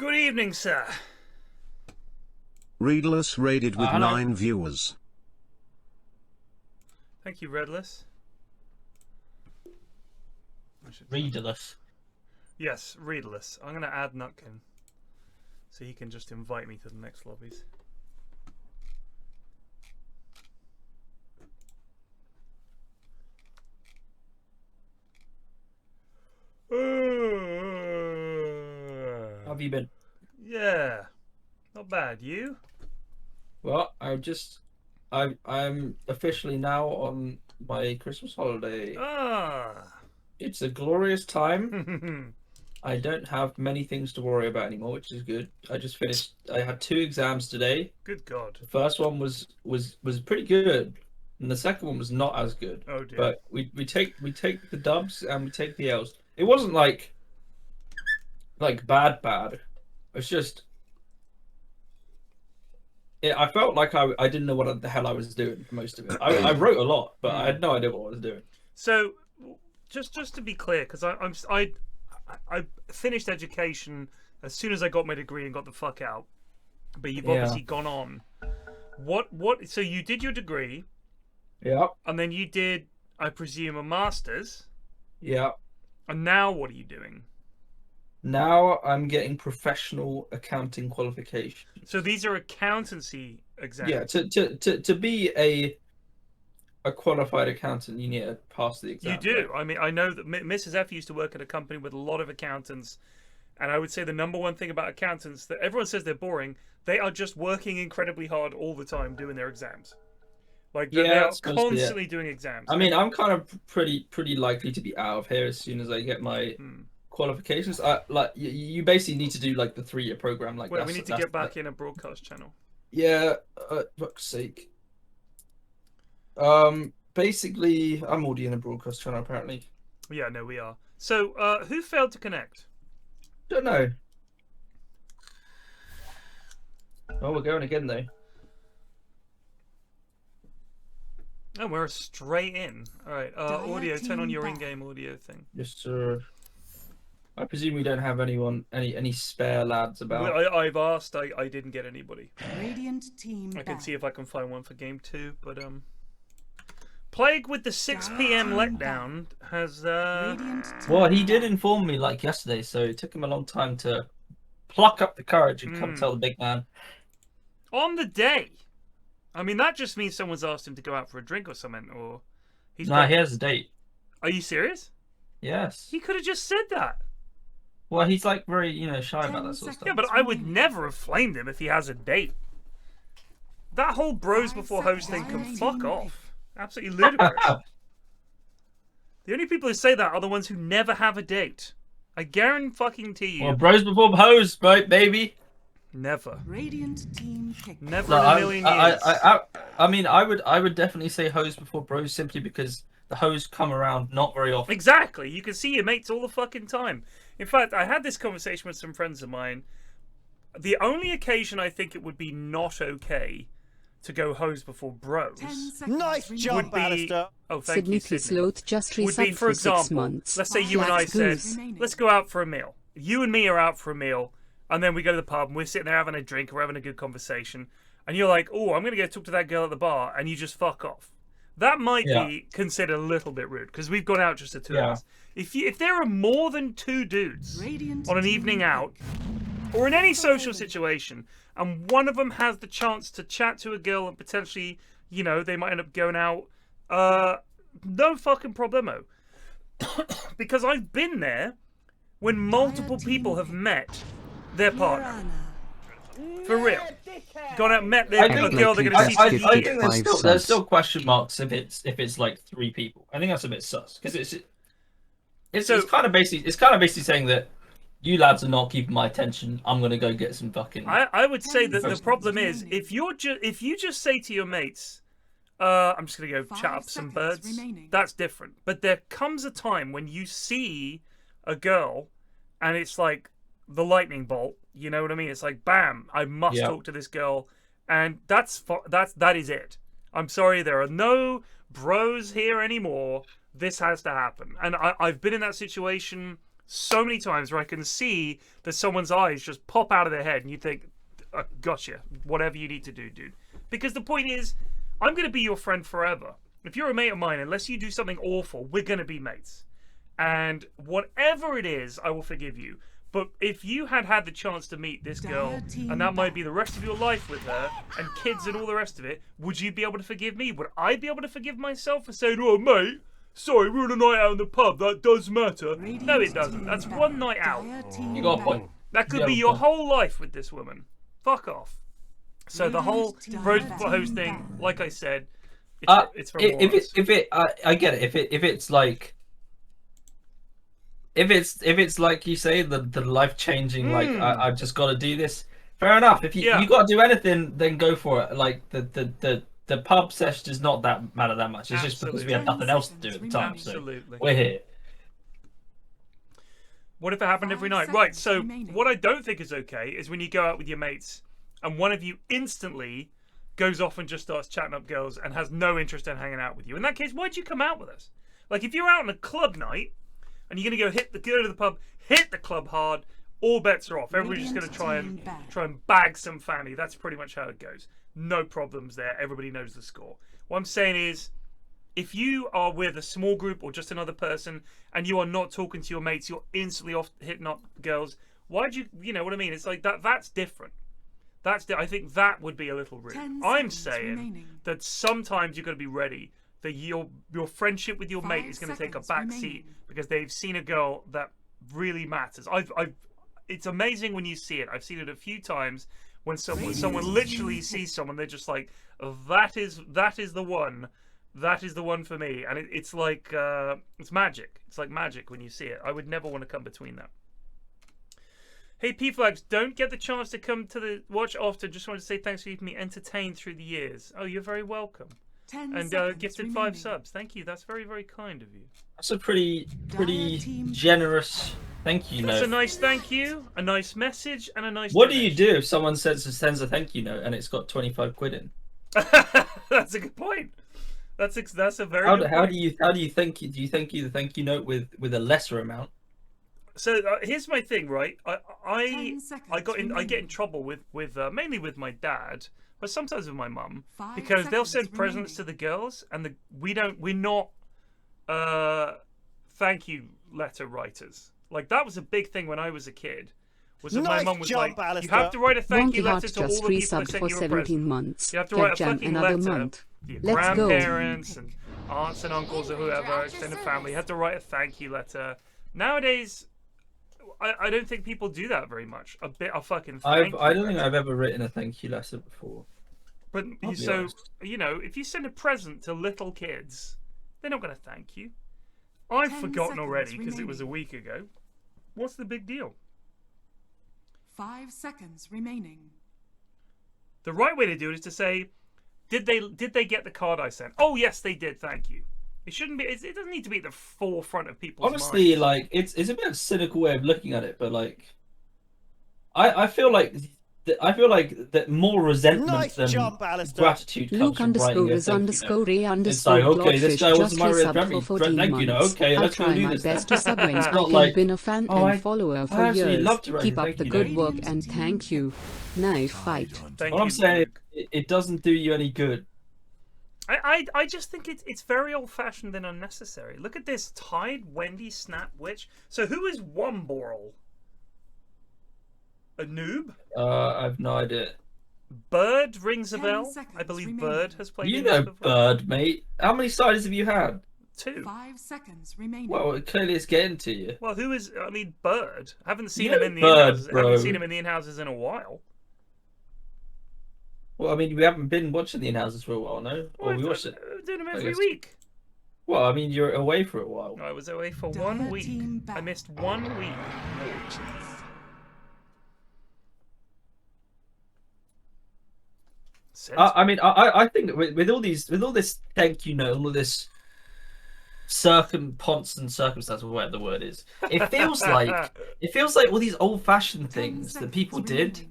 Good evening, sir. Readless raided with 9 viewers. Thank you, Redless. Readerless. Yes, Readless. I'm going to add Nutkin so he can just invite me to the next lobbies. How have you been? Yeah, not bad. You? Well, I'm officially now on my Christmas holiday. Ah. It's a glorious time. I don't have many things to worry about anymore, which is good. I just finished. I had 2 exams today. Good God. The first one was pretty good, and the second one was not as good. Oh dear. But we take the dubs and we take the L's. It wasn't like bad. It's just I felt like I didn't know what the hell I was doing for most of it. I wrote a lot, but I had no idea what I was doing. So, just to be clear, because I finished education as soon as I got my degree and got the fuck out. But you've obviously gone on. What? So you did your degree. Yeah. And then you did, I presume, a master's. Yeah. And now what are you doing? Now I'm getting professional accounting qualifications. So these are accountancy exams. Yeah. To be a qualified accountant, you need to pass the exam. You do. Right? I mean, I know that Mrs. F used to work at a company with a lot of accountants, and I would say the number one thing about accountants that everyone says they're boring, they are just working incredibly hard all the time doing their exams. Like they are constantly doing exams. I mean, I'm kind of pretty likely to be out of here as soon as I get my qualifications. Like you basically need to do like the 3-year program. Like, we need to get back in a broadcast channel. Yeah, fuck's sake. Basically, I'm already in a broadcast channel apparently. Yeah, no, we are. So, who failed to connect? Don't know. Oh, we're going again though. Oh, we're straight in. All right, audio. Turn on your in-game audio thing. Yes, sir. I presume we don't have any spare lads about. Well, I've asked. I didn't get anybody. Radiant team. I can see if I can find one for game 2, but Plague with the 6 PM letdown has. Well, he did inform me like yesterday, so it took him a long time to pluck up the courage and come tell the big man. On the day. I mean, that just means someone's asked him to go out for a drink or something, or he's. Nah, he has a date. Are you serious? Yes. He could have just said that. Well, he's like very, shy about that sort of stuff. Yeah, but I would never have flamed him if he has a date. That whole bros before hoes thing can fuck off. Absolutely ludicrous. The only people who say that are the ones who never have a date. I guarantee you. Well, bros before hoes, baby. Never. Radiant team pick. Never in a million years. I mean, I would definitely say hoes before bros simply because the hoes come around not very often. Exactly. You can see your mates all the fucking time. In fact, I had this conversation with some friends of mine. The only occasion I think it would be not okay to go hoes before bros. Nice job, Alistair. Oh, thank you, Sydney. Sloth just would be, for example, 6 months. Let's say you and I said, let's go out for a meal. You and me are out for a meal, and then we go to the pub, and we're sitting there having a drink, or having a good conversation, and you're like, oh, I'm going to go talk to that girl at the bar, and you just fuck off. That might be considered a little bit rude, because we've gone out just the 2 hours. If there are more than 2 dudes on an evening out, or in any social situation, and one of them has the chance to chat to a girl and potentially, they might end up going out, no fucking problemo. Because I've been there when multiple people have met their partner. For real. Gone out and met a girl they're going to see. I think there's still question marks if it's like 3 people. I think that's a bit sus because it's kind of basically saying that you lads are not keeping my attention. I'm gonna go get some fucking. I would say that the problem is if you just say to your mates, I'm just gonna go chat up some birds. That's different. But there comes a time when you see a girl, and it's like the lightning bolt. You know what I mean? It's like bam! I must talk to this girl, and that is it. I'm sorry, there are no bros here anymore. This has to happen, and I've been in that situation so many times where I can see that someone's eyes just pop out of their head and you think, gotcha, whatever you need to do, dude. Because the point is, I'm going to be your friend forever. If you're a mate of mine, unless you do something awful, we're going to be mates. And whatever it is, I will forgive you. But if you had the chance to meet this girl, and that might be the rest of your life with her, and kids and all the rest of it, would you be able to forgive me? Would I be able to forgive myself for saying, oh, mate, sorry, we're on a night out in the pub, that does matter? No, it doesn't. That's one night out. You got a point. That could be your whole life with this woman. Fuck off. So the whole rose before hose thing, like I said, it's for morons. I get it. If it's like you say, the life changing, like I've just got to do this. Fair enough. If you got to do anything, then go for it. Like the pub session does not matter that much. It's just because we had nothing else to do at the time. Absolutely. So we're here. What if it happened every night? Right, so what I don't think is okay is when you go out with your mates and one of you instantly goes off and just starts chatting up girls and has no interest in hanging out with you. In that case, why'd you come out with us? Like, if you're out on a club night and you're going to go to the pub, hit the club hard, all bets are off. Everybody's just going to try and bag some fanny. That's pretty much how it goes. No problems there. Everybody knows the score. What I'm saying is, if you are with a small group or just another person and you are not talking to your mates, you're instantly off hitting up girls. Why'd you know what I mean? It's like that's different. I think that would be a little rude. I'm saying that sometimes you've got to be ready that your friendship with your mate is going to take a back seat because they've seen a girl that really matters. It's amazing when you see it. I've seen it a few times when someone literally sees someone, they're just like, that is the one. That is the one for me, and it's like it's magic. It's like magic when you see it. I would never want to come between that. Hey PFlax, don't get the chance to come to the watch often. Just wanted to say thanks for keeping me entertained through the years. Oh, you're very welcome. And gifted 5 subs. Thank you. That's very, very kind of you. That's a pretty generous thank you note. That's a nice thank you, a nice message, and a nice. What do you do if someone sends a thank you note and it's got 25 quid in? That's a good point. That's a very. How do you thank you? Do you thank you the thank you note with a lesser amount? So here's my thing, right? I get in trouble with mainly with my dad, but sometimes with my mum, because they'll send presents to the girls, and we're not thank you letter writers. Like, that was a big thing when I was a kid. Was that my mum was like, you have to write a thank you letter to all the people who sent you a present. Months. You have to write a fucking letter. Month. Your Let's grandparents and aunts and uncles or whoever, extended family, you have to write a thank you letter. Nowadays, I don't think people do that very much. A fucking thank you I don't think I've ever written a thank you letter before. But so, you know, if you send a present to little kids, they're not going to thank you. I've forgotten already because it was a week ago. What's the big deal? 5 seconds remaining. The right way to do it is to say, did they get the card I sent? Oh yes, they did. Thank you. It shouldn't be. It doesn't need to be at the forefront of people's honestly minds. Like it's a bit of a cynical way of looking at it, but like I feel like that more resentment than gratitude comes from writing a thank you note. It's like, okay, this guy wasn't my real friend. Thank you, okay, let's go do this. Best to sub when not I've like, been a fan and follower for years. Love to write Keep a up thank the you good note. work and thank you. Knife fight. What I'm saying, it doesn't do you any good. I just think it's very old-fashioned and unnecessary. Look at this. Tide, Wendy, Snap, Witch. So who is Womborl? A noob? I have no idea. Bird rings a bell. I believe Bird has played. You know Bird, mate. How many siders have you had? 2. 5 seconds remaining. Well, clearly it's getting to you. Well, who is? I mean, Bird. I haven't seen him in the in-houses. I haven't seen him in the in-houses in a while. Well, I mean, we haven't been watching the in-houses for a while, no? Or we watched it. We're doing them every week. Well, I mean, you're away for a while. I was away for 1 week. I missed 1 week. I mean, I think with all this thank you note, all this circumstance and circumstance, or whatever the word is, it feels like all these old-fashioned things that people did.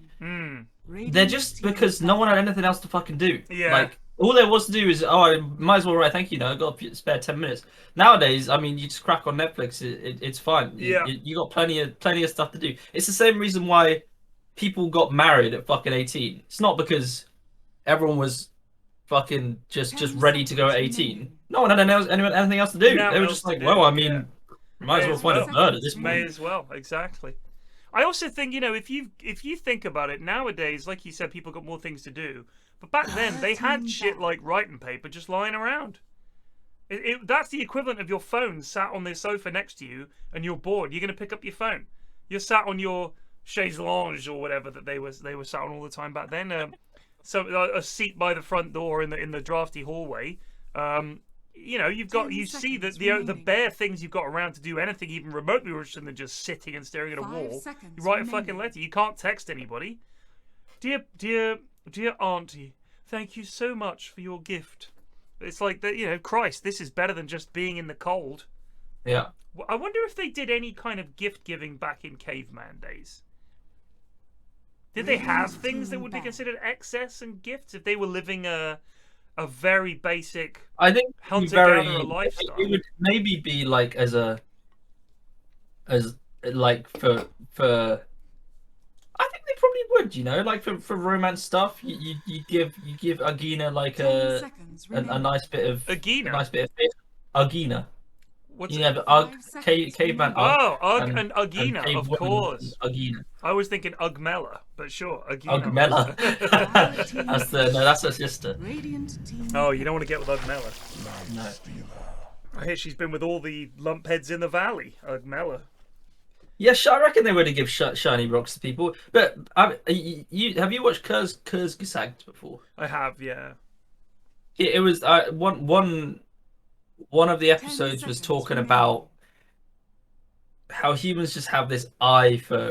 They're just because no one had anything else to fucking do. Yeah. Like, all there was to do is, oh, I might as well write thank you note. I got a spare 10 minutes. Nowadays, I mean, you just crack on Netflix. It's fine. Yeah. You got plenty of stuff to do. It's the same reason why people got married at fucking 18. It's not because everyone was fucking just ready to go at 18. No one had anything else to do. They were just like, well, I mean, might as well find a bird at this point. May as well, exactly. I also think, you know, if you think about it, nowadays, like you said, people got more things to do. But back then, they had shit like writing paper just lying around. That's the equivalent of your phone sat on the sofa next to you, and you're bored. You're going to pick up your phone. You're sat on your chaise lounge or whatever that they were sat on all the time back then. So a seat by the front door in the drafty hallway. You know, you see that the bare things you've got around to do anything even remotely worse than just sitting and staring at a wall. You write a fucking letter. You can't text anybody. Dear Auntie, thank you so much for your gift. It's like that, you know, Christ, this is better than just being in the cold. Yeah. I wonder if they did any kind of gift giving back in caveman days. Did they have things that would be considered excess and gifts if they were living a very basic, I think hunter-gatherer lifestyle? It would maybe be like as like for I think they probably would, you know, like for romance stuff. You give Agina like a nice bit of Agina. A nice bit of fish. Agina. What's you have caveman Ugg. Oh, Ugg and Agina, of course. Agina. I was thinking Ugmela, but sure, Agina. Ugmela. That's her sister. Oh, you don't want to get with Ugmela. No. I hear she's been with all the lumpheads in the valley. Ugmela. Yes, I reckon they would have given shiny rocks to people. But have you watched Kurz Gesagt before? I have, yeah. It was one of the episodes was talking about how humans just have this eye for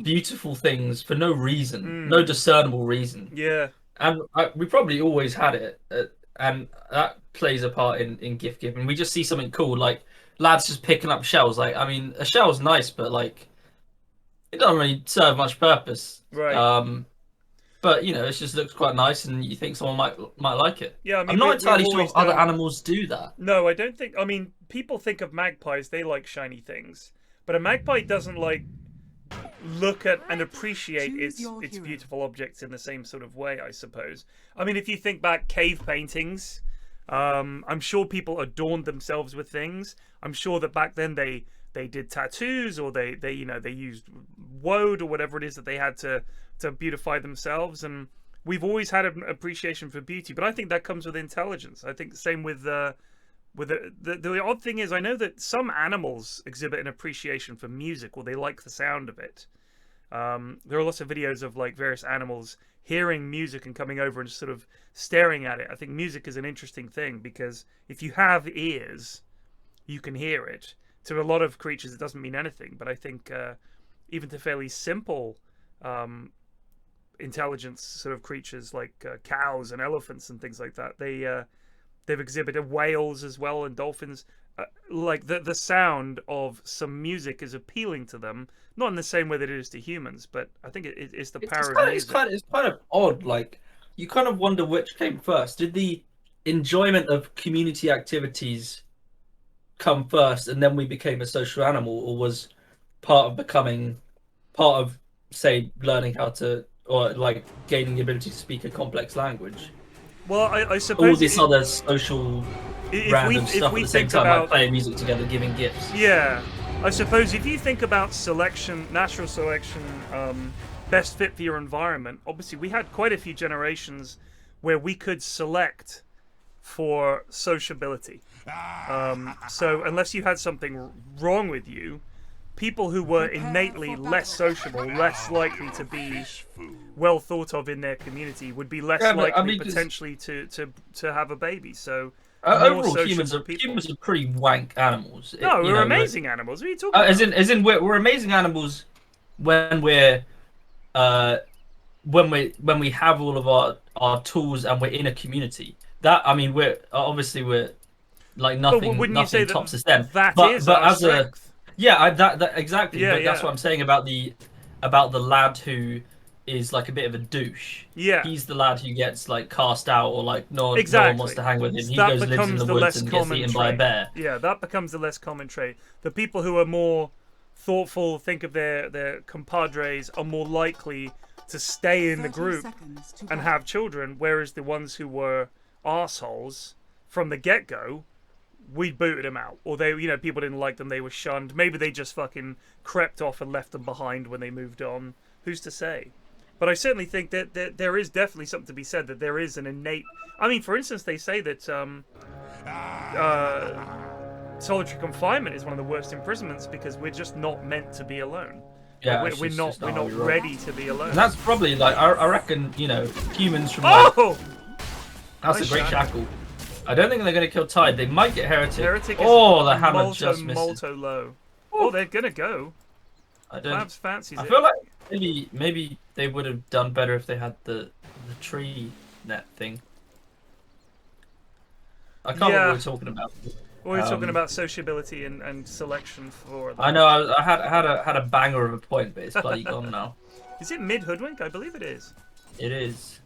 beautiful things for no reason, no discernible reason. Yeah. And we probably always had it, and that plays a part in gift giving. We just see something cool, like lads just picking up shells. Like, I mean, a shell's nice, but like, it doesn't really serve much purpose. Right. But you know, it just looks quite nice, and you think someone might like it. Yeah, I mean, I'm not entirely sure if other animals do that. No, I don't think. I mean, people think of magpies; they like shiny things, but a magpie doesn't like look at and appreciate its beautiful objects in the same sort of way, I suppose. I mean, if you think back cave paintings, I'm sure people adorned themselves with things. I'm sure that back then they did tattoos, or they used woad or whatever it is that they had to beautify themselves. And we've always had an appreciation for beauty, but I think that comes with intelligence. I think the same with the odd thing is, I know that some animals exhibit an appreciation for music, or they like the sound of it. There are lots of videos of like various animals hearing music and coming over and sort of staring at it. I think music is an interesting thing, because if you have ears, you can hear it. To a lot of creatures, it doesn't mean anything, but I think even to fairly simple intelligence sort of creatures like cows and elephants and things like that, they've exhibited, whales as well, and dolphins. Like the sound of some music is appealing to them, not in the same way that it is to humans, but I think it's the power of music. It's kind of odd. Like, you kind of wonder which came first. Did the enjoyment of community activities come first, and then we became a social animal, or was part of say learning how to, or like gaining the ability to speak a complex language? Well, I suppose all this other social random stuff at the same time, like playing music together, giving gifts. Yeah, I suppose if you think about selection, natural selection, best fit for your environment, obviously we had quite a few generations where we could select for sociability. So unless you had something wrong with you, people who were innately less sociable, less likely to be well thought of in their community, would be less likely potentially to have a baby. So overall, humans are pretty wank animals. No, we're amazing animals. What are you talking about? As in we're amazing animals when we have all of our tools and we're in a community. That, I mean, we're like nothing. But nothing tops us then. But as strength. That exactly. Yeah, but that's what I'm saying about the lad who is like a bit of a douche. Yeah. He's the lad who gets like cast out or like no one wants to hang with him. He That goes lives in becomes the the woods less and gets common eaten by a trait. bear. Yeah, that becomes the less common trait. The people who are more thoughtful, think of their compadres, are more likely to stay in the 30 group seconds to and go. have children, whereas the ones who were assholes from the get-go, we booted them out. Or they, people didn't like them, they were shunned. Maybe they just fucking crept off and left them behind when they moved on. Who's to say? But I certainly think that there is definitely something to be said, that there is an innate... I mean, for instance, they say that solitary confinement is one of the worst imprisonments because we're just not meant to be alone. Yeah, we're not ready to be alone. And that's probably like I reckon humans from Oh! that's Nice a great shackle. shackle. I don't think they're going to kill Tide. They might get Heretic. Heretic is Oh, the hammer just missed. molto low. Oh, they're gonna go. I don't. Labs fancies I it. feel like maybe they would have done better if they had the tree net thing. I can't remember what we were talking about. We were talking about sociability and selection for. I know I had a banger of a point, but it's bloody gone now. Is it mid hoodwink? I believe it is. It is.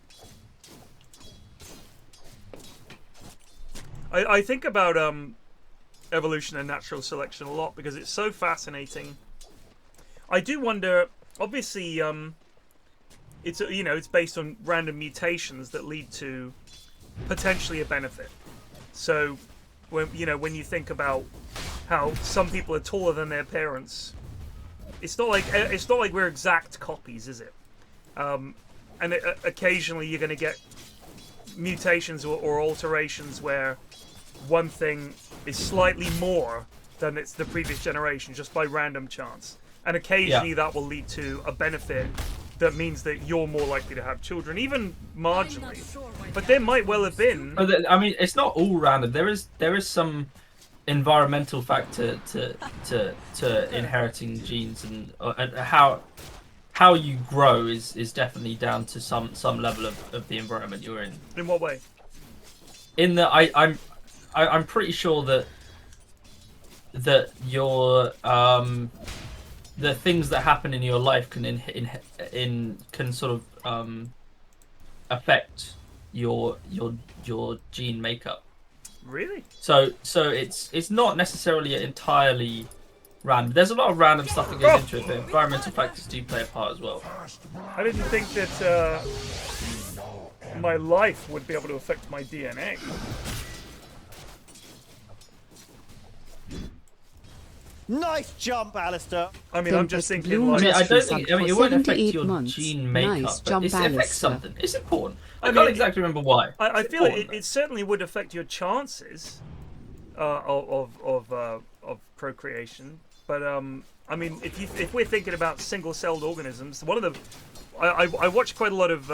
I think about evolution and natural selection a lot because it's so fascinating. I do wonder. Obviously, it's it's based on random mutations that lead to potentially a benefit. So, when you think about how some people are taller than their parents, it's not like we're exact copies, is it? And occasionally you're going to get mutations or alterations where one thing is slightly more than it's the previous generation just by random chance, and occasionally that will lead to a benefit that means that you're more likely to have children, even marginally. But there might well have been. I mean, it's not all random. There is some environmental factor to inheriting genes, and how you grow is definitely down to some level of the environment you're in. In what way? In that I'm pretty sure that your the things that happen in your life can sort of affect your gene makeup. Really? So it's not necessarily entirely random. There's a lot of random stuff that goes into it, but environmental factors do play a part as well. I didn't think that my life would be able to affect my DNA. Nice jump, Alistair. I mean, I'm just thinking like... I don't think... I mean, it won't affect 78 your months. gene makeup, Nice but jump, it affects Alistair. something. It's important. I mean, can't exactly remember why. I It's feel important, it certainly would affect your chances of procreation. But I mean, if we're thinking about single-celled organisms, one of the I watch quite a lot of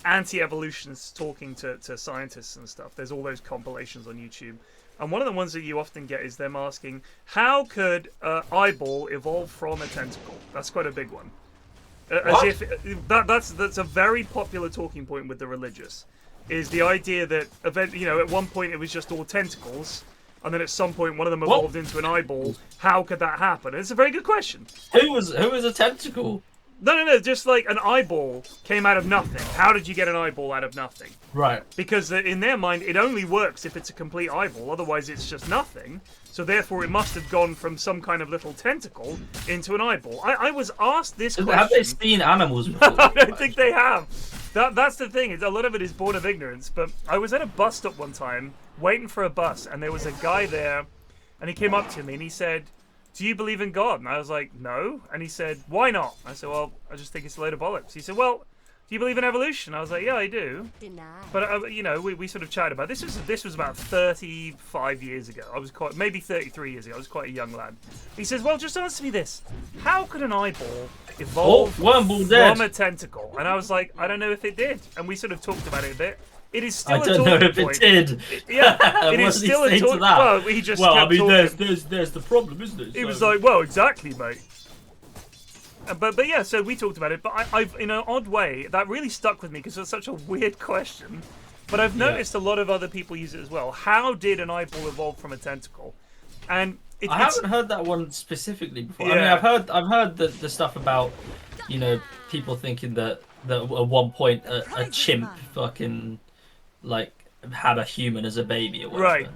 anti-evolutionists talking to scientists and stuff. There's all those compilations on YouTube. And one of the ones that you often get is them asking, how could an eyeball evolve from a tentacle? That's quite a big one. As if that's a very popular talking point with the religious, is the idea that at one point it was just all tentacles, and then at some point one of them evolved into an eyeball. How could that happen? And it's a very good question. Who was a tentacle? No, just like an eyeball came out of nothing. How did you get an eyeball out of nothing? Right. Because in their mind, it only works if it's a complete eyeball. Otherwise, it's just nothing. So therefore, it must have gone from some kind of little tentacle into an eyeball. I was asked this question. Have they seen animals before? I don't think they have. That's the thing. A lot of it is born of ignorance. But I was at a bus stop one time, waiting for a bus, and there was a guy there, and he came up to me and he said, "Do you believe in God?" And I was like, "No." And he said, "Why not?" I said, "Well, I just think it's a load of bollocks." He said, "Well, do you believe in evolution?" I was like, "Yeah, I do." But we sort of chatted about it. This was about 35 years ago. I was maybe 33 years ago. I was quite a young lad. He says, "Well, just answer me this: how could an eyeball evolve from a tentacle?" And I was like, "I don't know if it did." And we sort of talked about it a bit. It is still I don't know if point. it did. Yeah, it is still a talk. Well, he just kept I mean, talking. there's the problem, isn't it? He was like, "Well, exactly, mate." But yeah, so we talked about it. But I've in an odd way that really stuck with me because it's such a weird question. But I've noticed a lot of other people use it as well. How did an eyeball evolve from a tentacle? And I haven't heard that one specifically before. Yeah. I mean, I've heard the stuff about, you know, people thinking that at one point a chimp fucking like had a human as a baby or whatever. Right.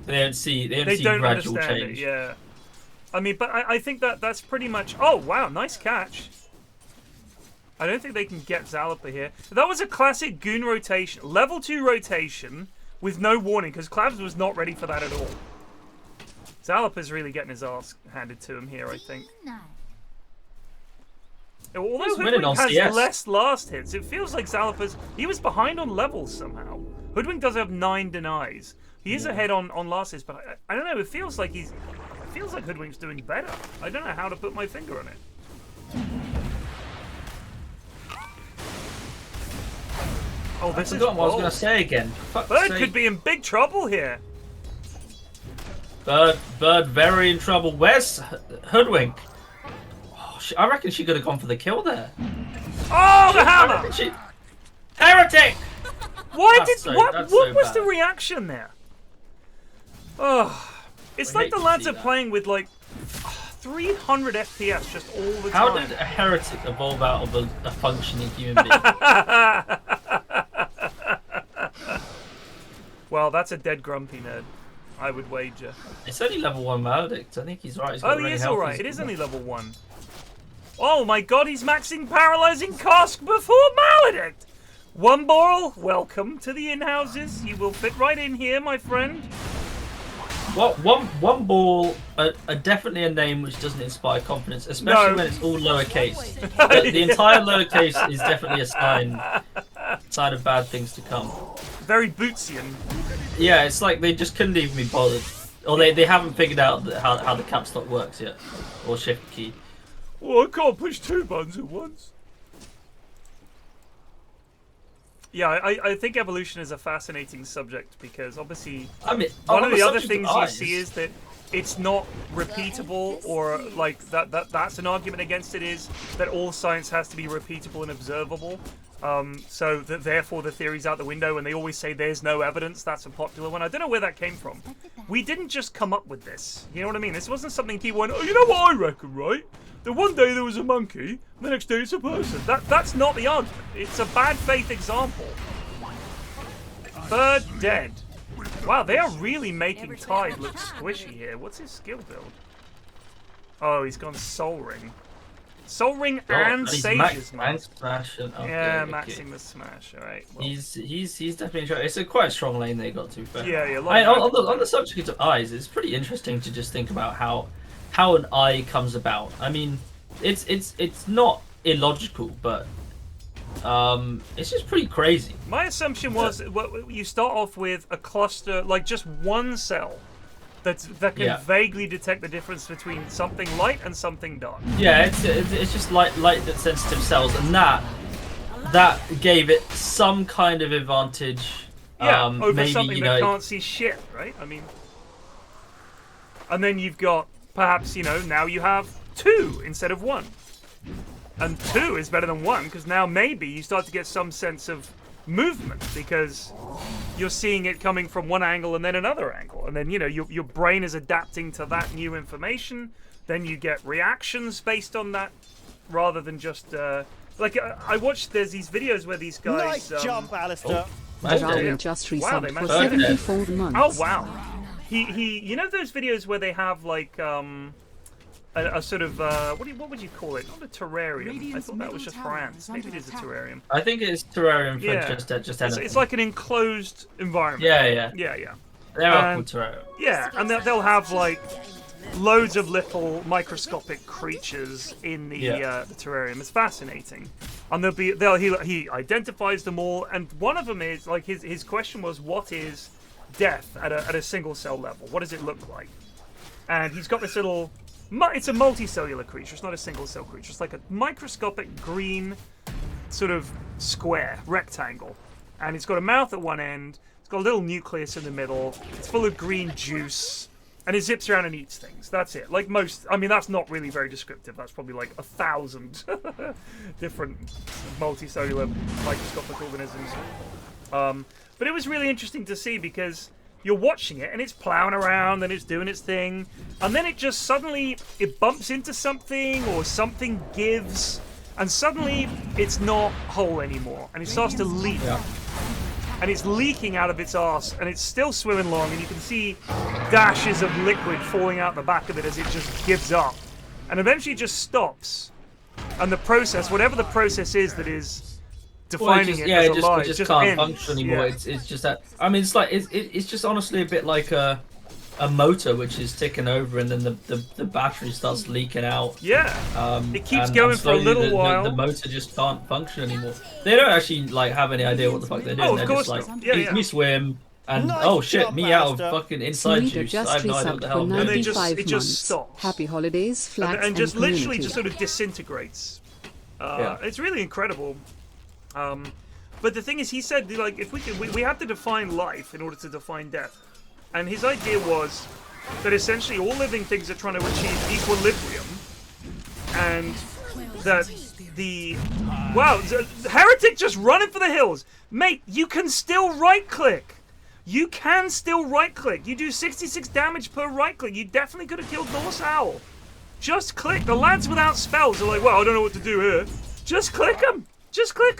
They don't see don't gradual understand change. it, yeah. I mean, but I think that's pretty much... Oh, wow, nice catch. I don't think they can get Zalapa here. That was a classic Goon rotation. Level 2 rotation with no warning, because Clavs was not ready for that at all. Zalapa's really getting his ass handed to him here, I think. Although Hoodwink has CS. less last hits, it feels like Zalapa's... He was behind on levels somehow. Hoodwink does have 9 denies. He is ahead on last hits, but I don't know, it feels like he's... It feels like Hoodwink's doing better. I don't know how to put my finger on it. Oh, this is what I was going to say again. Bird could be in big trouble here. Bird very in trouble. Where's Hoodwink? Oh, I reckon she could have gone for the kill there. Oh, the hammer! Heretic! What so was the bad. reaction there? Oh, it's like the lads are playing with like 300 FPS just all the time. How did a heretic evolve out of a functioning human being? Well, that's a dead grumpy nerd, I would wager. It's only level 1 Maledict. I think he's right. He's got Oh, he really is healthy alright. It is stuff. only level 1. Oh my god, he's maxing Paralyzing Cask before Maledict! One Ball, welcome to the in-houses. You will fit right in here, my friend. Well, one ball, definitely a name which doesn't inspire confidence, especially when it's all lowercase. The entire lowercase is definitely a sign of bad things to come. Very Bootsian. Yeah, it's like they just couldn't even be bothered. Or they haven't figured out how the caps lock works yet. Or shift key. Oh, I can't push 2 buttons at once. Yeah, I think evolution is a fascinating subject because obviously one of the other things you see is that it's not repeatable, or like that's an argument against it, is that all science has to be repeatable and observable. So therefore the theory's out the window, and they always say there's no evidence. That's a popular one. I don't know where that came from. We didn't just come up with this. You know what I mean? This wasn't something people went, oh, you know what I reckon, right? That one day there was a monkey, the next day it's a person. That's not the argument. It's a bad faith example. Bird dead. Wow, they are really making Tide look squishy here. What's his skill build? Oh, he's gone Soul Ring. Soul Ring and Sage's max smash. Yeah, maxing the smash. All right. Well. He's definitely. It's a quite strong lane they got to. But yeah. On the subject of eyes, it's pretty interesting to just think about how an eye comes about. I mean, it's not illogical, but it's just pretty crazy. My assumption was you start off with a cluster, like just one cell that can vaguely detect the difference between something light and something dark. Yeah, it's just light that sensitive cells, and that gave it some kind of advantage. Yeah, over maybe, something that can't see shit, right? I mean, and then you've got perhaps now you have 2 instead of 1, and 2 is better than 1 because now maybe you start to get some sense of movement because you're seeing it coming from one angle and then another angle, and then your brain is adapting to that new information. Then you get reactions based on that rather than just like I watched. There's these videos where these guys. Nice jump, Alistair. Darwin just resubbed for 74 months. Oh wow! He you know those videos where they have like a sort of what would you call it? Not a terrarium. I thought that was just for ants. Maybe it is a terrarium. I think it is terrarium for just anything. It's like an enclosed environment. Yeah. They're called terrarium. Yeah, and they'll have like loads of little microscopic creatures in the terrarium. It's fascinating, and he identifies them all, and one of them is like his question was, what is death at a single cell level? What does it look like? And he's got this little. It's a multicellular creature. It's not a single cell creature. It's like a microscopic green sort of square rectangle, and it's got a mouth at one end. It's got a little nucleus in the middle. It's full of green juice. And it zips around and eats things. That's it. Like most... I mean, that's not really very descriptive. That's probably like 1,000 different multicellular microscopic organisms. But it was really interesting to see because you're watching it, and it's plowing around, and it's doing its thing, and then it just suddenly, it bumps into something, or something gives, and suddenly it's not whole anymore, and it starts to leak. And it's leaking out of its arse, and it's still swimming along, and you can see dashes of liquid falling out the back of it as it just gives up. And eventually it just stops. And the process, whatever the process is that is defining it as alive, it just just can't ends. function anymore. It's just that. I mean, it's like it's just honestly a bit like a motor which is ticking over, and then the battery starts leaking out. It keeps going for a little while. The motor just can't function anymore. They don't actually like have any idea what the fuck they're doing. They're just like, me swim, and oh shit, me out of fucking inside juice. I have no idea what the hell I'm doing. And it just stops. Happy holidays, Flax, and just literally just sort of disintegrates. It's really incredible. But the thing is, he said, like, if we have to define life in order to define death. And his idea was that essentially all living things are trying to achieve equilibrium, and that the Heretic just running for the hills, mate. You can still right click. You can still right click. You do 66 damage per right click. You definitely could have killed Norse Owl. Just click. The lads without spells are like, well, I don't know what to do here. Just click them. Just click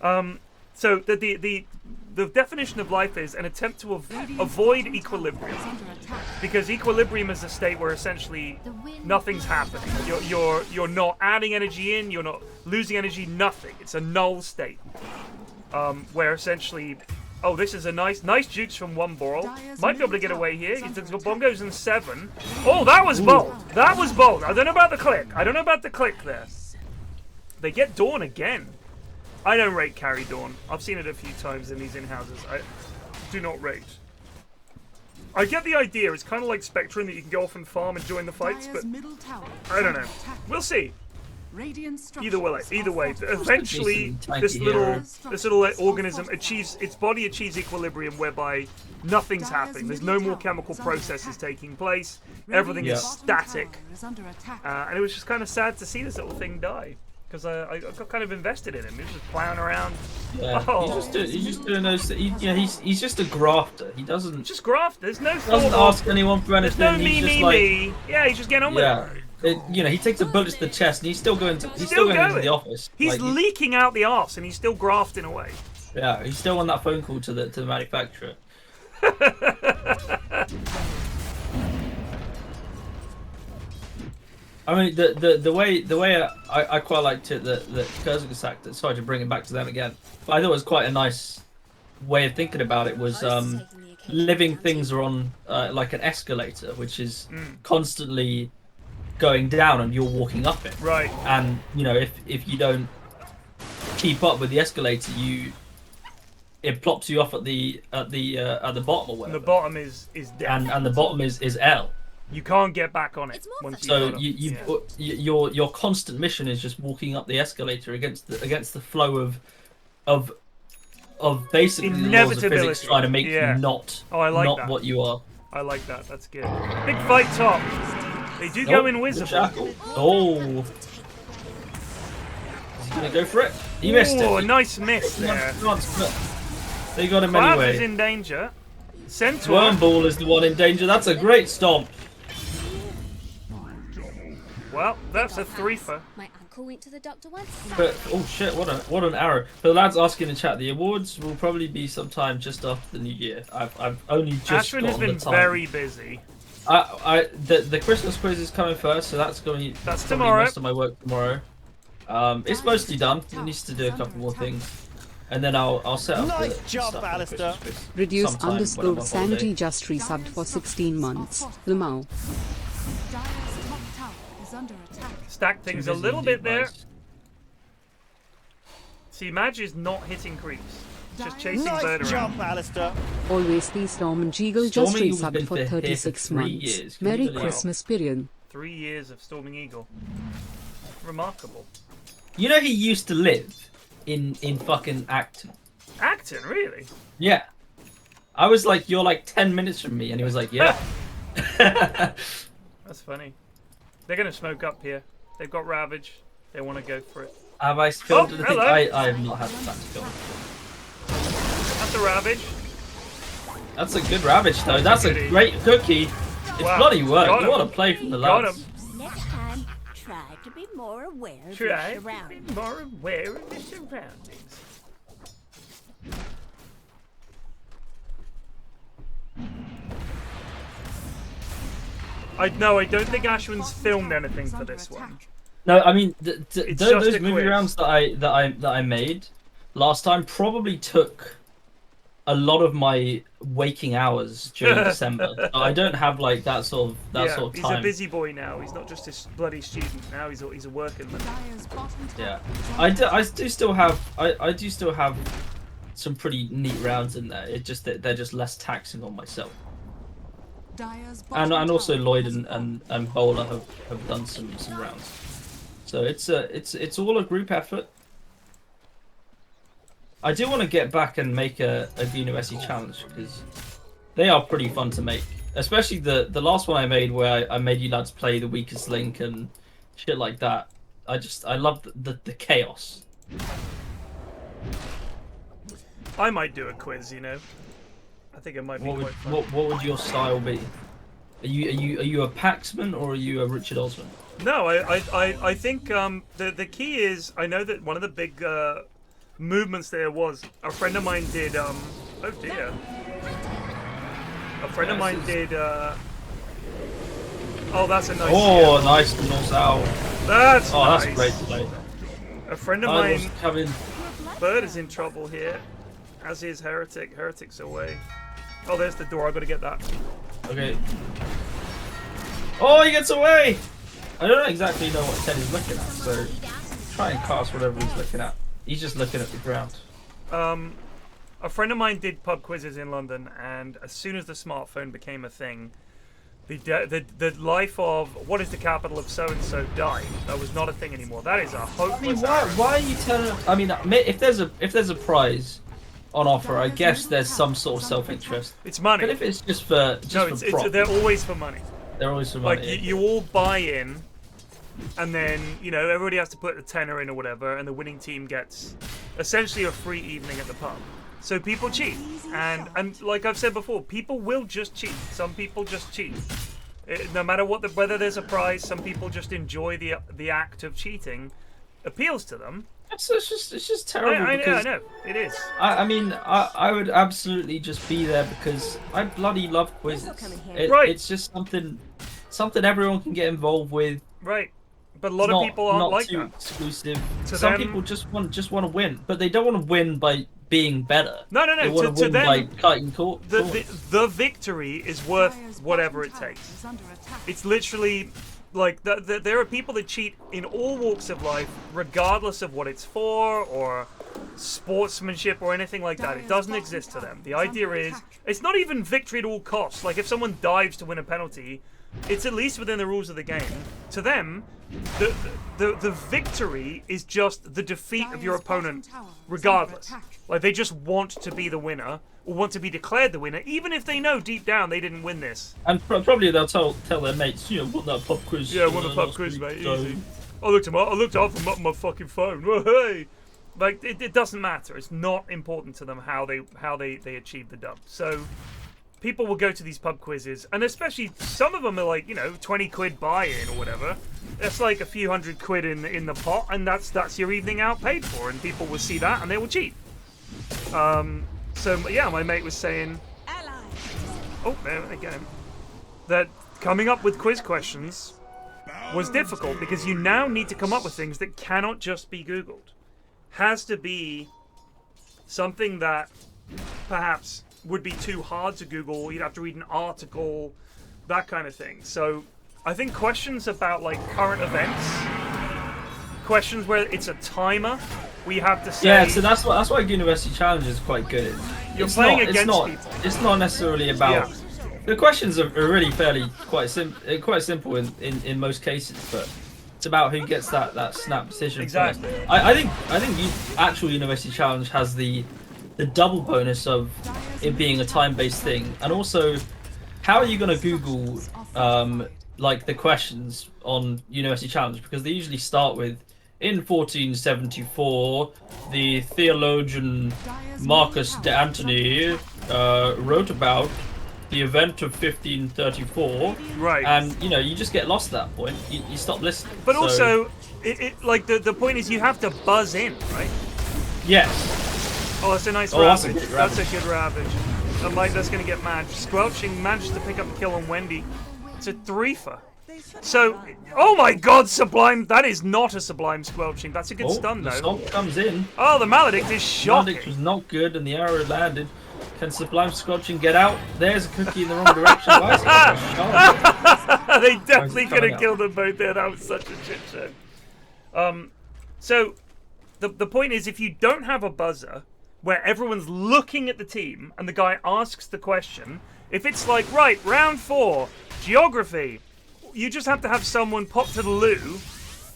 them. So the definition of life is an attempt to avoid equilibrium, because equilibrium is a state where essentially nothing's happening. You're not adding energy in, you're not losing energy, nothing. It's a null state, where essentially, oh, this is a nice jukes from one Boral. Might be able to get away here. He's got bongos in 7. Oh, that was bold. That was bold. I don't know about the click. I don't know about the click there. They get Dawn again. I don't rate carry Dawn. I've seen it a few times in these in-houses. I do not rate. I get the idea. It's kind of like Spectrum, that you can go off and farm and join the fights, but I don't know. We'll see. Either way, eventually this little organism its body achieves equilibrium, whereby nothing's happening. There's no more chemical processes taking place. Everything is static. And it was just kind of sad to see this little thing die. Because I got kind of invested in him. He was just plowing around. Yeah, he's just doing those. He's just a grafter. He doesn't. Just graft. There's no. Doesn't ask anyone for anything. There's no he's just like, me. Yeah, he's just getting on with it. He takes a bullet to the chest, and he's still going into the office. He's leaking out the arse, and he's still grafting away. Yeah, he's still on that phone call to the manufacturer. I mean, the way I quite liked it that Kurzgesagt, sorry to bring it back to them again, but I thought it was quite a nice way of thinking about it. Was living things are on like an escalator, which is constantly going down, and you're walking up it. Right. And if you don't keep up with the escalator, it plops you off at the bottom or whatever. And the bottom is death. And the bottom is L. You can't get back on it. Your constant mission is just walking up the escalator against the flow of basically the laws of physics trying to make you not what you are. I like that. That's good. Big fight top. They do go invisible. Oh. He's gonna go for it. He missed it. Oh, a nice miss there. They got him Crab anyway. is in danger. Centaur. Wormball is the one in danger. That's a great stomp. Well, that's a threefer. My uncle went to the doctor once. But oh shit, what an arrow. For the lads asking in the chat, the awards will probably be sometime just after the new year. I've only just Ashwin has been very busy. The Christmas quiz is coming first, so that's tomorrow. Most of my work tomorrow. It's mostly done. It needs to do a couple more things. And then I'll set up nice the job, stuff Alistair. Reduce _ Sanji just resubbed for 16 months. Lamau. Stack things a little bit there. See, Madge is not hitting creeps. Just chasing bird around. Jump, Alistair. Always the Storm and Jeagle just resubbed for 36 months. Merry Christmas, Pyrion. 3 years of Storming Eagle. Remarkable. You know he used to live in fucking Acton. Acton, really? Yeah. I was like, you're like 10 minutes from me, and he was like, yeah. That's funny. They're gonna smoke up here. They've got Ravage. They want to go for it. Have I killed the thing? Hello. I have not had the time to kill. That's a Ravage. That's a good ravage though. That's a great cookie. It's bloody work. You want to play from the lads. Next time, try to be more aware of your Try to surroundings. be more aware of the surroundings. I don't think Ashwin's filmed anything for this one. No, I mean It's those just a movie quiz. rounds that I made last time probably took a lot of my waking hours during December. So I don't have like that sort of time. He's a busy boy now. He's not just a bloody student now. He's a working man. Yeah, I do still have some pretty neat rounds in there. It's just that they're just less taxing on myself. And also Lloyd and Bowler have done some rounds. So it's all a group effort. I do want to get back and make a Goon challenge because they are pretty fun to make. Especially the last one I made where I made you lads play the weakest link and shit like that. I love the chaos. I might do a quiz, you know. I think it might be quite fun. What would your style be? Are you a Paxman or are you a Richard Osman? No, I think the key is I know that one of the big movements there was a friend of mine did oh dear. A friend of mine did oh, that's a nice nice nose out. That's nice. That's great play. A friend of mine coming. Bird is in trouble here, as is Heretic. Heretic's away. Oh, there's the door. I gotta get that. Okay. Oh, he gets away! I don't exactly know what Ted is looking at, so try and cast whatever he's looking at. He's just looking at the ground. A friend of mine did pub quizzes in London, and as soon as the smartphone became a thing, the life of what is the capital of so and so died. That was not a thing anymore. That is a hopeless. I mean, why are you telling? I mean, if there's a prize on offer, I guess there's some sort of self-interest. It's money. But if it's just for they're always for money. They're always for money. Like you all buy in, and then everybody has to put a tenner in or whatever, and the winning team gets essentially a free evening at the pub. So people cheat, and like I've said before, people will just cheat. Some people just cheat. No matter whether there's a prize, some people just enjoy the act of cheating. Appeals to them. It's just terrible. I know it is. I mean, I would absolutely just be there because I bloody love quizzes. Right. It's just something everyone can get involved with. Right. But a lot of people aren't like that. Exclusive. To Some them, people just want to win, but they don't want to win by being better. No. They want to win them, by cutting corners. the victory is worth whatever it takes. It's literally like there are people that cheat in all walks of life, regardless of what it's for or sportsmanship or anything like that. It doesn't exist to them. The idea is it's not even victory at all costs. Like if someone dives to win a penalty, it's at least within the rules of the game. To them, the victory is just the defeat of your opponent, regardless. Like they just want to be the winner or want to be declared the winner, even if they know deep down they didn't win this. And probably they'll tell their mates, won that pub quiz. Yeah, won the pub quiz, mate. Easy. I looked up from up my fucking phone. Well, hey, like it doesn't matter. It's not important to them how they achieve the dub. So people will go to these pub quizzes, and especially some of them are like 20 quid buy-in or whatever. That's like a few hundred quid in the pot, and that's your evening out paid for, and people will see that and they will cheat. So yeah, my mate was saying, oh there again, that coming up with quiz questions was difficult because you now need to come up with things that cannot just be Googled. Has to be something that perhaps would be too hard to Google. You'd have to read an article, that kind of thing. So I think questions about like current events, questions where it's a timer, we have to say. Yeah, so that's why University Challenge is quite good. You're playing against people. It's not necessarily about. Yeah. The questions are really quite simple in most cases, but it's about who gets that snap decision. Exactly. First. I think actual University Challenge has the double bonus of it being a time-based thing, and also how are you going to Google like the questions on University Challenge, because they usually start with in 1474 the theologian Marcus de Antony wrote about the event of 1534. Right. And you just get lost at that point. You stop listening. But So, also, like the point is you have to buzz in, right? yes. Oh, that's a nice That's a ravage. good That's ravage. a good ravage. And Mike, that's going to get mad. Squelching managed to pick up the kill on Wendy. It's a threefer. So, oh my god, Sublime. That is not a Sublime Squelching. That's a good stun, the though. stomp comes in. Oh, the Maledict is shocking. Maledict was not good, and the arrow landed. Can Sublime Squelching get out? There's a cookie in the wrong direction. Why is it not They definitely coming could have out? killed them both there. That was such a shit show. So, the point is, if you don't have a buzzer where everyone's looking at the team and the guy asks the question, if it's like, right, round 4, geography, you just have to have someone pop to the loo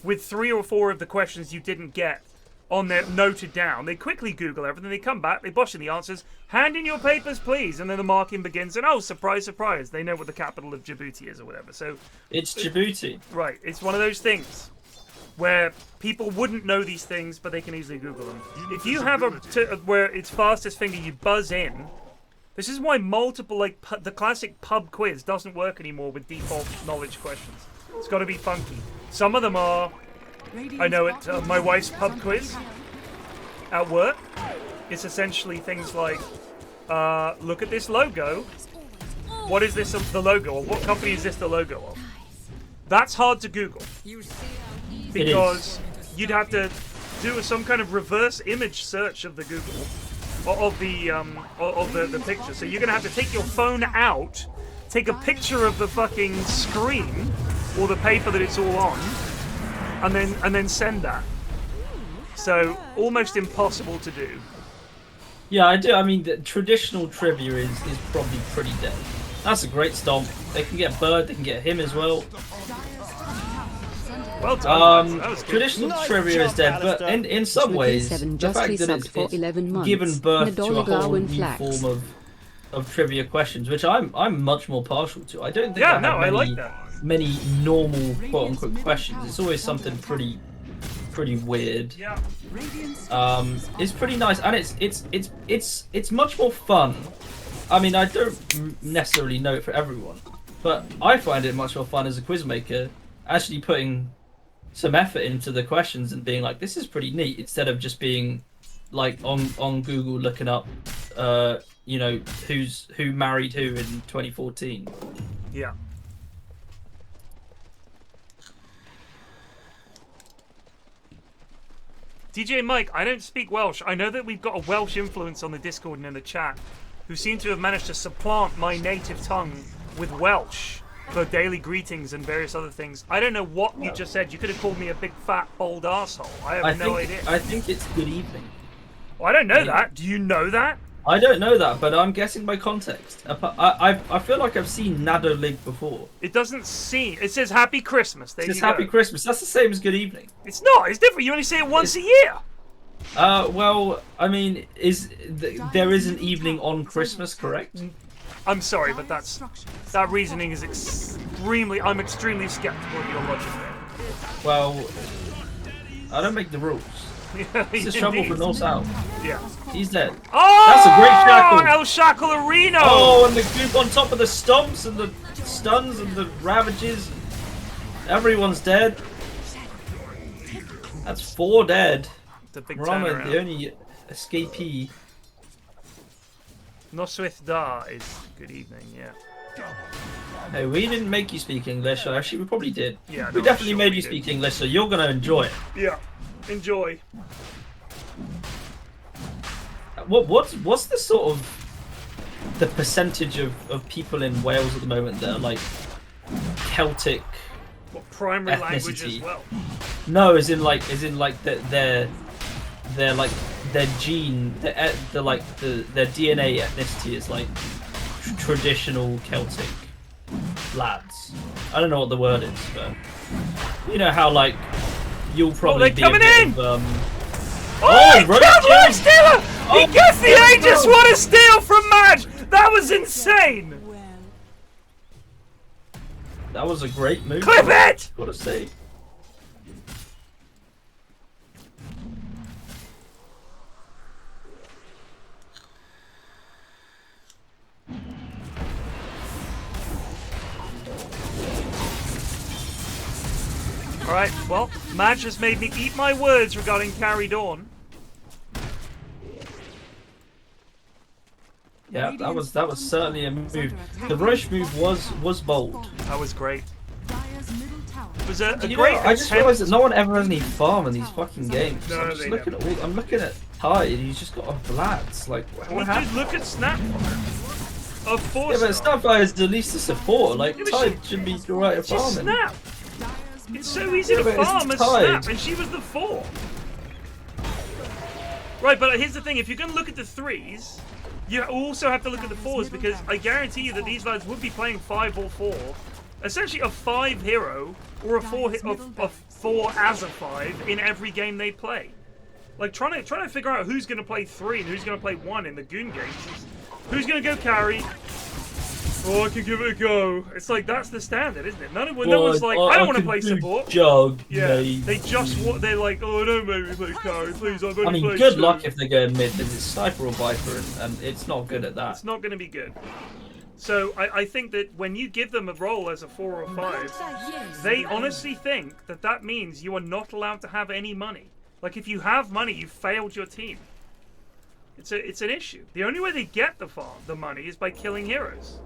with 3 or 4 of the questions you didn't get on there noted down. They quickly Google everything, they come back, they bosh in the answers, hand in your papers, please, and then the marking begins, and oh, surprise, surprise, they know what the capital of Djibouti is or whatever. So It's Djibouti. right, it's one of those things where people wouldn't know these things, but they can easily Google them. If you have where it's fastest finger, you buzz in. This is why multiple, like, the classic pub quiz doesn't work anymore with default knowledge questions. It's got to be funky. Some of them are, I know it, my wife's pub quiz at work. It's essentially things like, look at this logo. What is this the logo of? What company is this the logo of? That's hard to Google. Because you'd have to do some kind of reverse image search of the Google, of the picture. So you're gonna have to take your phone out, take a picture of the fucking screen or the paper that it's all on, and then send that. So almost impossible to do. Yeah, I do. I mean, the traditional trivia is probably pretty dead. That's a great stomp. They can get Bird, they can get him as well. Well done. That was good. Traditional Nice trivia is job, dead, but Alistair. in some ways, Seven the just fact that resubbed for 11 it's months. given birth to a Nadal whole and new Flax. form of trivia questions, which I'm much more partial to. I don't think Yeah, I no, have I like that. many normal quote unquote questions. It's always something pretty weird. Yeah. It's pretty nice, and it's much more fun. I mean, I don't necessarily know it for everyone, but I find it much more fun as a quiz maker, actually putting some effort into the questions and being like, this is pretty neat, instead of just being like on Google looking up, who married who in 2014. Yeah. DJ Mike, I don't speak Welsh. I know that we've got a Welsh influence on the Discord and in the chat who seem to have managed to supplant my native tongue with Welsh for daily greetings and various other things. I don't know what you just said. You could have called me a big, fat, bold arsehole. I have no idea. I think it's good evening. Well, I don't know that. Do you know that? I don't know that, but I'm guessing by context. I feel like I've seen Nado Lig before. It doesn't seem. It says Happy Christmas. There It says you go. Happy Christmas. That's the same as good evening. It's not. It's different. You only say it once a year. Well, I mean, there is an evening on Christmas, correct? I'm sorry, but that reasoning is extremely. I'm extremely skeptical of your logic there. Well, I don't make the rules. This is trouble for North South. Yeah. He's dead. Oh, That's a great shackle. El Shackle Areno. Oh, and the goop on top of the stomps and the stuns and the ravages. Everyone's dead. That's 4 dead. The big Rama, turnaround. the only escapee. NextWhiteDeath Da is good evening. Yeah. Hey, we didn't make you speak English. Actually, we probably did. Yeah. We no, definitely sure made we you did. speak English, so you're gonna enjoy it. Yeah. Enjoy. What's the sort of the percentage of people in Wales at the moment that are like Celtic? What primary language as Ethnicity. well? No, as in like their like their gene, their DNA ethnicity is like traditional Celtic lads. I don't know what the word is, but you know how like you'll probably they're be coming a bit in! of, Oh, he Road killed Jam! Mad Stealer! He Oh, gets the yes, Aegis! no. What a steal from Mad! That was insane! That was a great move. Clip it! Gotta say. Alright, well, Madge has made me eat my words regarding Carry Dawn. Yeah, that was certainly a move. The Roche move was bold. That was great. Dire's middle tower. It was a You great know, I just attempt. realised that no one ever has any farm in these fucking games. No, I'm just they looking at I'm looking at Tide, he's just got a Vlads. Like, Well, what happened? dude, look at Snapfire. Of course. Yeah, but Snapfire is at least a support. Like, Yeah, but Tide should be alright at Just farming. Snap. Dire's middle It's so easy Yeah, to but it's farm as Tide. Snap, and she was the 4. Right, but here's the thing: if you're going to look at the 3s, you also have to look at the 4s, because I guarantee you that these lads would be playing 5 or 4, essentially a 5 hero or a 4 4 as a 5 in every game they play. Like trying to figure out who's going to play 3 and who's going to play 1 in the Goon games. Who's going to go carry? Oh, I can give it a go. It's like, that's the standard, isn't it? No one's like, I don't want to play support. Jug, Yeah, mate. they're like, oh, don't make me play carry, please. I've only I mean, played good 2. luck if they go mid, because it's Sniper or Viper, and it's not good at that. It's not going to be good. So I think that when you give them a role as a 4 or 5, they honestly think that that means you are not allowed to have any money. Like, if you have money, you've failed your team. It's an issue. The only way they get the money is by killing heroes.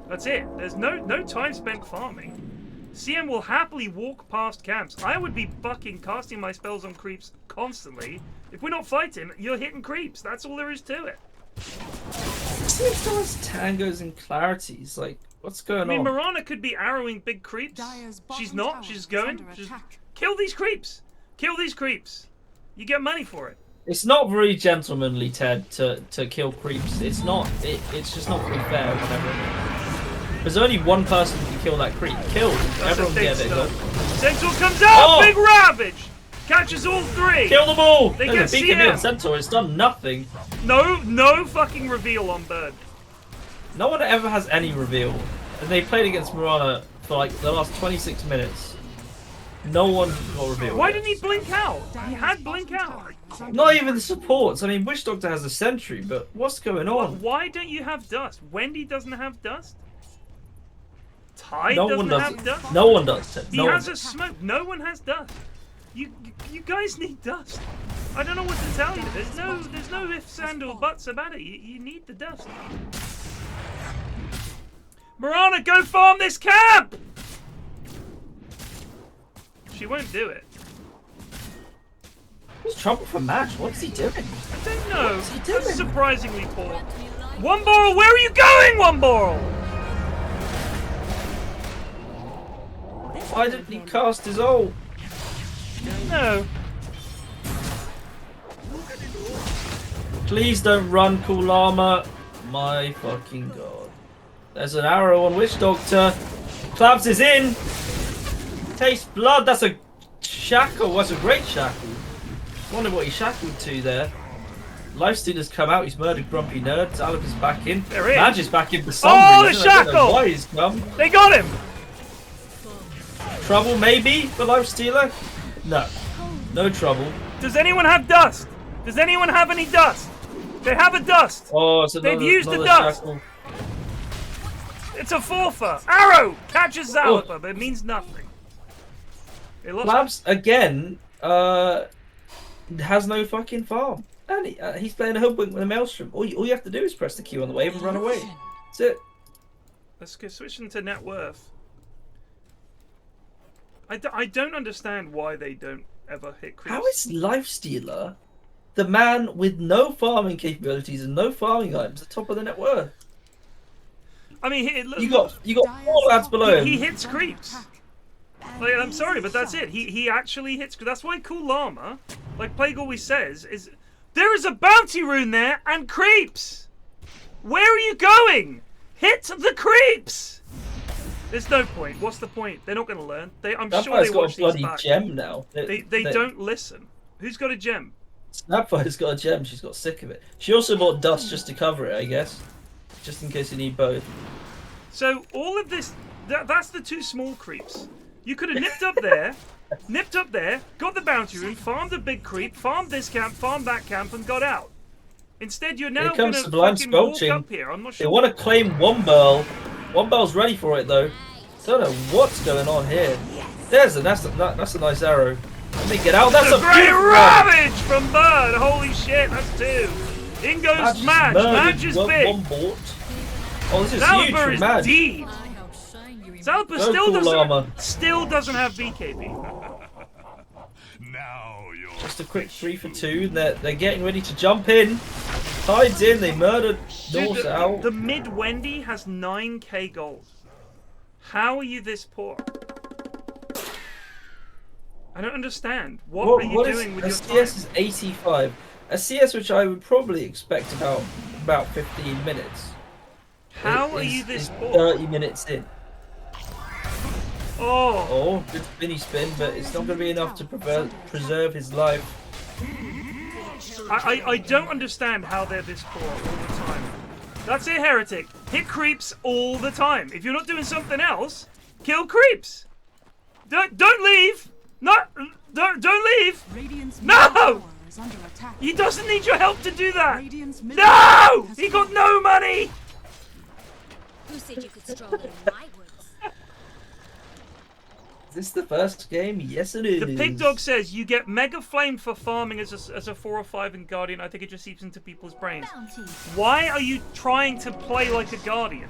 That's it. There's no time spent farming. CM will happily walk past camps. I would be fucking casting my spells on creeps constantly. If we're not fighting, you're hitting creeps. That's all there is to it. It's always tangos and clarities. Like, what's going I mean, on? Mirana could be arrowing big creeps. She's not. She's going. Just kill these creeps. Kill these creeps. You get money for it. It's not very gentlemanly, Ted, to kill creeps. It's not. It's just not very fair. Whatever. There's only one person who can kill that creep. Killed. Everyone get it. Centaur comes out. Oh! Big ravage. Catches all 3. Kill them all. They Look get at Beacon CM. and Centaur. It's done nothing. No fucking reveal on Bird. No one ever has any reveal. And they played against Mirana for like the last 26 minutes. No one got revealed. Why didn't he blink out? He had blink out. Not even the supports. I mean, Witch Doctor has a sentry, but what's going on? Why don't you have dust? Wendy doesn't have dust. Tide No doesn't one have does. dust. No one does. Ted. He No has one a smoke. No one has dust. You guys need dust. I don't know what to tell you. There's no ifs and or buts about it. You need the dust. Mirana, go farm this camp! She won't do it. Who's trouble for Match? What's he doing? I don't know. What's he doing? That's surprisingly poor. Womborl, where are you going, Womborl? Why didn't he cast his ult? No. Please don't run, Cool Llama. My fucking god. There's an arrow on Witch Doctor. Claps is in. Taste blood. That's a shackle. That's a great shackle. Wonder what he shackled to there. Lifestealer's come out. He's murdered Grumpy Nerds. Aleph is back in. There he is. Madge is back in for some Oh, the reason. I don't know shackle! why he's come. They got him. Trouble maybe for Lifestealer? No. No trouble. Does anyone have dust? Does anyone have any dust? They have a dust. Oh, it's another, They've used the another dust. shackle. It's a forfer. Arrow catches Zalapa, but it means nothing. They lost. Labs again has no fucking farm, and he's playing a hoodwink with a maelstrom. All you have to do is press the Q on the wave and run away. That's it. Let's go switching to net worth. I don't understand why they don't ever hit creeps. How is Lifestealer, the man with no farming capabilities and no farming items, the top of the net worth? I mean, You got 4 lads below him. he hits creeps. Like, I'm sorry, but that's it. He actually hits. That's why Cool Llama, like Plague always says, is there is a bounty rune there and creeps. Where are you going? Hit the creeps. There's no point. What's the point? They're not going to learn. I'm sure they watch got a these bloody back. gem now. They don't listen. Who's got a gem? Snapfire's got a gem. She's got sick of it. She also bought dust just to cover it, I guess, just in case you need both. So all of this, that's the 2 small creeps. You could have nipped up there, got the bounty rune, farmed a big creep, farmed this camp, farmed that camp, and got out. Instead, you're now Here going comes to Sublime fucking walk Squelching. up here. I'm not They sure. want to claim Womborl. Womborl's ready for it though. Don't know what's going on here. That's a nice arrow. Let me get out. That's a great beautiful ravage from Bird. Holy shit, that's 2. In goes Madge. Madge is big. One bought. Oh, this is Zalba huge from is Madge. deep. Zalba Cool still doesn't have BKB. Just a quick 3 for 2. They're getting ready to jump in. Tides in. They murdered Norse out. The mid Wendy has 9k gold. How are you this poor? I don't understand. What are you doing with your time? A CS is 85. A CS which I would probably expect about 15 minutes. How are you this poor? 30 minutes in. Oh, good spinny spin, but it's not going to be enough to preserve his life. I don't understand how they're this poor all the time. That's it, Heretic. Hit creeps all the time. If you're not doing something else, kill creeps. Don't leave. Don't leave. No! He doesn't need your help to do that. No! He got no money. Who said you could stroll in my woods? Is this the first game? Yes, it is. The Pig Dog says you get Mega Flame for farming as a 4 or 5 in Guardian. I think it just seeps into people's brains. Why are you trying to play like a Guardian?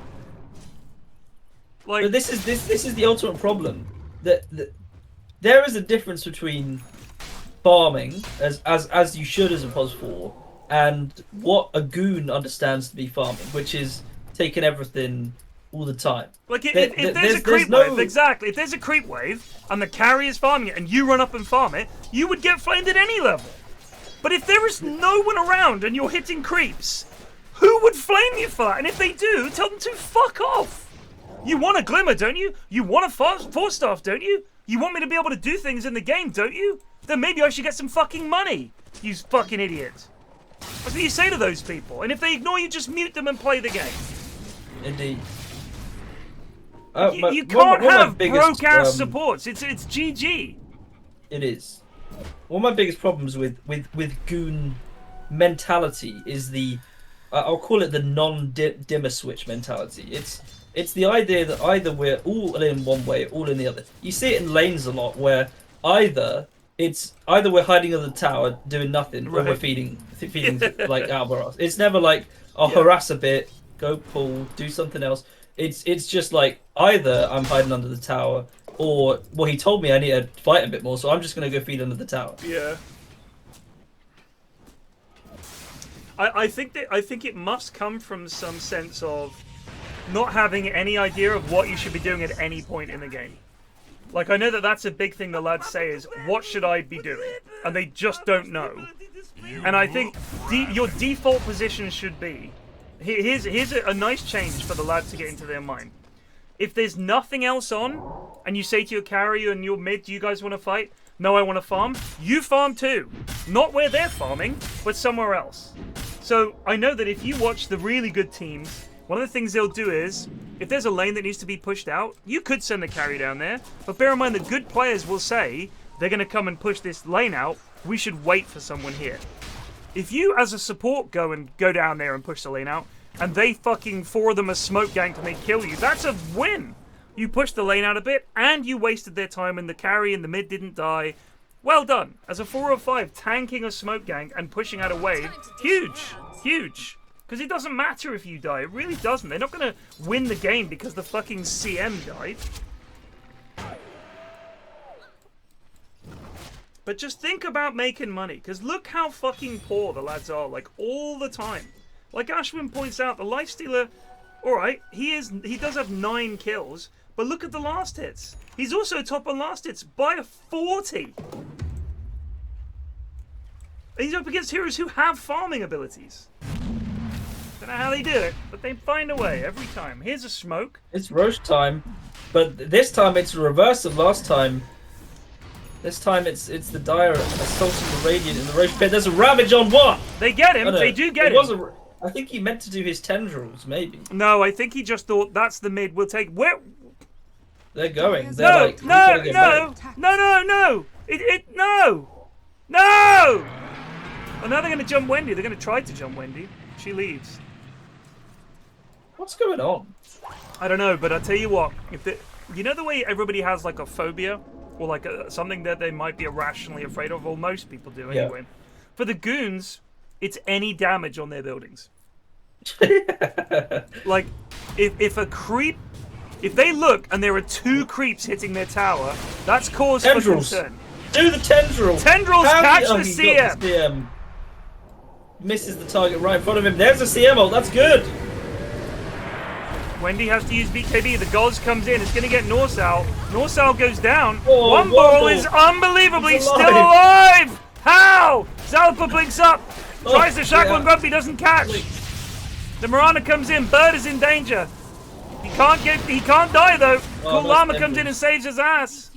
Like, but this is the ultimate problem. That there is a difference between farming as you should as a POS 4 and what a Goon understands to be farming, which is taking everything all the time. Like if there's a creep wave, exactly. If there's a creep wave and the carry is farming it and you run up and farm it, you would get flamed at any level. But if there is no one around and you're hitting creeps, who would flame you for that? And if they do, tell them to fuck off. You want a glimmer, don't you? You want a 4-staff, don't you? You want me to be able to do things in the game, don't you? Then maybe I should get some fucking money, you fucking idiot. That's what you say to those people. And if they ignore you, just mute them and play the game. Indeed. You can't have broke-ass supports. It's GG. It is. One of my biggest problems with Goon mentality is the I'll call it the non-dimmer switch mentality. It's the idea that either we're all in one way, or all in the other. You see it in lanes a lot, where either we're hiding under the tower doing nothing, or we're feeding like out of our ass. It's never like harass a bit, go pull, do something else. It's just like either I'm hiding under the tower, or well, he told me I need to fight a bit more, so I'm just gonna go feed under the tower. Yeah. I think it must come from some sense of not having any idea of what you should be doing at any point in the game. Like, I know that's a big thing the lads say is, what should I be doing? And they just don't know. And I think your default position should be, here's a nice change for the lads to get into their mind. If there's nothing else on, and you say to your carry and your mid, do you guys want to fight? No, I want to farm. You farm too. Not where they're farming, but somewhere else. So I know that if you watch the really good teams, one of the things they'll do is, if there's a lane that needs to be pushed out, you could send the carry down there. But bear in mind, the good players will say, they're going to come and push this lane out. We should wait for someone here. If you, as a support, go down there and push the lane out, and they fucking 4 of them are smoke ganked and they kill you, that's a win. You pushed the lane out a bit, and you wasted their time, and the carry and the mid didn't die. Well done. As a 4 or 5, tanking a smoke gank and pushing out a wave, huge, huge. Because it doesn't matter if you die. It really doesn't. They're not going to win the game because the fucking CM died. But just think about making money. Because look how fucking poor the lads are, like, all the time. Like Ashwin points out, the Lifestealer, alright, he does have 9 kills, but look at the last hits. He's also top on last hits by a 40. He's up against heroes who have farming abilities. Don't know how they do it, but they find a way every time. Here's a smoke. It's Roche time, but this time it's the reverse of last time. This time it's the Dire assaulting the Radiant in the Roche pit. There's a Ravage on what? They get him. They do get him. I think he meant to do his tendrils, maybe. No, I think he just thought that's the mid. We'll take where. They're going. No, like, no. Oh, now they're going to jump Wendy. They're going to try to jump Wendy. She leaves. What's going on? I don't know, but I'll tell you what. You know the way everybody has like a phobia or like something that they might be irrationally afraid of, or most people do anyway. For the goons, it's any damage on their buildings. Like, if a creep, if they look and there are 2 creeps hitting their tower, that's cause for concern. Do the tendril. Tendrils catch the CM. Misses the target right in front of him. There's a CM ult. That's good. Wendy has to use BKB. The Goz comes in. It's going to get Norsal. Norsal goes down. Oh, Womp is unbelievably still alive. How? Zalpa blinks up. Tries to shackle and Grumpy doesn't catch. The Mirana comes in. Bird is in danger. He can't die though. Cool Llama comes in and saves his ass.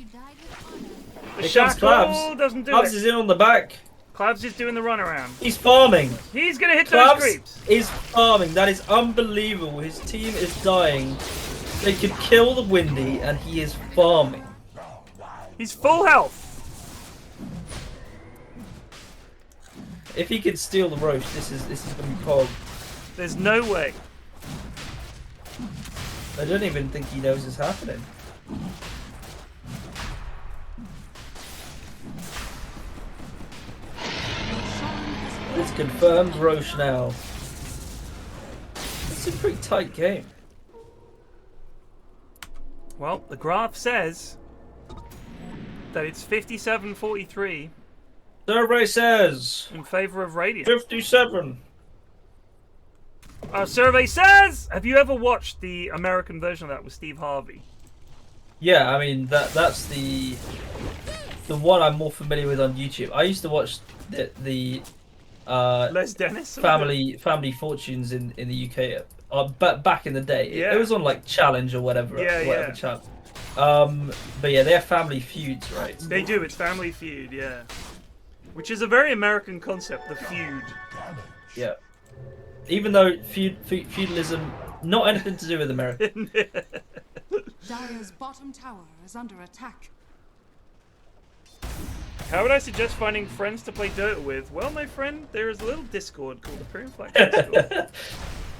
The shackle doesn't do it. Clavs is in on the back. Clavs is doing the runaround. He's farming. He's gonna hit those creeps. Is farming. That is unbelievable. His team is dying. They could kill the Windy, and he is farming. He's full health. If he can steal the Roche, this is gonna be Pog. There's no way. I don't even think he knows it's happening. It's confirmed Roche now. It's a pretty tight game. Well, the graph says that it's 57-43. Survey says in favor of Radiant. 57. Our survey says, have you ever watched the American version of that with Steve Harvey? Yeah, I mean that's the one I'm more familiar with on YouTube. I used to watch the Les Dennis family fortunes in the UK back in the day. Yeah. It was on like Challenge or whatever. Yeah. Channel. But yeah, they're family feuds, right? They do. It's Family Feud, yeah. Which is a very American concept, the feud. Yeah. Even though feudalism, not anything to do with America. Dire's bottom tower is under attack. How would I suggest finding friends to play Dota with? Well, my friend, there is a little Discord called the PFlax Discord.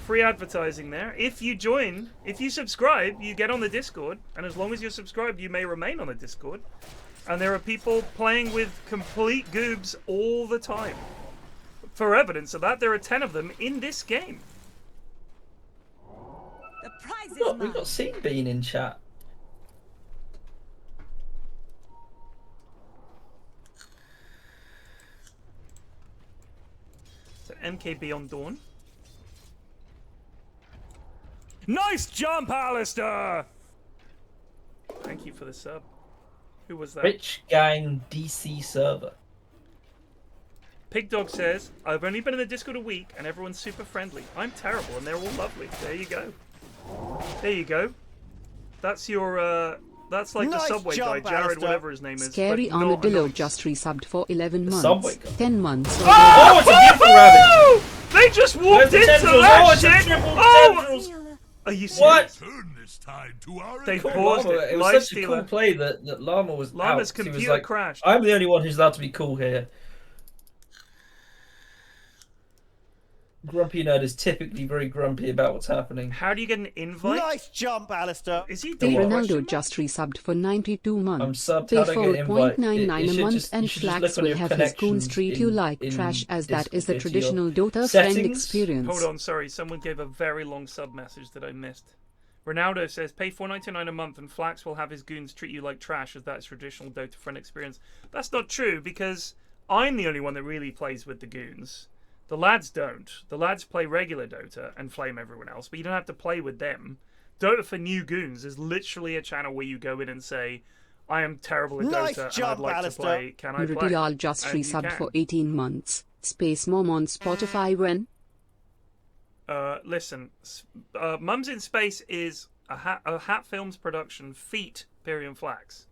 Free advertising there. If you join, if you subscribe, you get on the Discord, and as long as you're subscribed, you may remain on the Discord. And there are people playing with complete goobs all the time. For evidence of that, there are 10 of them in this game. The prize is We've got Scene Bean in chat. So MKB on Dawn. Nice jump, Alistair! Thank you for the sub. Who was that? Rich Gang DC server. Pig Dog says, I've only been in the Discord a week and everyone's super friendly. I'm terrible and they're all lovely. There you go. There you go. That's your, that's like Nice the Subway guy, jump, Jared, Alistair. whatever his name is. Scary but not Armadillo annoyed. just resubbed for 11 Subway months. guy. 10 months. Oh, it's a beautiful rabbit! They just walked Where's the into tendrils? that Oh, it's a shit! triple Oh! tendrils! Are you serious? What? They Cool paused Llama. it. It was Live such a cool stealer. play that Llama was Llama's out. He was computer like, crashed. I'm the only one who's allowed to be cool here. Grumpy Nerd is typically very grumpy about what's happening. How do you get an invite? Nice jump, Alistair. Is he Del doing Ronaldo just resubbed for 92 months. I'm subbed. Pay How do I for get an invite? 0.99 It a should month just- and you should just Flax look on will your have his goons connections treat you in- like in trash, as that is the Discord. traditional Dota friend settings. experience. Hold on, sorry. Someone gave a very long sub message that I missed. Ronaldo says, pay $4.99 a month and Flax will have his goons treat you like trash, as that's traditional Dota friend experience. That's not true, because I'm the only one that really plays with the goons. The lads don't. The lads play regular Dota and flame everyone else, but you don't have to play with them. Dota for new goons is literally a channel where you go in and say, I am terrible at Nice Dota jump, and I'd like Alistair. to play. Can I play? Rutial just And you resubbed can. for 18 months. Space Mom on Spotify when? Listen, Mums in Space is a Hat Films production, feat Pyrion Flax.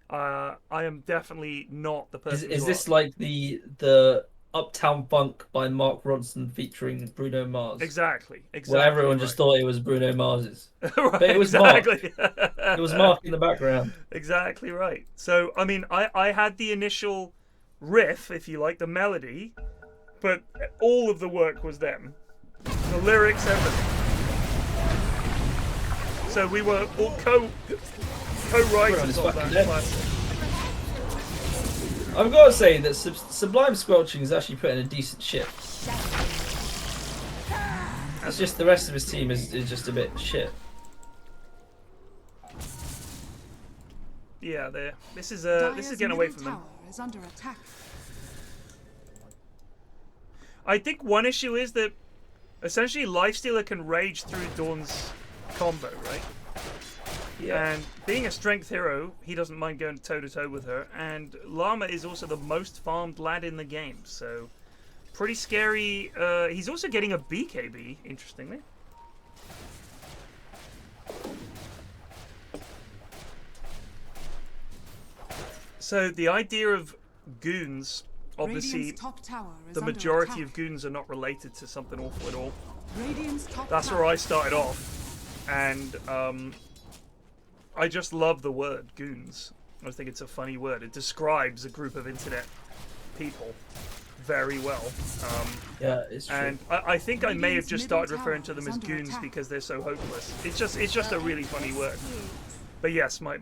I am definitely not the person. Is to this ask. like the Uptown Funk by Mark Ronson featuring Bruno Mars? Exactly. Where everyone just thought it was Bruno Mars's. But it was exactly. Mark. It was Mark in the background. Exactly right. So, I mean, I had the initial riff, if you like, the melody, but all of the work was them. The lyrics, everything. So we were all co-writers of that classic. I've got to say that Sublime Squelching is actually putting a decent shift. It's just the rest of his team is just a bit shit. Yeah, this is getting away from them. Is under attack. I think one issue is that essentially Lifestealer can rage through Dawn's combo, right? Yeah. And being a strength hero, he doesn't mind going toe-to-toe with her. And Llama is also the most farmed lad in the game, so pretty scary. He's also getting a BKB, interestingly. So the idea of goons, obviously, the majority of goons are not related to something awful at all. That's where I started off, and I just love the word goons. I think it's a funny word. It describes a group of internet people very well. Yeah, it's true. And I think I may have just started referring to them as goons because they're so hopeless. It's just a really funny word. But yes, my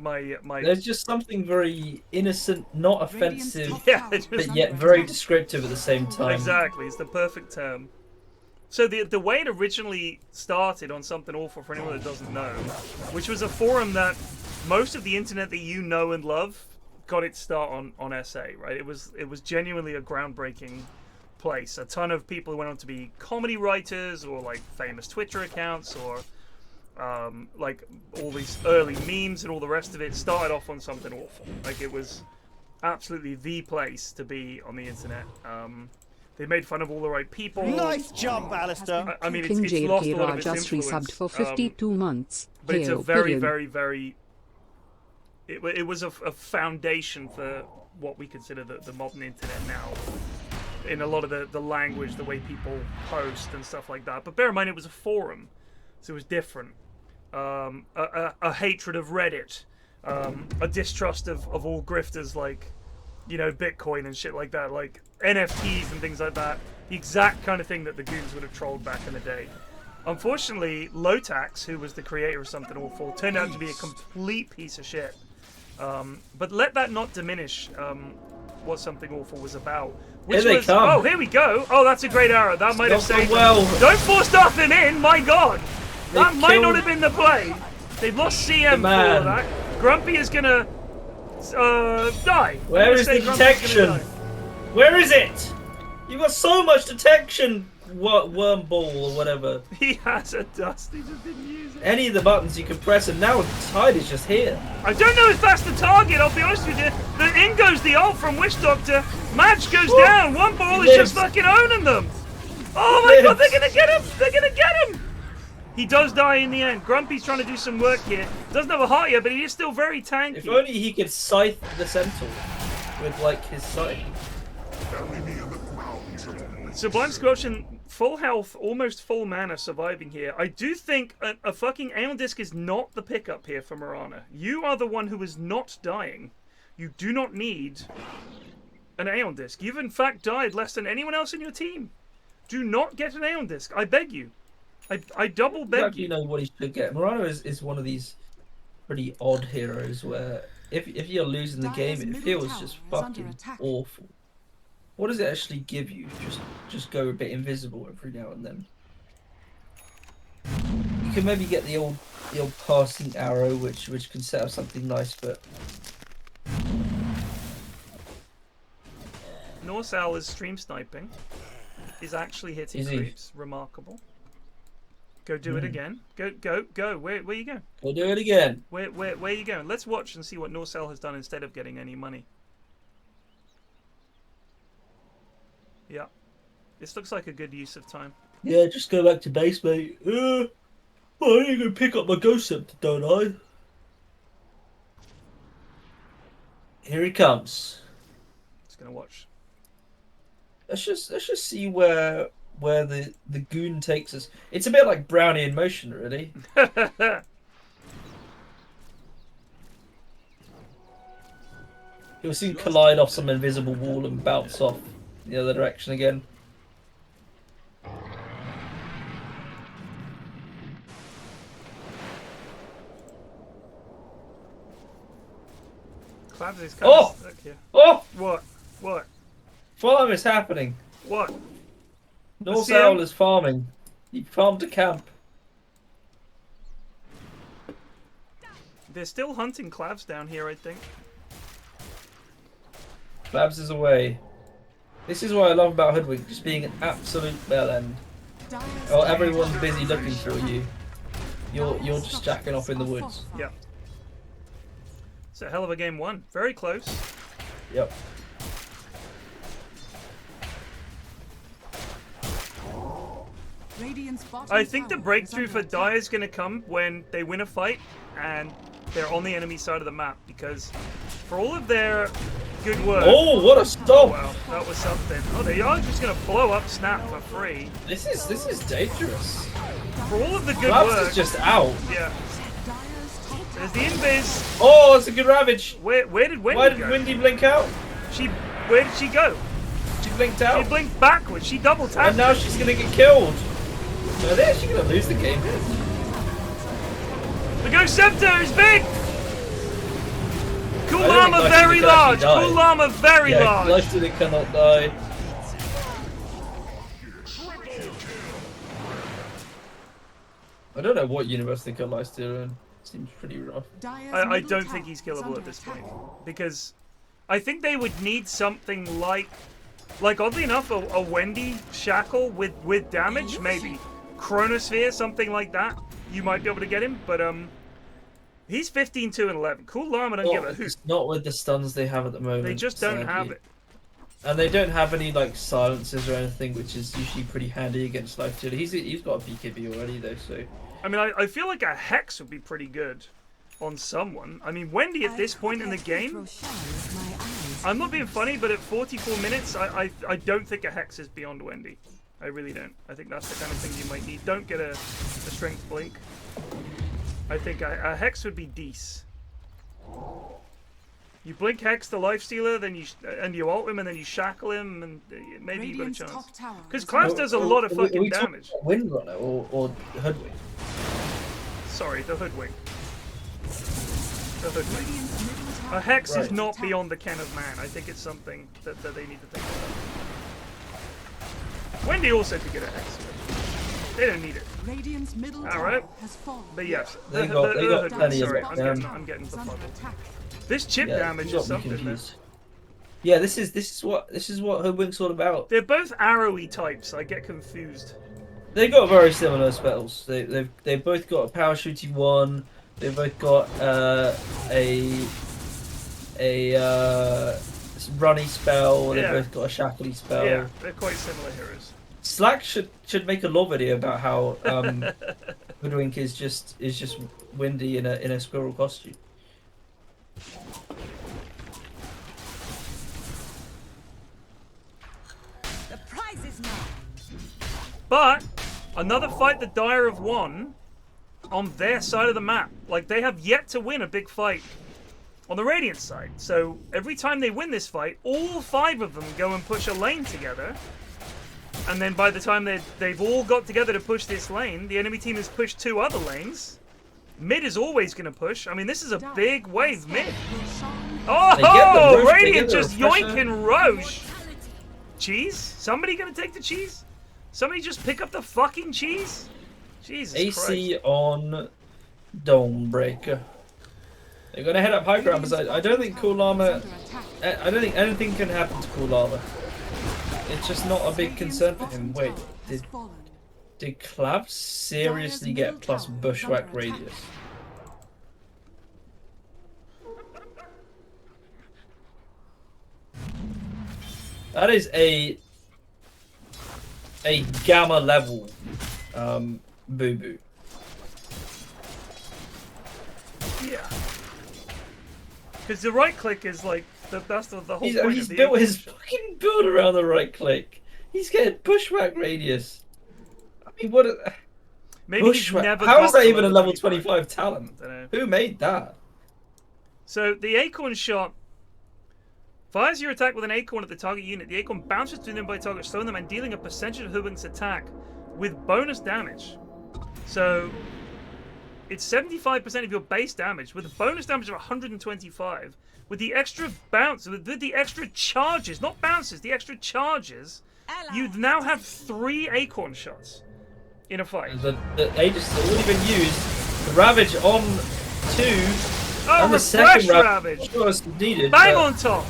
there's just something very innocent, not offensive, yeah, but yet very descriptive at the same time. Exactly, it's the perfect term. So the way it originally started on Something Awful, for anyone that doesn't know, which was a forum that most of the internet that you know and love got its start on SA, right? It was genuinely a groundbreaking place. A ton of people who went on to be comedy writers or like famous Twitter accounts or like all these early memes and all the rest of it started off on Something Awful. Like it was absolutely the place to be on the internet. They made fun of all the right people. Nice jump, Alistair. I mean, it's lost a lot of its just influence. resubbed for 52 months. But it's a Hail, very, Pyrion. very, very... It was a foundation for what we consider the modern internet now. In a lot of the language, the way people post and stuff like that. But bear in mind, it was a forum. So it was different. A hatred of Reddit. A distrust of all grifters like, you know, Bitcoin and shit like that. Like NFTs and things like that. The exact kind of thing that the goons would have trolled back in the day. Unfortunately, Lotax, who was the creator of Something Awful, turned out to be a complete piece of shit. But let that not diminish what Something Awful was about. Which Here they come. Oh, here we go. Oh, that's a great arrow. That might have saved well. them. Don't force nothing in, my god. That might not have been the play. They've lost CM for that. Grumpy is gonna die. Where is the detection? Where is it? You've got so much detection, worm ball or whatever. He has a dust. He just didn't use it. Any of the buttons you can press, and now the tide is just here. I don't know if that's the target. I'll be honest with you. In goes the ult from Wish Doctor. Match goes down. One ball is just fucking owning them. Oh my god, they're gonna get him. They're gonna get him. He does die in the end. Grumpy's trying to do some work here. Doesn't have a heart yet, but he is still very tanky. If only he could scythe the centaur with like his scythe. Sublime Squelching, full health, almost full mana, surviving here. I do think a fucking Aeon Disc is not the pickup here for Mirana. You are the one who is not dying. You do not need an Aeon Disc. You've in fact died less than anyone else in your team. Do not get an Aeon Disc. I beg you. I double beg you. You know what he should get. Mirana is one of these pretty odd heroes where if you're losing the game, it feels just fucking awful. What does it actually give you? Just go a bit invisible every now and then. You can maybe get the old passing arrow, which can set up something nice, but Norsal is stream sniping. Is actually hitting creeps. Remarkable. Go do it again. Go. Where you going? Go do it again. Where are you going? Let's watch and see what Norsal has done instead of getting any money. Yeah. This looks like a good use of time. Yeah, just go back to base, mate. Well, I need to go pick up my Ghost Scepter, don't I? Here he comes. Just gonna watch. Let's just see where the goon takes us. It's a bit like Brownie in motion, really. He'll soon collide off some invisible wall and bounce off the other direction again. Clabs is kind of stuck here. Oh! What? What? Farm is happening. What? North Owl is farming. He farmed a camp. They're still hunting Clavs down here, I think. Babs is away. This is what I love about Hoodwink, just being an absolute bell end. Oh, everyone's busy looking for you. You're just jacking off in the woods. Yep. It's a hell of a game one. Very close. Yep. I think the breakthrough for Dire is going to come when they win a fight and they're on the enemy side of the map, because for all of their good work... Oh, what a stop! Wow, that was something. Oh, they are just going to blow up Snap for free. This is dangerous. For all of the good Labs work... is just out. Yeah. There's the invis. Oh, it's a good ravage. Where did Wendy Why did go? Wendy blink out? Where did she go? She blinked out. She blinked backwards. She double tapped. And now she's gonna get killed. So they're actually gonna lose the game. The Ghost Scepter is big! Cool I don't Llama think very Glycerine can large! actually die. Cool Llama very large! Glycerine cannot die. I don't know what universe they got Glycerine in. Seems pretty rough. I don't think he's killable at this point. Because I think they would need something like oddly enough, a Wendy Shackle with damage, maybe. Chronosphere, something like that. You might be able to get him, but he's 15, 2, and 11. Cool Llama don't give a hoot. Not with the stuns they have at the moment. They just don't have it. And they don't have any like silences or anything, which is usually pretty handy against Life Stealer. He's got a BKB already though, so. I mean, I feel like a Hex would be pretty good on someone. I mean, Wendy at this point in the game, I'm not being funny, but at 44 minutes, I don't think a Hex is beyond Wendy. I really don't. I think that's the kind of thing you might need. Don't get a Strength Blink. I think a Hex would be decent. You blink Hex the Lifestealer, then you ult him, and then you shackle him, and maybe you got a chance. Because Clavs does a lot of fucking damage. Windrunner or Hoodwink? Sorry, the Hoodwink. The Hoodwink. A Hex is not beyond the ken of man. I think it's something that they need to think about. Wendy also could get a Hex. They don't need it. Alright. But yes. They got plenty of it. I'm getting befuddled. This chip damage is something. Yeah, this is what Hoodwink's all about. They're both arrowy types. I get confused. They got very similar spells. They both got a parachuting one. They both got a runny spell. They both got a shackly spell. Yeah, they're quite similar heroes. Slack should make a lore video about how Hoodwink is just Windy in a squirrel costume. The prize is mine. But another fight that Dire have won on their side of the map. Like, they have yet to win a big fight on the Radiant side. So every time they win this fight, all 5 of them go and push a lane together. And then by the time they've all got together to push this lane, the enemy team has pushed 2 other lanes. Mid is always going to push. I mean, this is a big wave mid. Oh, Radiant just yoinking Roche. Cheese? Somebody going to take the cheese? Somebody just pick up the fucking cheese? Jesus AC Christ. on Dawnbreaker. They're going to head up high ground because I don't think Cool Llama... I don't think anything can happen to Cool Llama. It's just not a big concern for him. Wait, did Clavs seriously get plus Bushwhack Radius? That is a gamma level boo-boo. Yeah. Because the right click is like, that's the whole point of He's the built his fucking build around the right click. He's getting Bushwhack Radius. I mean, what a... Maybe Bushwhack. never How is got that to even a level 25 25 talent? Who made that? So the Acorn shot fires your attack with an Acorn at the target unit. The Acorn bounces to the nearby target, slowing them and dealing a percentage of Hoodwink's attack with bonus damage. So it's 75% of your base damage with a bonus damage of 125. with the extra bounce, with the extra charges, not bounces, the extra charges, you now have 3 acorn shots in a fight. The Aegis has already been used. The Ravage on 2. Oh, and the refresh second Ravage! was needed. Bang on top!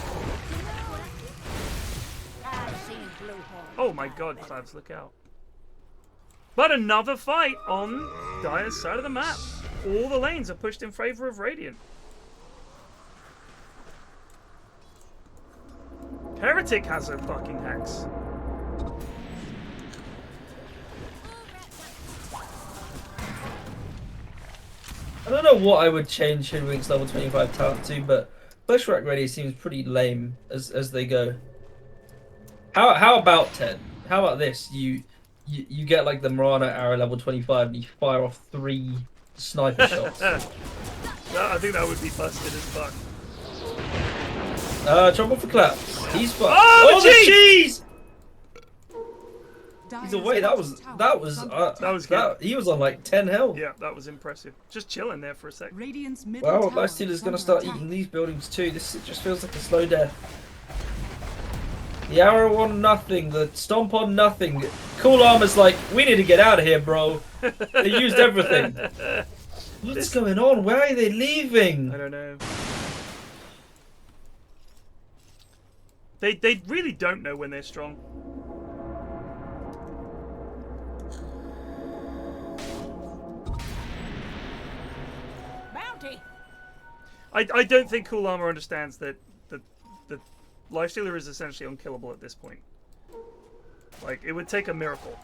Oh my god, Clavs, look out. But another fight on Dire's side of the map. All the lanes are pushed in favor of Radiant. Heretic has a fucking hex. I don't know what I would change Hoodwink's level 25 talent to, but Bushwhack Ready seems pretty lame as they go. How about Ted? How about this? You get like the Marana arrow level 25 and you fire off 3 sniper shots. I think that would be busted as fuck. Trouble for Claps. He's fucked. Oh, the cheese! Dire's He's away. That was good. He was on like 10 health. Yeah, that was impressive. Just chilling there for a sec. Radiant's middle Well, tower Lifestealer's is gonna under start attack. eating these buildings too. This just feels like a slow death. The arrow on nothing, the stomp on nothing. Cool Llama's like, we need to get out of here, bro. They used everything. What's going on? Where are they leaving? I don't know. They really don't know when they're strong. Bounty. I don't think Cool Llama understands that the Lifestealer is essentially unkillable at this point. Like, it would take a miracle.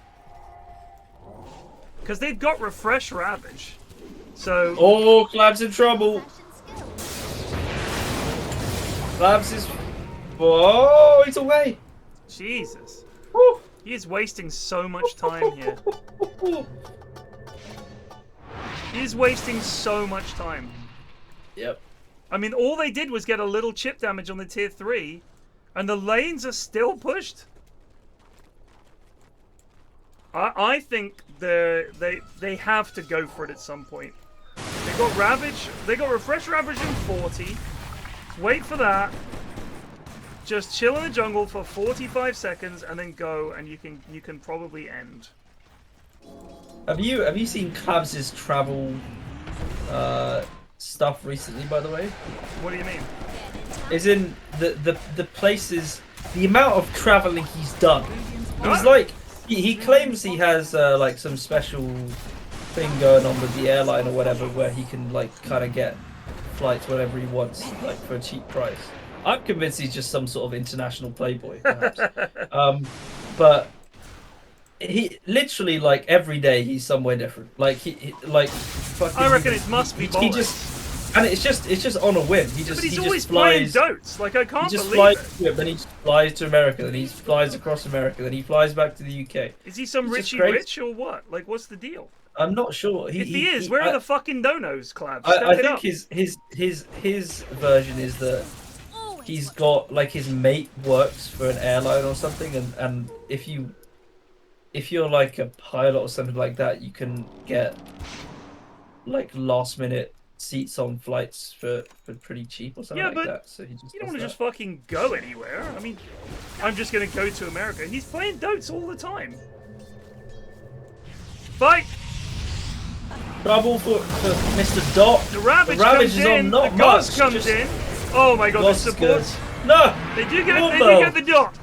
Because they've got Refresh Ravage. So... Oh, Clab's in trouble. Clab's is... Oh, he's away. Jesus. Woo. He is wasting so much time here. He is wasting so much time. Yep. I mean, all they did was get a little chip damage on the tier 3, and the lanes are still pushed. I think they have to go for it at some point. They got Ravage, they got Refresh Ravage in 40. Wait for that. Just chill in the jungle for 45 seconds and then go, and you can probably end. Have you seen Clab's travel stuff recently, by the way? What do you mean? Is in the places, the amount of traveling he's done. He's like, he claims he has like some special thing going on with the airline or whatever, where he can like kind of get flights whenever he wants, like for a cheap price. I'm convinced he's just some sort of international playboy, perhaps. But he literally, like, every day he's somewhere different. Like he like fucking. I reckon it must be he just. And it's just on a whim. He just but he's he always just flies. playing Dotes. Like, I can't He just believe flies it. to it, then he flies to America, then he flies across America, then he flies back to the UK. Is he some He's just Richie crazy. Rich or what? Like, what's the deal? I'm not sure. If he is, where are the fucking donos, Clav? I think his version is that he's got, like, his mate works for an airline or something, and if you're like a pilot or something like that, you can get like last minute seats on flights for pretty cheap or something like that. So he just you don't want to just fucking go anywhere. I mean, I'm just going to go to America. He's playing Dotes all the time. Fight! Trouble for Mr. Dot. The Ravage, Ravage comes is in. on not the Ghost much. comes Just... in. Oh my god, the Ghost is good. supports. No! They do get the Dot.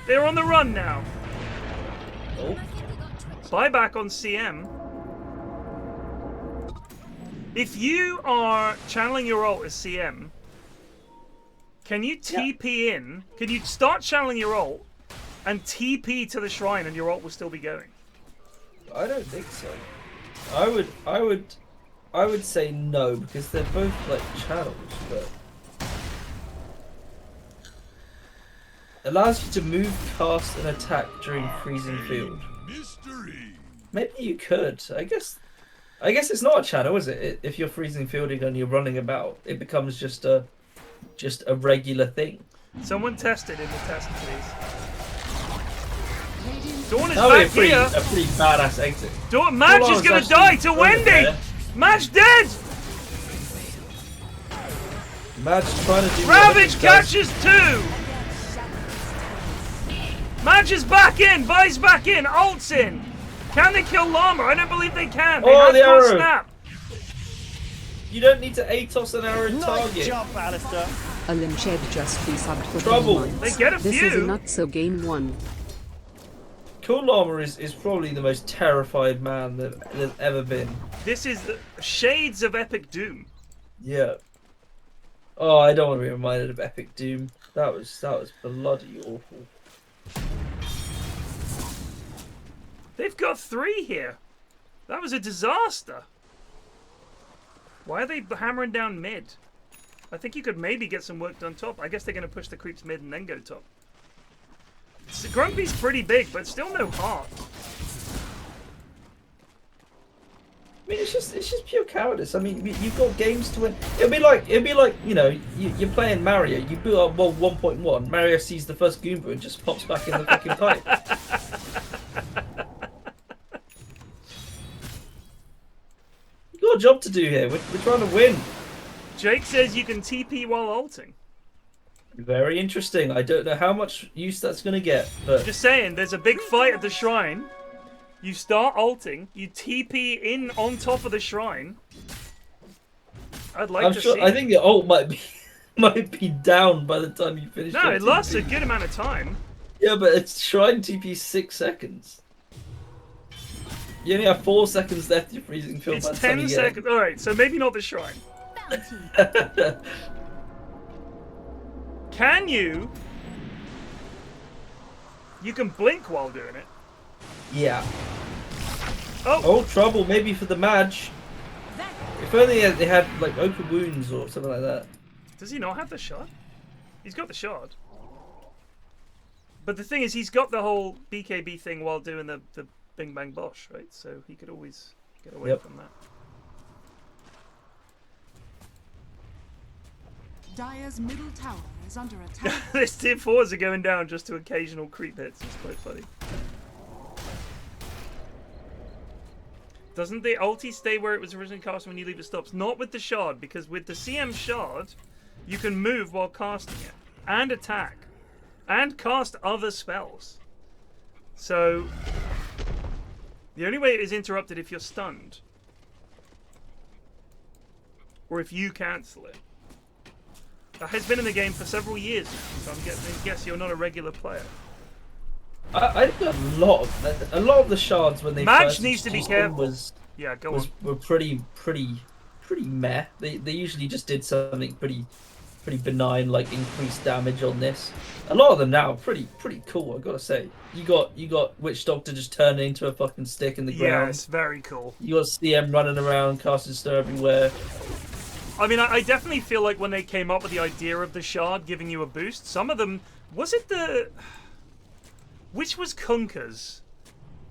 They're on the run now. Oh. Buyback on CM. If you are channeling your ult as CM, can you TP in? Can you start channeling your ult and TP to the shrine and your ult will still be going? I don't think so. I would say no, because they're both like channels, but allows you to move, cast, and attack during freezing field. Maybe you could. I guess it's not a channel, is it? If you're freezing fielding and you're running about, it becomes just a regular thing. Someone test it in the test, please. Dawn is That would back be here. a pretty badass exit. Match is gonna die to Wendy. Match dead. Madge trying to do. Ravage catches 2. Madge is back in. Buys back in. Ults in. Can they kill Llama? I don't believe they can. They have the got arrow. snap. You don't need to ATOS an arrow target. Nice jump, Alistair. A Limshed just resubbed for Trouble. 3 months. They get a This is a few. not so game 1. Cool Llama is probably the most terrified man that there's ever been. This is shades of Epic Doom. Yeah. Oh, I don't want to be reminded of Epic Doom. That was bloody awful. They've got 3 here. That was a disaster. Why are they hammering down mid? I think you could maybe get some work done top. I guess they're going to push the creeps mid and then go top. Grumpy's pretty big, but still no heart. I mean, it's just pure cowardice. I mean, you've got games to win. It'll be like you know, you're playing Mario. You boot up world 1.1. Mario sees the first Goomba and just pops back in the fucking pipe. You've got a job to do here. We're trying to win. Jake says you can TP while ulting. Very interesting. I don't know how much use that's going to get, but Just saying, there's a big fight at the shrine. You start ulting, you TP in on top of the shrine. I'd like I'm to sure. see. I think the ult might be down by the time you finish. No, your it lasts a TP. good amount of time. Yeah, but it's shrine TP 6 seconds. You only have 4 seconds left. You're freezing field. It's 10 seconds. Alright, so maybe not the shrine. Can you? You can blink while doing it. Yeah. Oh, Oh, trouble. Maybe for the Madge. If only they had like open wounds or something like that. does he not have the shard? He's got the shard. But the thing is, he's got the whole BKB thing while doing the Bing Bang Bosh, right? So he could always get away Yep. from that. Dire's middle tower is under attack. This tier 4s are going down just to occasional creep hits. It's quite funny. Doesn't the ulti stay where it was originally cast when you leave it stops? Not with the shard, because with the CM shard, you can move while casting it, and attack, and cast other spells. So, the only way it is interrupted if you're stunned. Or if you cancel it. That has been in the game for several years now, so I'm guess you're not a regular player. I think a lot of the shards when they Madge first needs to be introduced them careful. Yeah, go on. were pretty meh. They usually just did something pretty benign, like increased damage on this. A lot of them now are pretty cool. I gotta say, you got Witch Doctor just turning into a fucking stick in the ground. Yes, very cool. You got CM running around casting stir everywhere. I mean, I definitely feel like when they came up with the idea of the shard giving you a boost, some of them... Was it the... Which was Kunka's?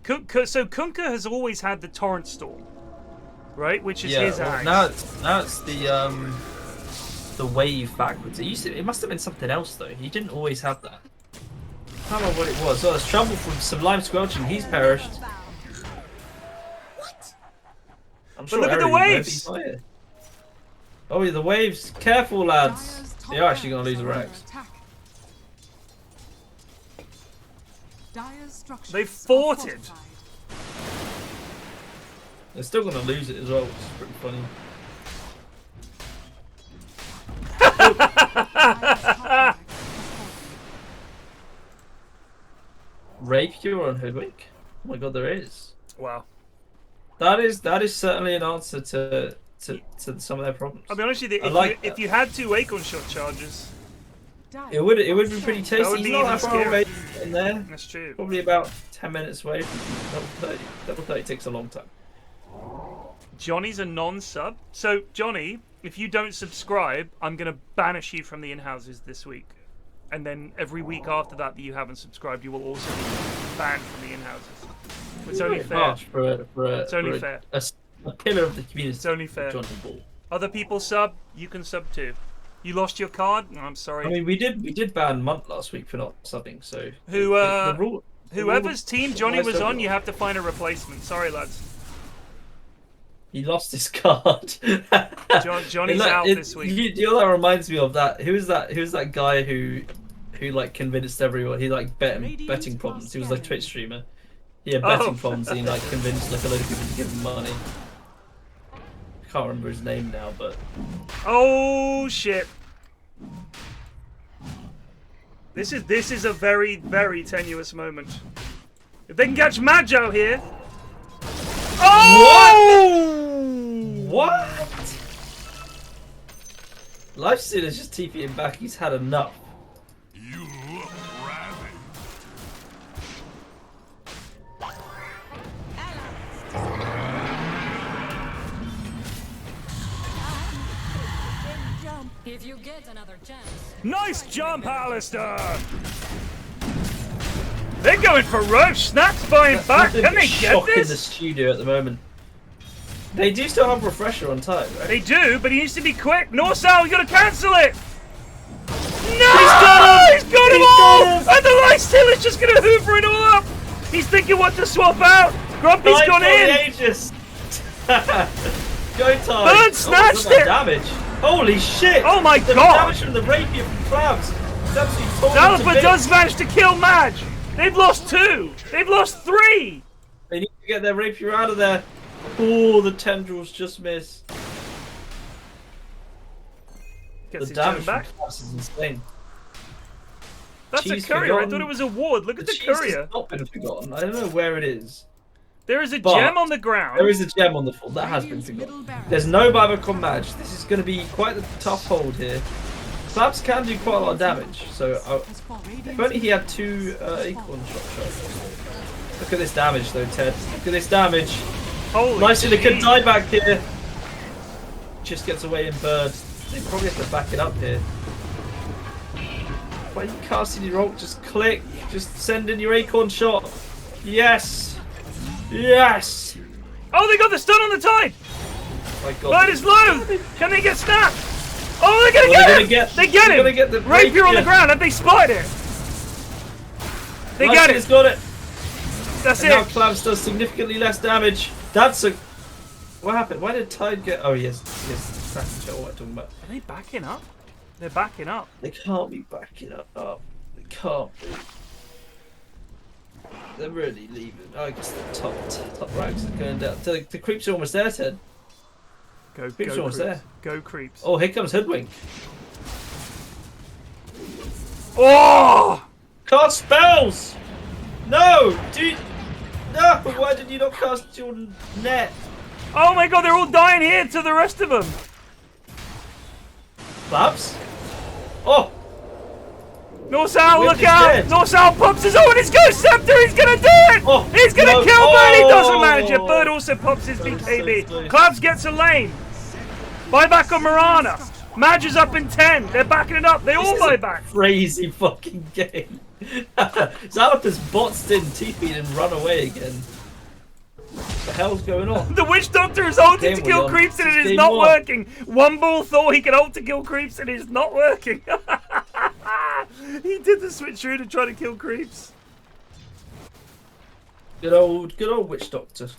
So Kunka has always had the Torrent Storm, right? Which is his axe. Now it's the wave backwards. It must have been something else though. He didn't always have that. I can't remember what it was. Oh, it's trouble from Sublime Squelching. He's perished. I'm But look at the Aaron might be waves! fired. Oh yeah, the waves. Careful, lads. Dire's top You're actually gonna barracks lose a are under Rex. attack. Dire's structures They are fought it. fortified. They're still gonna lose it as well, which is pretty funny. Dire's top barracks is Rape cure on Hoodwink? Oh my god, there is. Wow. That is certainly an answer to some of their problems. I'll be honest with you, I like if that. you had 2 Acorn Shot charges, Dire It would be pretty tasty. would He's be not even that far away scarier. in there. that's true. Probably about 10 minutes away from level 30. Level 30 takes a long time. Johnny's a non-sub. So, Johnny, if you don't subscribe, I'm going to banish you from the in-houses this week. And then every week after that you haven't subscribed, you will also be banned from the in-houses. It's only fair. Harsh It's only fair. A pillar of the community. It's only fair. JonnyBoi. Other people sub, you can sub too. You lost your card? No, I'm sorry. I mean, we did ban Munt last week for not subbing, so Whoever's team Johnny was on, you you have to find a replacement. Sorry, lads. He lost his card. Johnny's out this week. You know that reminds me of that. Who was that guy who like convinced everyone? He like betting problems. He was like a Twitch streamer. He had betting problems and he like convinced like a load of people to give him money. I can't remember his name now, but oh shit. This is a very, very tenuous moment. If they can catch Madge out here. Oh! What? Lifestealer's just TPing back. He's had enough. You look rabid. If you get another chance. Nice jump, Alistair! They're going for Roach. Snap's buying back. Can they get this? In the studio at the moment. They do still have Refresher on time, right? They do, but he needs to be quick. North-South, you gotta cancel it! No! He's got him all! And the Lifestealer's just gonna hoover it all up! He's thinking what to swap out! Grumpy's gone in! Ages. Go time! Burn snatched it! Damage! Holy shit! Oh my the god! Damage from the rapier from Crabs! Alpha does manage to kill Madge! They've lost 2! They've lost 3! They need to get their rapier out of there. Oh, the tendrils just miss. Gets the damage from Crabs is insane. That's a courier. Forgotten. I thought it was a ward. Look at the courier. Has not been forgotten. I don't know where it is. There is a gem on the ground. There is a gem on the floor. That has been forgotten. There's no Bibacon Madge. This is going to be quite a tough hold here. Slabs can do quite a lot of damage. So if only he had 2 acorn shots. Look at this damage though, Ted. Look at this damage. Holy Nicely, they could die back here. Just gets away in bird. They probably have to back it up here. Why are you casting your ult? Just click. Just send in your acorn shot. Yes. Yes. Oh, they got the stun on the tide. My God. Tide is low. Can they get snapped? Oh, they're gonna get him. They get him. Get the rapier on the ground. Have they spotted it? They got it. He's got it. That's and it. Now Clamps does significantly less damage. That's a. What happened? Why did Tide get? Oh yes. What am I talking about? Are they backing up? They're backing up. They can't be backing up. They can't be. They're really leaving. Oh, I guess the top ranks are going down. The creeps are almost there, Ted. Creeps are almost there. Go creeps. Oh, here comes Hoodwink. Oh! Cast spells! No! Dude! No! Why did you not cast your net? Oh my god, they're all dying here to the rest of them. Claps? Oh! North-South, look out! North-South pops his own, his Ghost Scepter, he's gonna do it! Oh, he's gonna kill Bird, he doesn't manage it. Bird also pops his BKB. Claps gets a lane. Buy back on Marana. Madge is up in 10. They're backing it up. They all buy back. Crazy fucking game. Zalapus bots in, TP'd and run away again. What the hell's going on? The Witch Doctor is ulting to kill creeps and it is not working. One ball thought he could ult to kill creeps and it is not working. He did the switcheroo to try to kill creeps. Good old Witch Doctor.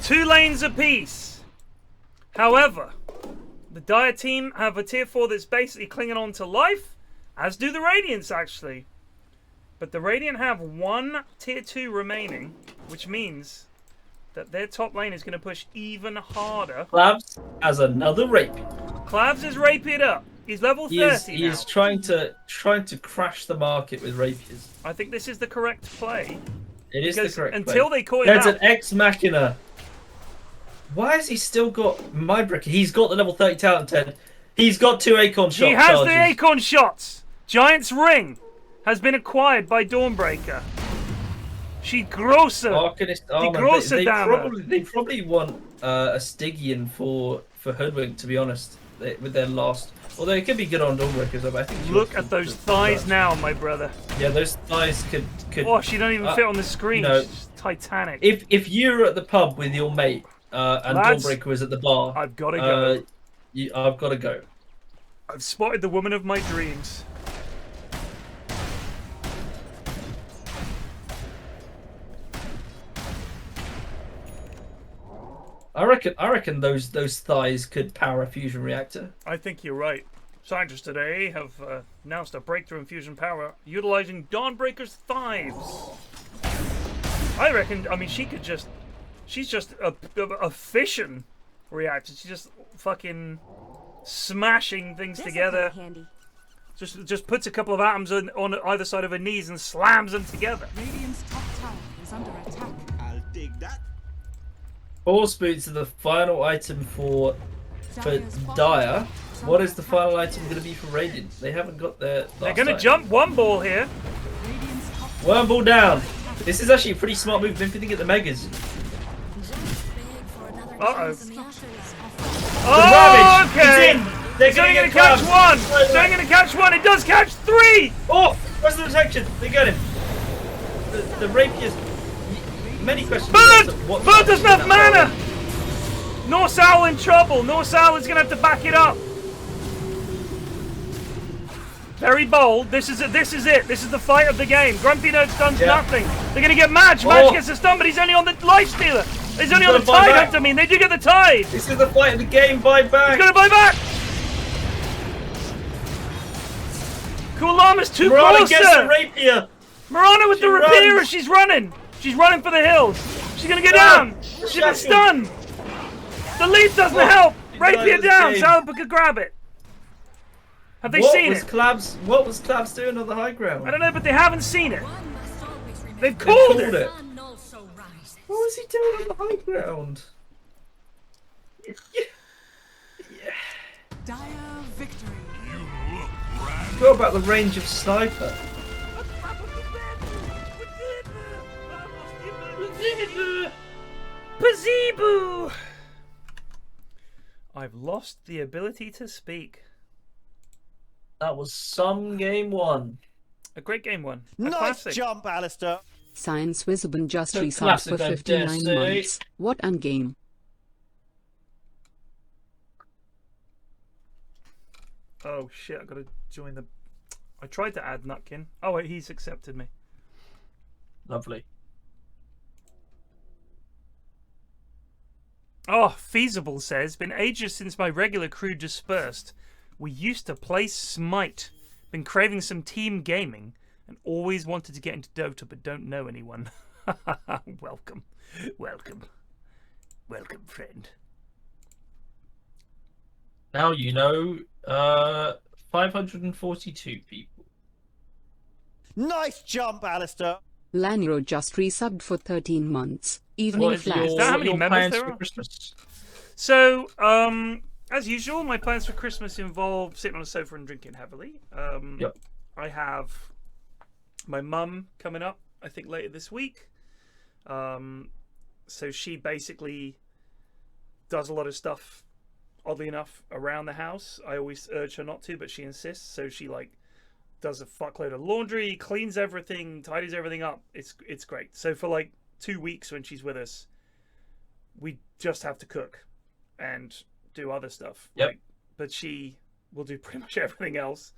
2 lanes apiece. However, the Dire team have a tier 4 that's basically clinging on to life, as do the Radiants actually. But the Radiant have 1 tier 2 remaining, which means that their top lane is going to push even harder. Clavs has another rapier. Clavs is rapiered up. He's level 30 He is trying to crash the market with rapiers. I think this is the correct play. It is the correct until play. They call it out. There's an Ex Machina. Why has he still got Mindbreaker? He's got the level 30 talent 10. He's got 2 Acorn shots. He has the Acorn shots. Giant's Ring has been acquired by Dawnbreaker. She grosser. They probably want a Stygian for Hoodwink, to be honest, with their last. Although it could be good on Dawnbreakers, but I think. Look at those thighs now, my brother. Yeah, those thighs could. Oh, she don't even fit on the screen. You know, she's Titanic. If you were at the pub with your mate and Dawnbreaker was at the bar, I've got to go. I've got to go. I've spotted the woman of my dreams. I reckon those thighs could power a fusion reactor. I think you're right. Scientists today have announced a breakthrough in fusion power utilizing Dawnbreaker's thighs. I reckon. I mean, she's just a fission reactor. She's just fucking smashing things together. Just puts a couple of atoms on either side of her knees and slams them together. Radiant's top tower is under attack. I'll dig that. 4 spoons are the final item for Dire. What is the final item going to be for Radiant? They haven't got their. They're going to jump one ball here. One ball down. This is actually a pretty smart move. If you think at the megas. Oh, okay. They're only going to catch one. They're only going to catch one. It does catch 3. Oh, where's the protection? They get him. The rapiers. Many questions. Bird doesn't have mana. North Owl in trouble. North Owl is going to have to back it up. Very bold. This is it. This is the fight of the game. Grumpy Notes does nothing. They're going to get Madge. Madge gets the stun, but he's only on the Life Stealer. He's only on the Tide Hunter. I mean, they do get the Tide. This is the fight of the game. Buy back. He's going to buy back. Cool Llama's too close. Gets the rapier. Marana with the rapier. She's running. She's running for the hills. She's going to go down. She's been stunned. The lead doesn't help. Rapier down. Salpa could grab it. Have they seen it? What was Clabs doing on the high ground? I don't know, but they haven't seen it. They've called it. What was he doing on the high ground? Dire victory. What about the range of sniper? Pazeboo! I've lost the ability to speak. That was some game one. A great game one. Nice classic. jump, Alistair. Science Wisbon just resubbed for 59 months. What an game. Oh shit, I gotta join the... I tried to add Nutkin. Oh wait, he's accepted me. Lovely. Oh, Feasible says, been ages since my regular crew dispersed. We used to play Smite. Been craving some team gaming and always wanted to get into Dota but don't know anyone. Welcome. Welcome. Welcome, friend. Now you know 542 people. Nice jump, Alistair. Laniro just resubbed for 13 months. Evening Flash. Is that how many members there are? So, as usual, my plans for Christmas involve sitting on a sofa and drinking heavily. Yep. I have my mum coming up, I think, later this week. So she basically does a lot of stuff, oddly enough, around the house. I always urge her not to, but she insists. So she does a fuckload of laundry, cleans everything, tidies everything up. It's great. So for 2 weeks when she's with us, we just have to cook and do other stuff. Yep. But she will do pretty much everything else.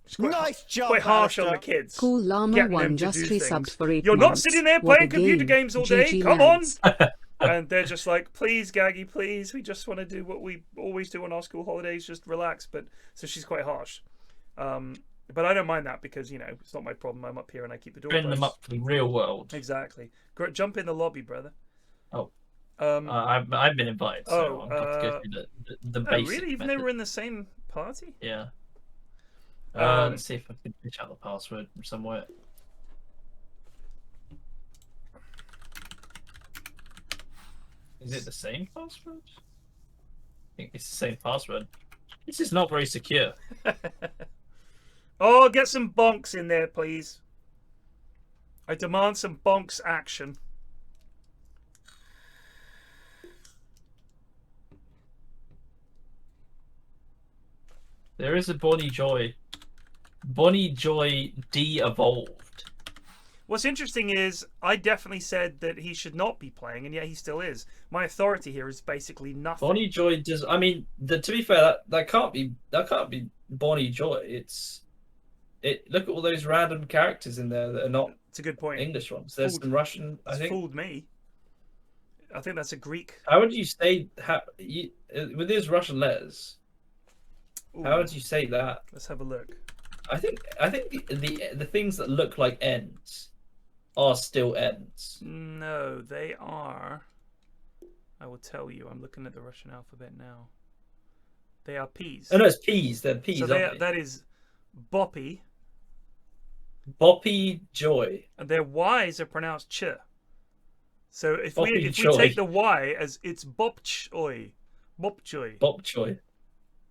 She's Nice job, quite harsh on the Alistair. kids. Cool Llama getting 1 them to just do resubbed things. for 8 You're months. not sitting there What playing a computer game. games all day. GG Come lads. on. And they're just like, please, Gaggy, please. We just want to do what we always do on our school holidays. Just relax. So she's quite harsh. But I don't mind that because, it's not my problem. I'm up here and I keep the door Bring closed. them up to the real world. Exactly. Jump in the lobby, brother. Oh. I've been invited, so I'm going to go through the basic really? Even though we're in the same party? Yeah. Let's see if I can pitch out the password from somewhere. Is it the same password? I think it's the same password. This is not very secure. Oh, get some bonks in there, please. I demand some bonks action. There is a Bonnie Joy. Bonnie Joy de-evolved. What's interesting is I definitely said that he should not be playing, and yet he still is. My authority here is basically nothing. Bonnie Joy does. I mean, to be fair, that can't be Bonnie Joy. Look at all those random characters in there that are not. It's a good point. English ones. There's some Russian. I think. Fooled me. I think that's a Greek. How would you say with those Russian letters? Ooh, how would you say that? Let's have a look. I think the things that look like N's are still N's. No, they are. I will tell you. I'm looking at the Russian alphabet now. They are P's. Oh no, it's P's. They're P's. So that is Boppy. Boppy Joy. And their Y's are pronounced Ch. So if Boppy we Joy. take the Y as it's Bopchoy. Bopchoy. Bopchoy.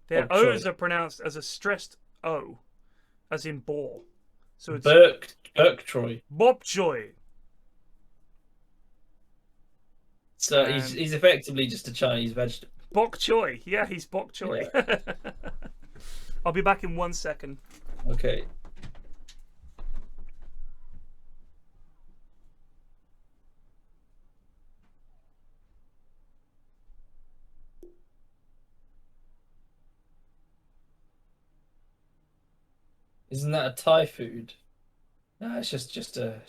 Their Bopchoy. O's are pronounced as a stressed O, as in ball. So it's Berktroy. Bopjoy. So he's effectively just a Chinese vegetable. Bok choy. Yeah, he's bok choy. Yeah. I'll be back in 1 second. Okay. Isn't that a Thai food? No, it's just a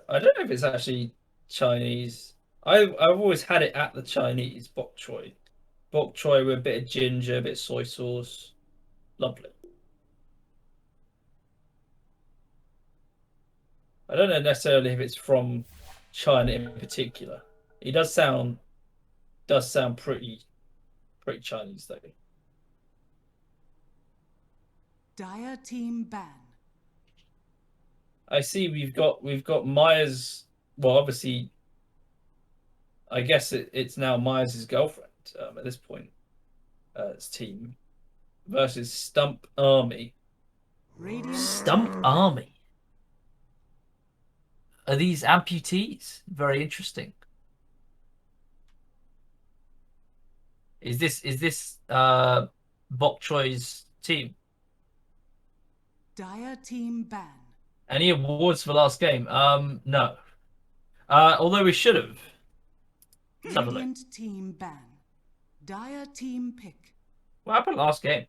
I don't know if it's actually Chinese. I've always had it at the Chinese bok choy. Bok choy with a bit of ginger, a bit of soy sauce. Lovely. I don't know necessarily if it's from China in particular. It does sound pretty Chinese though. Dire team ban. I see we've got Maya's. Well, obviously, I guess it's now Maya's girlfriend at this point. It's team versus Stump Army. Radiant Stump Army. Are these amputees? Very interesting. Is this Bok Choi's team? Dire team ban. Any awards for last game? No. Although we should have. Let's have a look. Radiant team ban. Dire team pick. What happened last game?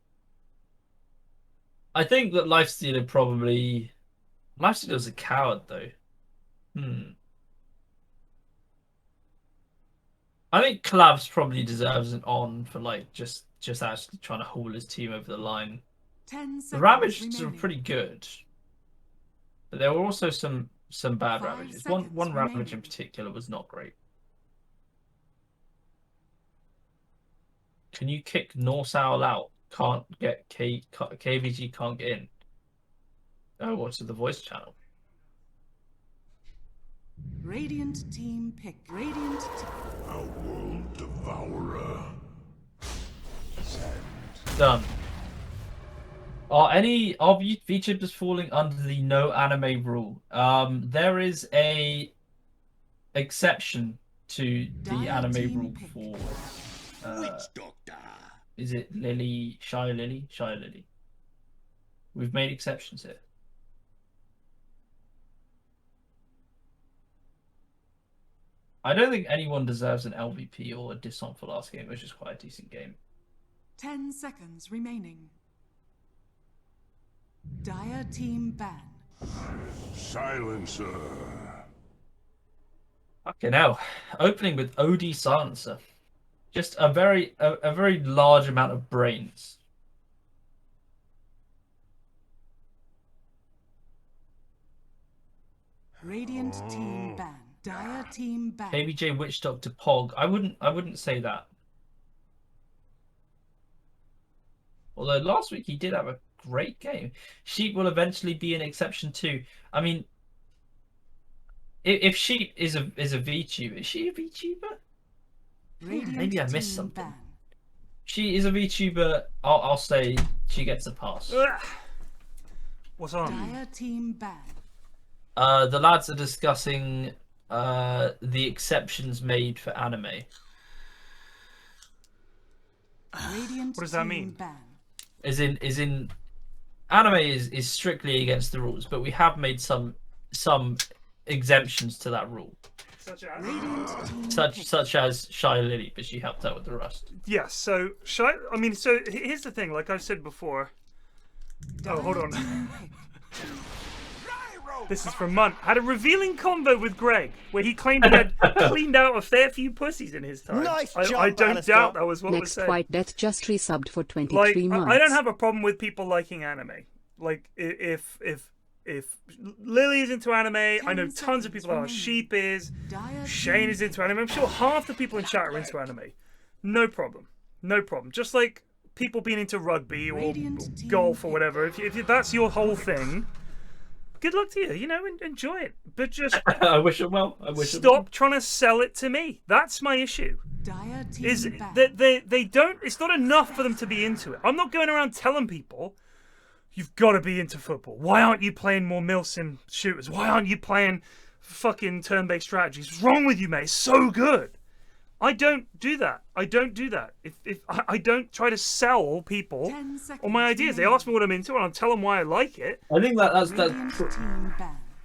I think that Lifestealer probably... Lifestealer's a coward, though. I think Collabs probably deserves an on for, like, just actually trying to haul his team over the line. 10 seconds The Ravages were remaining. pretty good. But there were also some bad 5 Ravages. One seconds Ravage remaining. in particular was not great. Can you kick Norse Owl out? Can't get KVG can't get in. Oh, what's the voice channel? Radiant team pick. Radiant Outworld Devourer. Done. Are any of VTubers falling under the no anime rule? There is a exception to the anime rule for. Witch Doctor. Is it Lily? Shy Lily? Shy Lily. We've made exceptions here. I don't think anyone deserves an LVP or a dishonor for last game. It was just quite a decent game. 10 seconds remaining. Dire team ban. Silencer. Okay, now opening with OD Silencer. Just a very large amount of brains. Radiant team ban. Dire team ban. KBJ Witch Doctor Pog. I wouldn't say that. Although last week he did have a great game. Sheep will eventually be an exception too. I mean, if Sheep is a VTuber, is she a VTuber? Radiant Maybe I team missed something. ban. She is a VTuber. I'll say she gets a pass. What's on? Dire team ban. The lads are discussing the exceptions made for anime. Radiant What does that team mean? Ban. Is in anime is strictly against the rules, but we have made some exemptions to that rule. Such as? Radiant team Such as Shy Lily, but she helped out with the rust. Yes, so here's the thing, like I've said before. Oh, hold on. team pick. This is from Munt. Had a revealing convo with Greg where he claimed he had cleaned out a fair few pussies in his time. Nice I job, don't Alistair. doubt that was what was said. NextWhiteDeath just resubbed for 23 Like, months. I don't have a problem with people liking anime. Like, if Lily is into anime, I know tons of people that are. Sheep is, Shane is into anime. I'm sure half the people in chat are into anime. No problem. No problem. Just like people being into rugby or golf or whatever. If that's your whole thing, good luck to you. You know, enjoy it. But just I wish them well. I wish them stop trying to sell it to me. That's my issue. Is that they don't. It's not enough for them to be into it. I'm not going around telling people you've got to be into football. Why aren't you playing more Milsim shooters? Why aren't you playing fucking turn-based strategies? What's wrong with you, mate? It's so good. I don't do that. I don't do that. If I don't try to sell people on my ideas. They ask me what I'm into, and I'll tell them why I like it. I think that's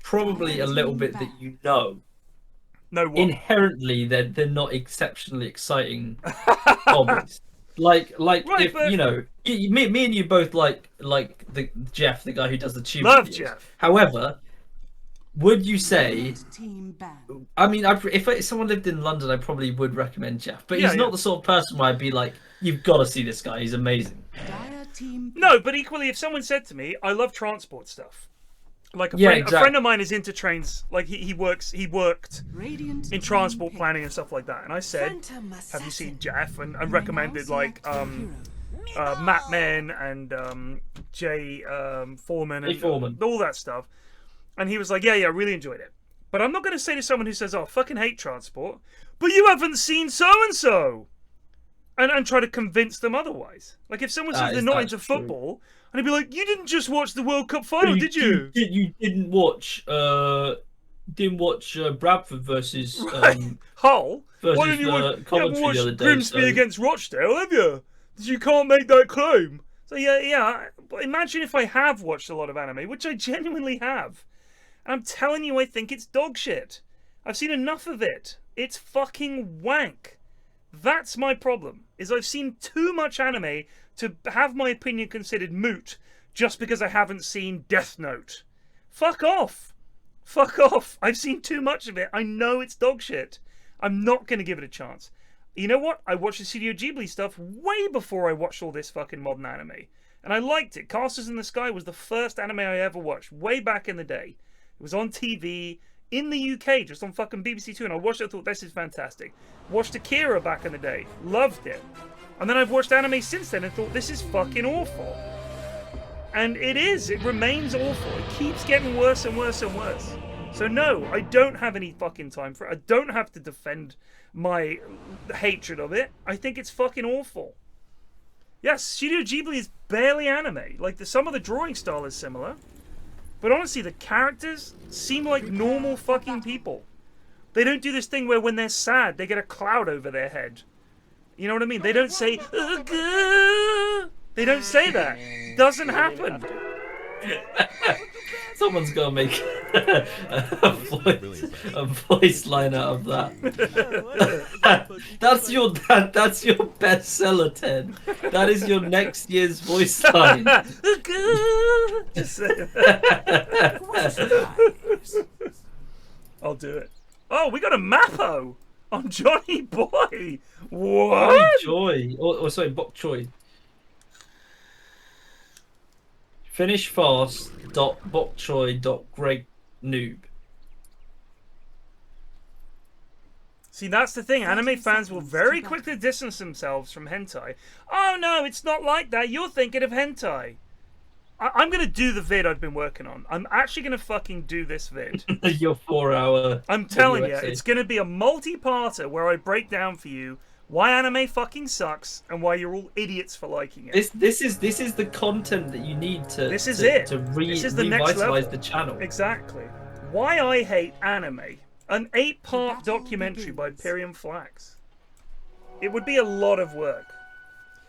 probably a little bit that you know. No, what? Inherently, they're not exceptionally exciting hobbies. Like right, if but... you know, me and you both like the Jeff, the guy who does the tube. Love videos. Jeff. However, would you say? I mean, if someone lived in London, I probably would recommend Jeff. But he's not the sort of person where I'd be like, "You've got to see this guy. He's amazing." No, but equally, if someone said to me, "I love transport stuff," like a friend of mine is into trains. Like he worked in transport planning and stuff like that. And I said, "Have you seen Jeff?" And I recommended like Matt Men and Jay Foreman and all that stuff. And he was like, yeah, I really enjoyed it. But I'm not going to say to someone who says, oh, I fucking hate transport, but you haven't seen so-and-so. And try to convince them otherwise. Like, if someone says they're not into football, and I'd be like, you didn't just watch the World Cup final, did you? You didn't watch Bradford versus Hull? Versus, why didn't you watch the other day, Grimsby against Rochdale, have you? You can't make that claim. So, yeah. But imagine if I have watched a lot of anime, which I genuinely have. I'm telling you, I think it's dog shit. I've seen enough of it. It's fucking wank. That's my problem, is I've seen too much anime to have my opinion considered moot just because I haven't seen Death Note. Fuck off. Fuck off. I've seen too much of it. I know it's dog shit. I'm not going to give it a chance. You know what? I watched the Studio Ghibli stuff way before I watched all this fucking modern anime. And I liked it. Castles in the Sky was the first anime I ever watched, way back in the day. It was on TV in the UK, just on fucking BBC Two, and I watched it and thought, this is fantastic. Watched Akira back in the day. Loved it. And then I've watched anime since then and thought, this is fucking awful. And it is. It remains awful. It keeps getting worse and worse and worse. So no, I don't have any fucking time for it. I don't have to defend my hatred of it. I think it's fucking awful. Yes, Studio Ghibli is barely anime. Like, some of the drawing style is similar. But honestly, the characters seem like normal fucking people. They don't do this thing where when they're sad, they get a cloud over their head. You know what I mean? They don't say, Ugh! They don't say that. Doesn't happen. Someone's got to make a voice line out of that. That's your bestseller, Ted. That is your next year's voice line. Just say I'll do it. Oh, we got a Mappo on JonnyBoi. What? JonnyBoi. Sorry, Bok Choy. Finish fast. Bokchoy.Greg noob. See, that's the thing. Anime fans will very quickly distance themselves from hentai. Oh no, it's not like that. You're thinking of hentai. I'm going to do the vid I've been working on. I'm actually going to fucking do this vid. Your 4-hour... I'm telling you, it's going to be a multi-parter where I break down for you why anime fucking sucks and why you're all idiots for liking it. This is the content that you need to this is the next level. The channel. Exactly. Why I hate anime. An 8-part documentary by PFlax. It would be a lot of work.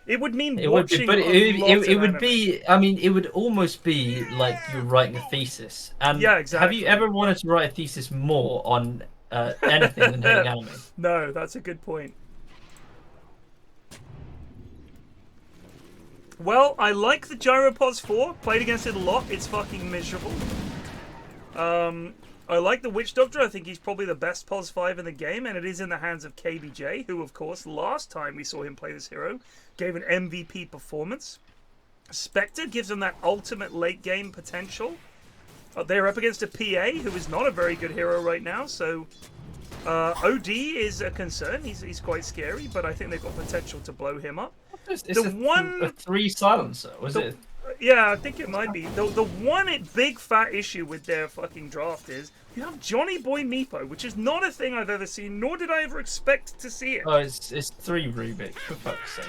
It would mean watching it would be. I mean, it would almost be like you're writing a thesis. And yeah, exactly. Have you ever wanted to write a thesis more on anything than hating anime? No, that's a good point. Well, I like the Gyropods 4. Played against it a lot. It's fucking miserable. I like the Witch Doctor. I think he's probably the best pos 5 in the game, and it is in the hands of KBJ, who, of course, last time we saw him play this hero, gave an MVP performance. Spectre gives him that ultimate late game potential. They're up against a PA, who is not a very good hero right now, so OD is a concern. He's quite scary, but I think they've got potential to blow him up. It's a 3 silencer, was it? Yeah, I think it might be. The one big fat issue with their fucking draft is you have JonnyBoi Meepo, which is not a thing I've ever seen, nor did I ever expect to see it. Oh, it's 3 Rubik, for fuck's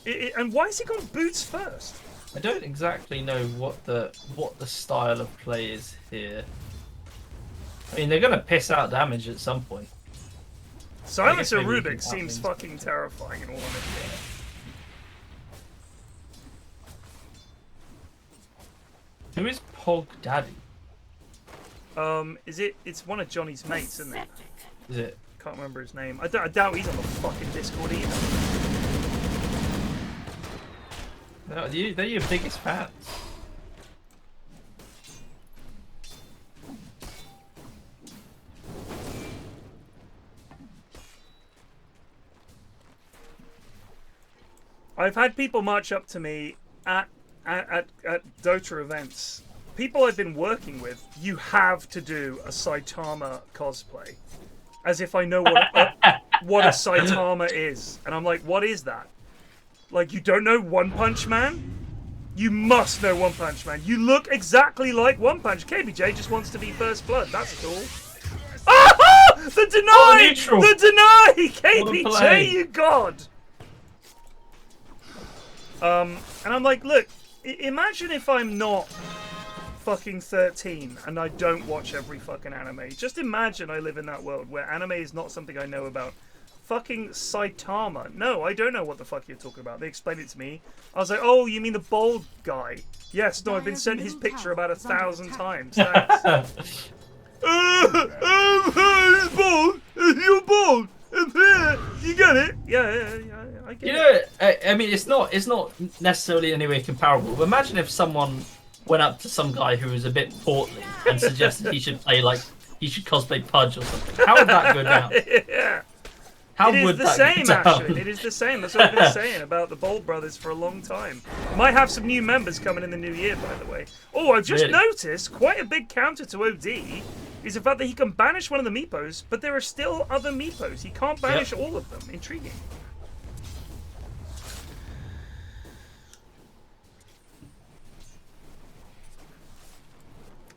sake. And why has he got boots first? I don't exactly know what the style of play is here. I mean, they're gonna piss out damage at some point. Silencer Rubik seems fucking terrifying in all honesty. Who is Pog Daddy? It's one of Johnny's mates, isn't it? Is it? Can't remember his name. I doubt he's on the fucking Discord either. No, they're your biggest fans. I've had people march up to me at Dota events. People I've been working with, you have to do a Saitama cosplay. As if I know what a Saitama is. And I'm like, what is that? Like, you don't know One Punch Man? You must know One Punch Man. You look exactly like One Punch. KBJ just wants to be First Blood. That's cool. Ah! The deny! The deny! KBJ, you god! And I'm like, look, imagine if I'm not fucking 13 and I don't watch every fucking anime. Just imagine I live in that world where anime is not something I know about. Fucking Saitama. No, I don't know what the fuck you're talking about. They explained it to me. I was like, oh, you mean the bald guy? Yes, no, I've been sent his picture about 1,000 times. Thanks. He's bald. You're bald. You get it? Yeah, I get it. You know, I mean, it's not necessarily in any way comparable. But imagine if someone went up to some guy who was a bit portly and suggested he should cosplay Pudge or something. How would that go down? Yeah. How it would is the that same, go down? actually. It is the same. That's what I've been saying about the Bold Brothers for a long time. Might have some new members coming in the new year, by the way. Oh, I've just noticed quite a big counter to OD is the fact that he can banish one of the Meepos, but there are still other Meepos. He can't banish all of them. Intriguing.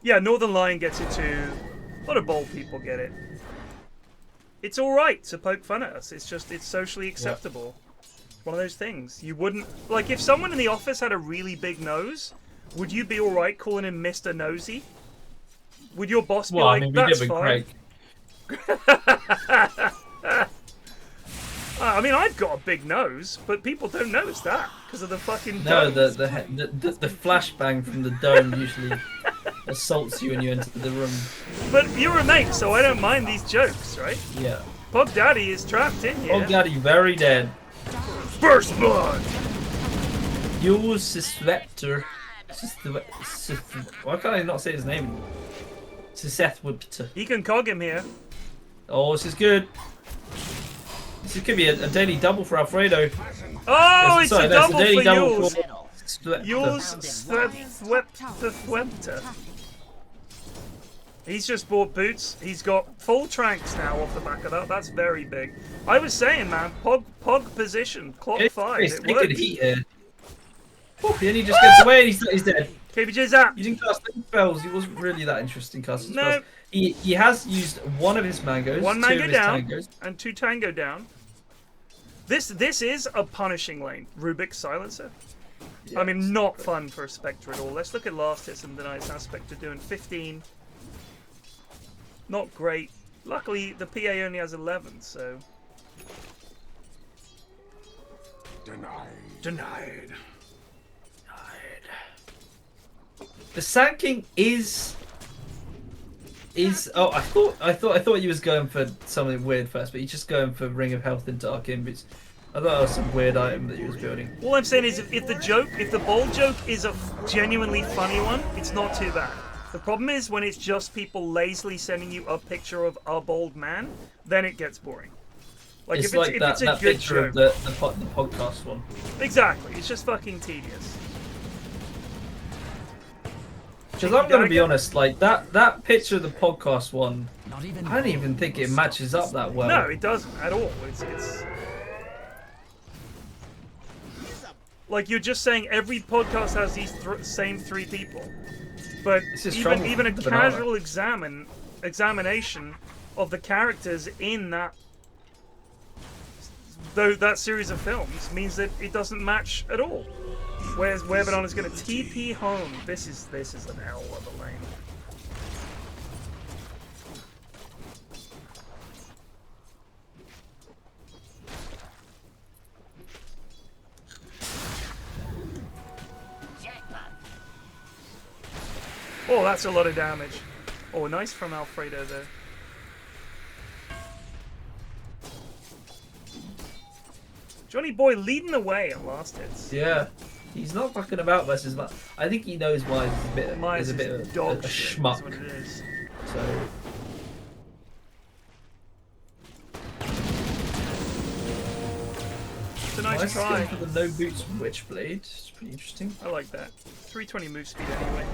Yeah, Northern Lion gets it too. A lot of bold people get it. It's alright to poke fun at us. It's socially acceptable. It's one of those things. You wouldn't... Like, if someone in the office had a really big nose, would you be alright calling him Mr. Nosy? Would your boss be like, that's fine? I mean, I've got a big nose, but people don't notice that because of the fucking dome. No, the flashbang from the dome usually assaults you when you enter the room. But you're a mate, so I don't mind these jokes, right? Yeah. Pog Daddy is trapped in here. Pog Daddy very dead. First blood! Yours Spectre. Why can't I not say his name? Seth. He can cog him here. Oh, this is good. This could be a daily double for Alfredo. Oh, it's a double for yours. Yours Thwepter. He's just bought boots. He's got full tranks now off the back of that. That's very big. I was saying, man, Pog position, clock 5. It works. Then he just gets away and he's dead. KBJ's out. He didn't cast any spells. He wasn't really that interesting casting no. spells. He has used one of his mangoes. One mango down and 2 tango down. This is a punishing lane. Rubik Silencer. Yes, I mean, not fun for a Spectre at all. Let's look at last hits and denies. How's Spectre doing? 15. Not great. Luckily, the PA only has 11, so... Denied. The Sand King is. Oh, I thought he was going for something weird first, but he's just going for Ring of Health and Dark Image. I thought that was some weird item that he was building. All I'm saying is, if the bold joke is a genuinely funny one, it's not too bad. The problem is when it's just people lazily sending you a picture of a bold man, then it gets boring. Like It's if like it's a that good picture joke. of the podcast one. Exactly, it's just fucking tedious. Because I'm gonna be honest, like that picture of the podcast one, I don't even think it matches up that well. No, it doesn't at all. It's like you're just saying every podcast has these same three people, but even a casual examination of the characters in that series of films means that it doesn't match at all. Whereas where Banana's going to TP home. This is an L of a lane. Oh, that's a lot of damage. Oh, nice from Alfredo there. JonnyBoi leading the way at last hits. Yeah, he's not fucking about versus Miles. I think he knows Miles is a bit of a schmuck. That's what it is. So. It's a nice try. For the no boots Witchblade. It's pretty interesting. I like that. 320 move speed anyway.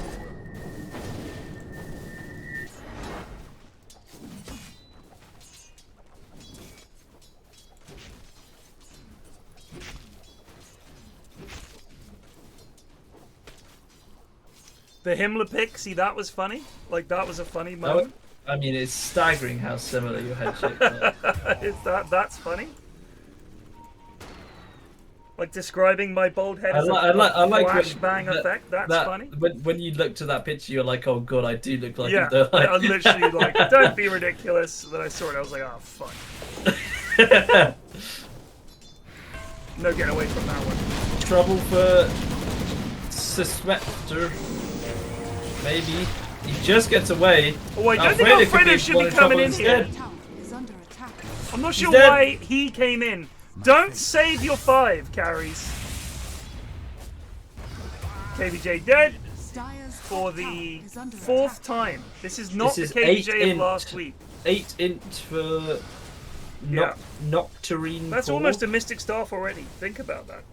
The Himmler pick, see that was funny? Like that was a funny moment. I mean, it's staggering how similar your head shape is. That's funny? Like describing my bald head as a flashbang effect, that's funny? When you looked at that picture, you're like, oh god, I do look like yeah, him. I literally like, don't be ridiculous. Then I saw it, I was like, oh fuck. No getting away from that one. Trouble for Suspector. Maybe. He just gets away. Oh, I don't think Alfredo should be coming in here. I'm not sure why he came in. Don't save your 5 carries. KBJ dead for the 4th time. This is not the KBJ of last week. 8 int for Nocturine. That's almost a Mystic Staff already. Think about that.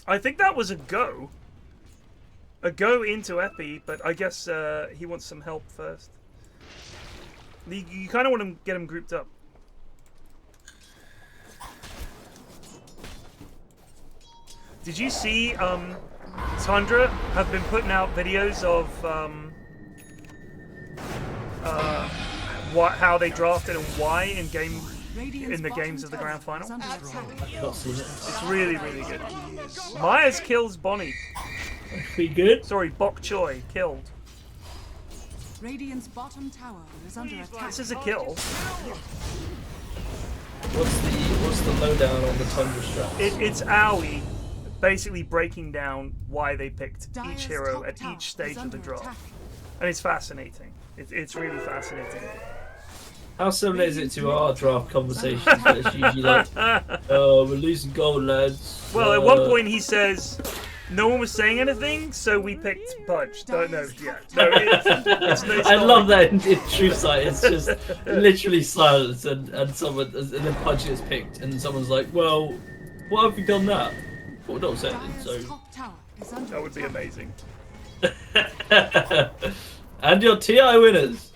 I think that was a go into Epi, but I guess he wants some help first. You kind of want to get him grouped up. Did you see Tundra have been putting out videos of how they drafted and why in the games of the grand final? It's really, really good. Myers kills Bonnie. We good? Sorry, Bok Choy killed. Radiant's bottom tower is under attack. This is a kill. What's the lowdown on the Tundra strat? It's Owie basically breaking down why they picked each hero at each stage of the draft. And it's fascinating. It's really fascinating. How similar is it to our draft conversations where it's usually like, oh, we're losing gold, lads. Well, at one point he says, no one was saying anything, so we picked Budge. Don't know yet. No, I love that in True Sight. It's just literally silence and then Budge gets picked and someone's like, well, what have you done that? Well, not saying so. That would be amazing. And your TI winners.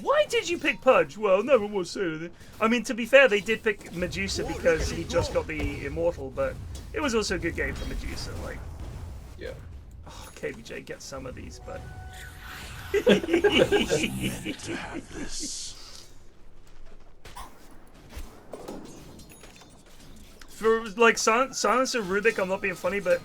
Why did you pick Pudge? Well, no one was saying anything. I mean, to be fair, they did pick Medusa because he just got the Immortal, but it was also a good game for Medusa. Like, yeah. Oh, KBJ gets some of these, but. For like Silencer Rubik, I'm not being funny, but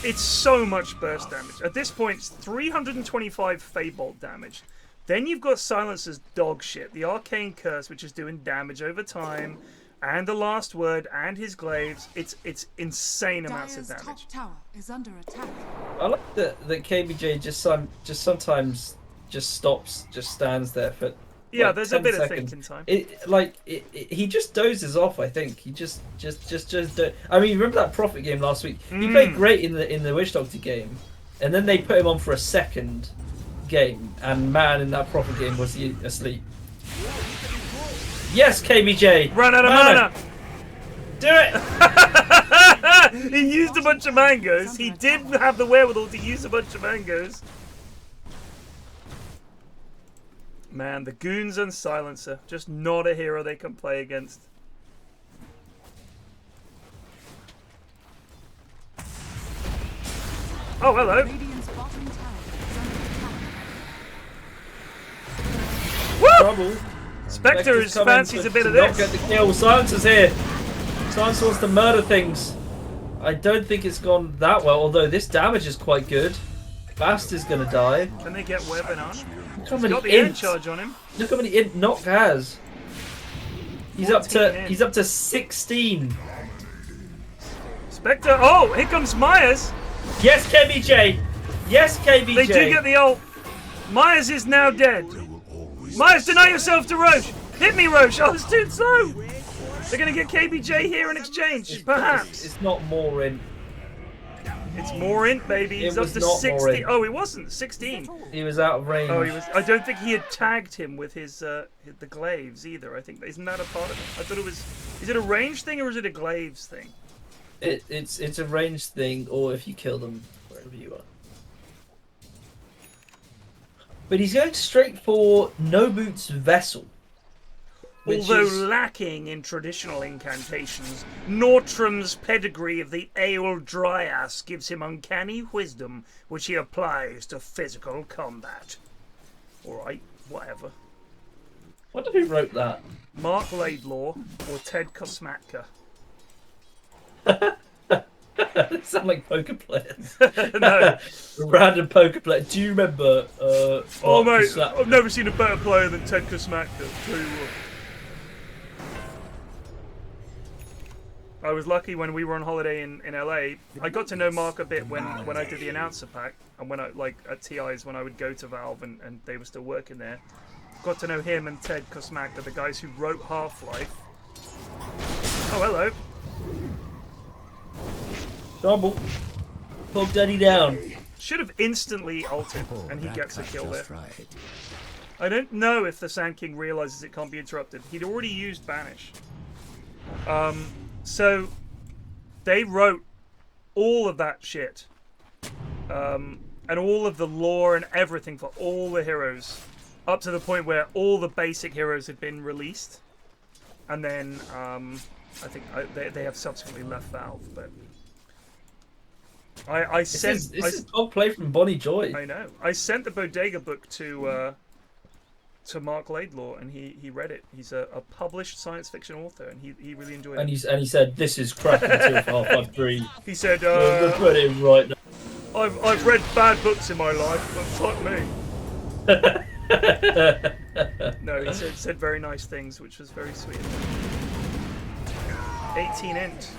it's so much burst damage. At this point, it's 325 Feybolt damage. Then you've got Silencer's dog shit, the Arcane Curse, which is doing damage over time, and the last word and his glaives. It's insane amounts of Dire's damage. top tower is under attack. I like that KBJ just sometimes just stops, just stands there for. Yeah, like, there's 10 a bit seconds. of thinking time. He just dozes off. I think he just. I mean, remember that Prophet game last week? He played great in the Witch Doctor game, and then they put him on for a second game, and man, in that Prophet game was he asleep. Yes, KBJ. Run out of mana. Do it. He used a bunch of mangoes. He did have the wherewithal to use a bunch of mangoes. Man, the Goons and Silencer. Just not a hero they can play against. Oh, hello. Radiant's bottom tower is under attack. Woo! Trouble. Spectres fancies a bit of Not this. get the kill. Silencer's here. Silencer wants to murder things. I don't think it's gone that well, although this damage is quite good. Bast is gonna die. Can they get web and on? Look how He's many got the end ints. charge on him. Look how many int Nock has. He's up 14 in. to 16. Spectre. Oh, here comes Myers. Yes, KBJ. Yes, KBJ. They do get the ult. Myers is now dead. Myers, deny yourself to Roche. Hit me, Roche. Oh, it's too slow. They're going to get KBJ here in exchange, perhaps. It's not more int. It's more int, baby. He's up was to not more 16. int. Oh, he wasn't. 16. He was out of range. Oh, he was. I don't think he had tagged him with his the glaives either. I think isn't that a part of it? I thought it was. Is it a range thing or is it a glaives thing? It's a range thing, or if you kill them wherever you are. But he's going straight for No Boots Vessel. Although lacking in traditional incantations, Nortram's pedigree of the Ale Dryas gives him uncanny wisdom, which he applies to physical combat. Alright, whatever. Wonder who wrote that. Mark Laidlaw or Ted Kosmatka? They sound like poker players. No. Random poker player. Do you remember? Oh mate, I've never seen a better player than Ted Kosmatka. Tell you what. I was lucky when we were on holiday in LA. I got to know Mark a bit when I did the announcer pack and when I at TIs when I would go to Valve and they were still working there. Got to know him and Ted Kosmatka, the guys who wrote Half-Life. Oh, hello. Trouble. Pog Daddy down. Should have instantly ulted and he gets a kill there. I don't know if the Sand King realizes it can't be interrupted. He'd already used Banish. So they wrote all of that shit. And all of the lore and everything for all the heroes. Up to the point where all the basic heroes had been released. And then I think they have subsequently left Valve, but I sent This is top play from Bonnie Joy. I know. I sent the Bodega book to Mark Laidlaw, and he read it. He's a published science fiction author, and he really enjoyed it. And he said, "This is cracking until 553." He said, We'll put it in right now. I've read bad books in my life, but fuck me. No, he said very nice things, which was very sweet. 18 int.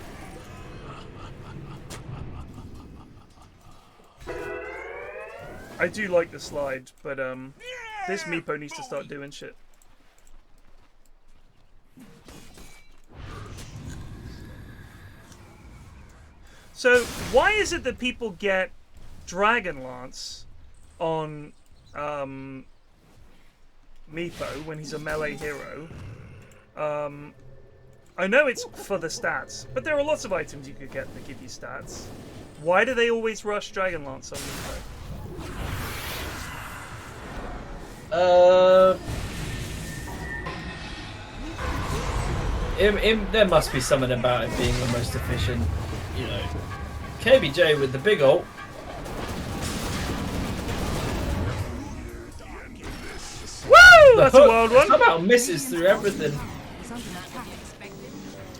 I do like the slide, but this Meepo needs to start doing shit. So why is it that people get Dragonlance on Meepo when he's a melee hero? I know it's for the stats, but there are lots of items you could get that give you stats. Why do they always rush Dragonlance on Meepo? There must be something about it being the most efficient, you know. KBJ with the big ult. Woo! That's a wild one. Somehow misses through everything.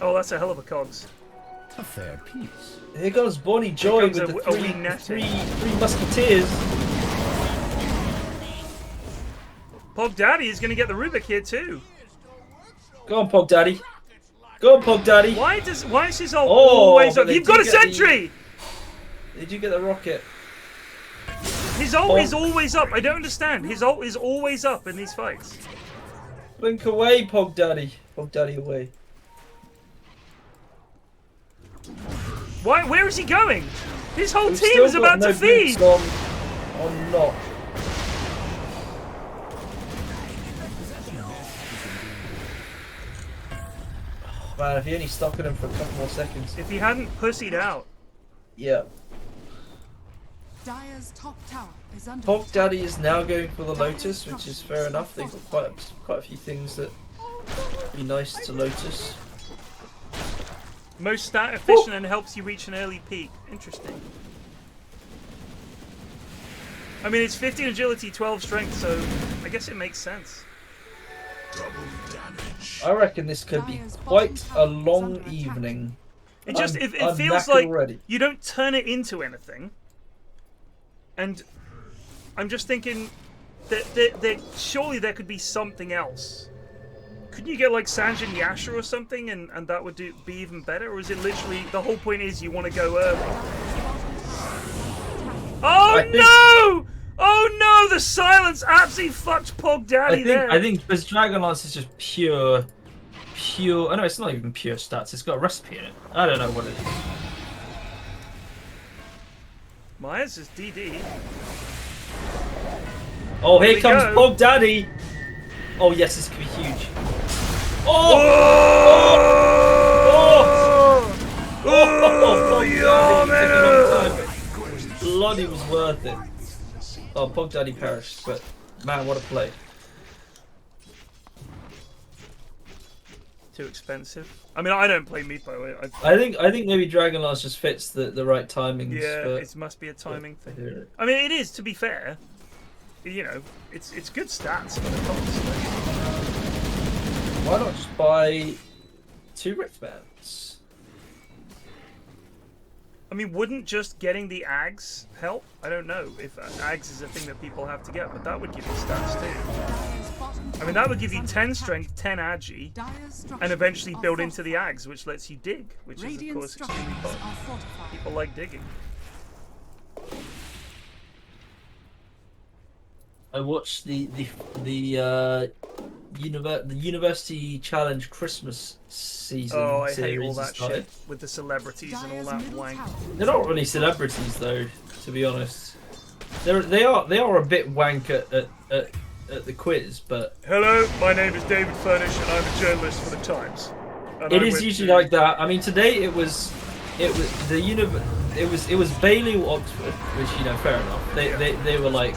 Oh, that's a hell of a cogs. A fair piece. Here goes Bonnie Joy with Here the comes a wee netting. three musketeers. Pog Daddy is going to get the Rubik here too. Go on, Pog Daddy. Go on, Pog Daddy. Why is his ult always up? You've got a sentry! Did you get the rocket? His ult is always up. I don't understand. His ult is always up in these fights. Blink away, Pog Daddy. Pog Daddy away. Why? Where is he going? His whole team is about to feed. On lock. Man, if he only stuck in him for a couple more seconds. If he hadn't pussied out. Yeah. Dire's top tower is under Pog Daddy is now going for the Lotus, which is fair enough. They've got quite a few things that would be nice to Lotus. Most stat efficient and helps you reach an early peak. Interesting. I mean, it's 15 agility, 12 strength, so I guess it makes sense. I reckon this could be quite a long evening. It just it feels like you don't turn it into anything. And I'm just thinking that surely there could be something else. Couldn't you get like Sanjin Yasha or something and that would be even better? Or is it literally the whole point is you want to go early? Oh no! Oh no! The silence absolutely fucked Pog Daddy there. I think because Dragonlance is just pure. I know it's not even pure stats. It's got a recipe in it. I don't know what it is. Myers is DD. Oh, here comes Pog Daddy. Oh yes, this could be huge. Oh! Bloody was worth it. Oh, Pog Daddy perished, but man, what a play. Too expensive. I mean, I don't play Meepo. I think maybe Dragonlance just fits the right timings. Yeah, it must be a timing thing. I mean, it is, to be fair. You know, it's good stats for the cost. Why not just buy 2 Rift Bands? I mean, wouldn't just getting the Ags help? I don't know if Ags is a thing that people have to get, but that would give you stats too. I mean, that would give you 10 strength, 10 agi, and eventually build into the Ags, which lets you dig, which is, of course, extremely fun. People like digging. I watched the University Challenge Christmas season. Oh, I hate all that shit with the celebrities and all that wank. They're not really celebrities though, to be honest. They are a bit wank at the quiz, but hello, my name is David Furnish and I'm a journalist for the Times. It is usually like that. I mean, today it was Bailey or Oxford, which, you know, fair enough. They were like,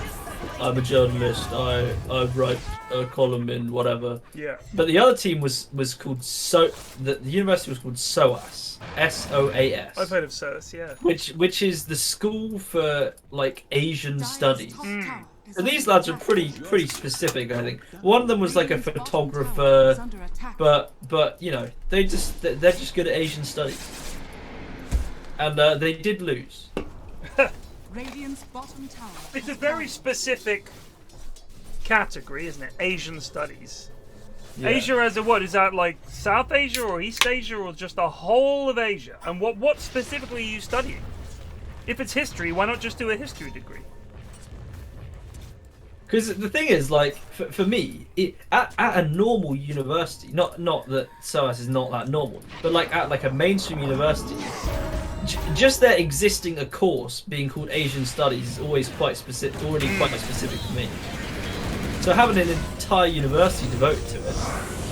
I'm a journalist. I write a column in whatever. Yeah. But the other team was called the university was called SOAS. SOAS. I've heard of SOAS, yeah. Which is the school for like Asian studies. So these lads are pretty specific, I think. One of them was like a photographer, but you know, they're just good at Asian studies. And they did lose. Radiant's bottom tower. It's a very specific category, isn't it? Asian studies. Yeah. Asia as a what? Is that like South Asia or East Asia or just the whole of Asia? And what specifically are you studying? If it's history, why not just do a history degree? Because the thing is, like, for me, at a normal university, not that SOAS is not that normal, but like at like a mainstream university, just there existing a course being called Asian Studies is always quite specific, quite specific to me. So having an entire university devoted to it is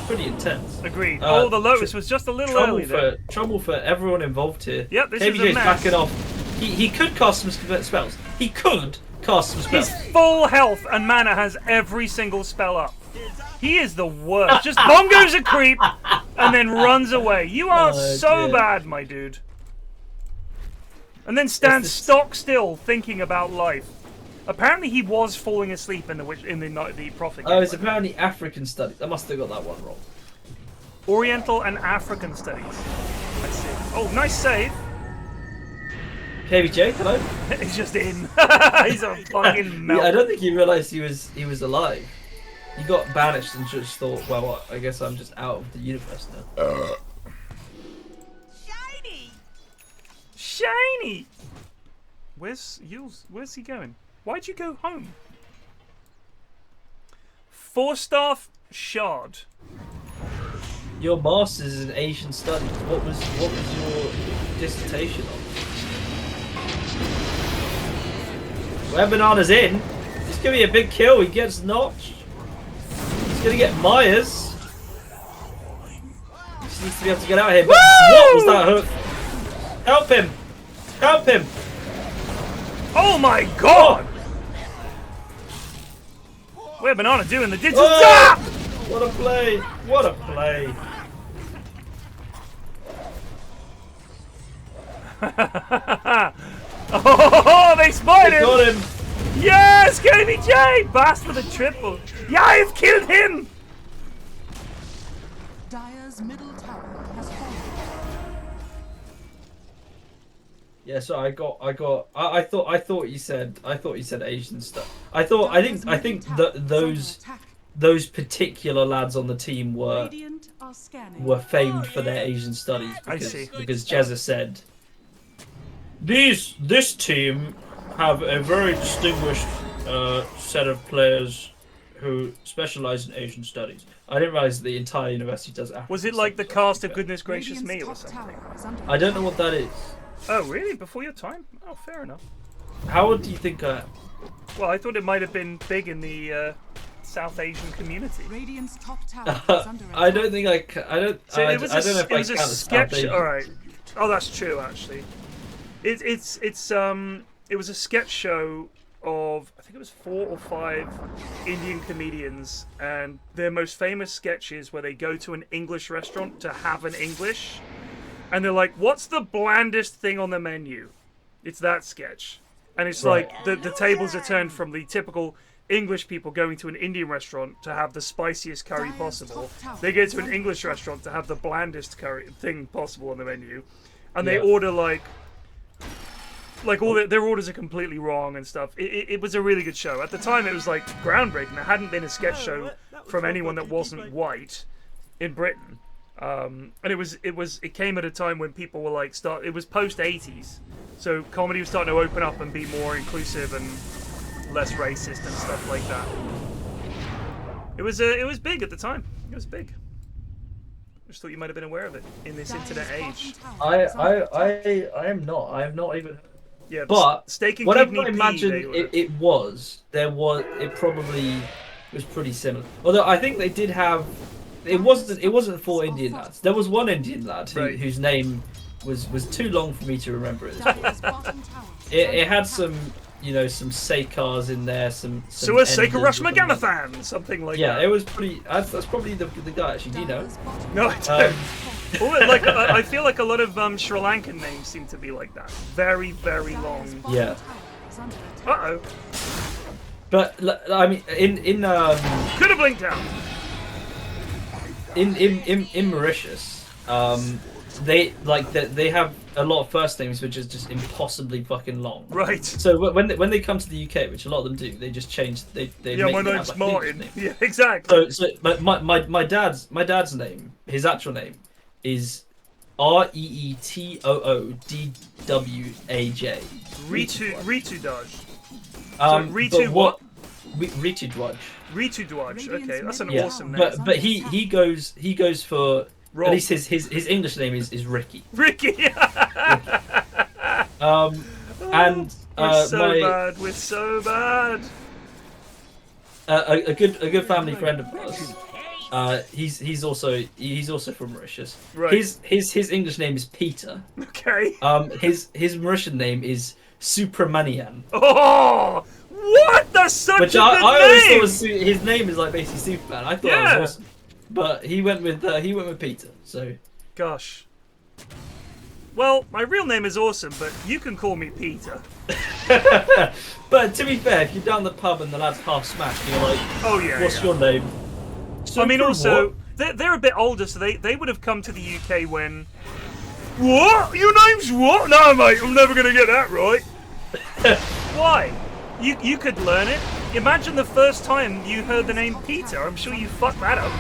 pretty intense. Agreed. The Lotus was just a little early there. Trouble for everyone involved here. Yep, this is a mess. Backing off. He could cast some spells. He could cast some spells. His full health and mana has every single spell up. He is the worst. Just bongos a creep and then runs away. You are so bad, my dude. And then stands stock still, thinking about life. Apparently, he was falling asleep in the Prophet game. Oh, it's apparently African studies. I must have got that one wrong. Oriental and African studies. I see. Oh, nice save. KVJ, hello. He's just in. He's a fucking melt. Yeah, I don't think he realised he was alive. He got banished and just thought, well, I guess I'm just out of the universe now. shiny. Where's Yules? Where's he going? Why'd you go home? 4-star shard. Your master's in Asian studies. What was your dissertation on? Where Banana's in, it's gonna be a big kill. He gets Notch. He's gonna get Myers. He just needs to be able to get out of here. But what was that hook? Help him! Help him! Oh my god! Where Banana doing the digital Oh! tap? What a play! What a play! Oh, they spotted him! Got him! Yes, KBJ! Bass for the triple. Yeah, I've killed him! Dire's middle tower has fallen. Yeah, so I thought you said Asian stuff. I think that those particular lads on the team were famed for their Asian studies because Jezza said this team have a very distinguished set of players who specialize in Asian studies. I didn't realize the entire university does African. Was it like the cast of Goodness Gracious Me or something? I don't know what that is. Oh, really? Before your time? Oh, fair enough. How old do you think I am? Well, I thought it might have been big in the South Asian community. Radiant's top tower is under I don't think I don't. So I it was don't know if I a count the sketch. South Asian. All right. Oh, that's true. Actually, it was a sketch show of I think it was 4 or 5 Indian comedians, and their most famous sketches where they go to an English restaurant to have an English, and they're like, "What's the blandest thing on the menu?" It's that sketch, and it's Right. like the tables are turned from the typical English people going to an Indian restaurant to have the spiciest curry possible. They go to an English restaurant to have the blandest curry thing possible on the menu, and they order like all their orders are completely wrong and stuff. It was a really good show. At the time, it was like groundbreaking. There hadn't been a sketch show from anyone that wasn't white in Britain, and it came at a time when people were like it was post 80s, so comedy was starting to open up and be more inclusive and less racist and stuff like that. It was big at the time. It was big. I just thought you might have been aware of it in this internet age. I am not. I have not even. Yeah, but steak and whatever kidney I imagine it probably was pretty similar. Although I think they did have. It wasn't 4 Indian lads. There was one Indian lad whose name was too long for me to remember it. It had some. Some Sakars in there, some Suwa Sakar Rashmaganathan, something like that. Yeah, it was pretty. That's probably the guy. Actually, do you know? No, I don't. I feel like a lot of Sri Lankan names seem to be like that. Very, very long. Yeah. Uh-oh. But I mean, in could have blinked out. In Mauritius, they have a lot of first names which is just impossibly fucking long. Right. So when they come to the UK, which a lot of them do, they just change. They yeah, make my them name's have, like, Martin. names. Yeah, exactly. So but my dad's name, his actual name, is REETOODWAJ. Ritu Daj. Ritu what? Ritu Dwaj. Ritu Dwaj. Okay, that's an awesome name. But he goes for Rob. At least his English name is Ricky. Ricky. And we're so bad. A good family friend of ours. He's also from Mauritius. Right. His English name is Peter. Okay. His Mauritian name is Supramanian. Oh, what? That's such a good I always name. thought his name is like basically Superman. I thought that was awesome. But he went with Peter. So. Gosh. Well, my real name is awesome, but you can call me Peter. But to be fair, if you're down the pub and the lad's half smashed, you're like, oh yeah, what's your name? So, I mean, also they're a bit older, so they would have come to the UK when. What? Your name's what? No, mate, I'm never gonna get that right. Why? You could learn it. Imagine the first time you heard the name Peter. I'm sure you fucked that up.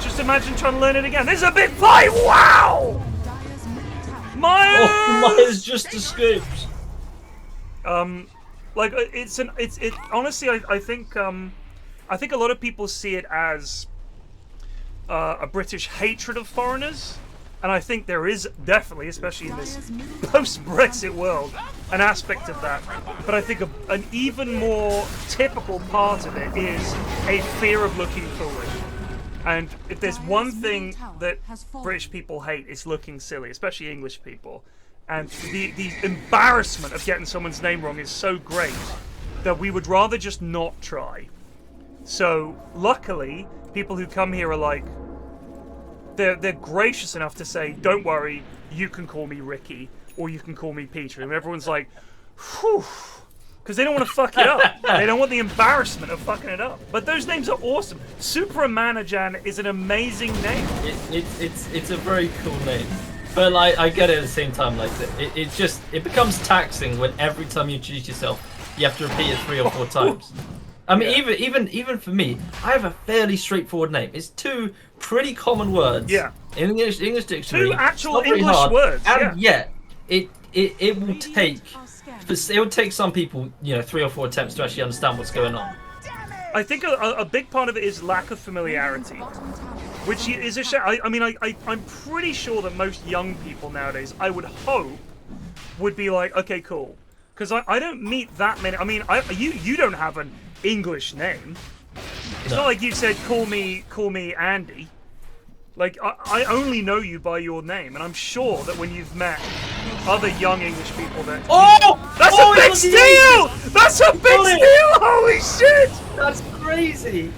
Just imagine trying to learn it again. There's a big fight! Wow! Myers! Oh, Myers just escaped. Like honestly, I think a lot of people see it as a British hatred of foreigners, and I think there is definitely, especially in this post-Brexit world, an aspect of that. But I think an even more typical part of it is a fear of looking foolish. And if there's one thing that British people hate, it's looking silly, especially English people. And the embarrassment of getting someone's name wrong is so great that we would rather just not try. So luckily, people who come here are like, they're gracious enough to say, don't worry, you can call me Ricky, or you can call me Peter. And everyone's like, whew, because they don't want to fuck it up. They don't want the embarrassment of fucking it up. But those names are awesome. Supramanajan is an amazing name. It's a very cool name. But like, I get it at the same time. Like, it becomes taxing when every time you introduce yourself, you have to repeat it 3 or 4 times. I mean, even for me, I have a fairly straightforward name. It's 2 pretty common words. Yeah. In English dictionary. 2 actual English words. And yet, it will take some people, 3 or 4 attempts to actually understand what's going on. I think a big part of it is lack of familiarity, which is a shame. I mean, I'm pretty sure that most young people nowadays, I would hope, would be like, okay, cool, because I don't meet that many. I mean, you don't have an English name. It's not like you said, call me Andy. Like, I only know you by your name, and I'm sure that when you've met other young English people that... Oh! That's a big steal! That's a big steal! Holy shit! That's crazy!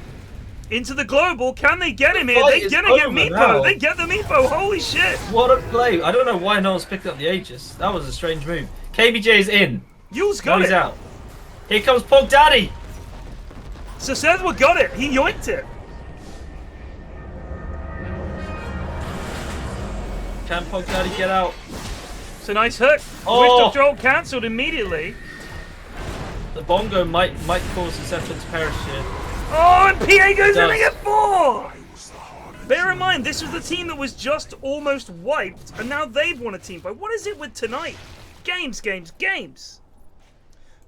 Into the global, can they get him here? They're gonna get Meepo! Now. They get the Meepo! Holy shit! What a play! I don't know why no one's picked up the Aegis. That was a strange move. KBJ's in. Yule's got it! He's out. Here comes Pog Daddy! So Sethwa got it! He yoinked it! Can Pog Daddy get out? It's a nice hook. Oh. Wish Joel cancelled immediately. The bongo might cause the Sethwa to perish here. Oh, and PA goes in at 4! Bear in mind, this was the team that was just almost wiped, and now they've won a team fight. What is it with tonight? Games.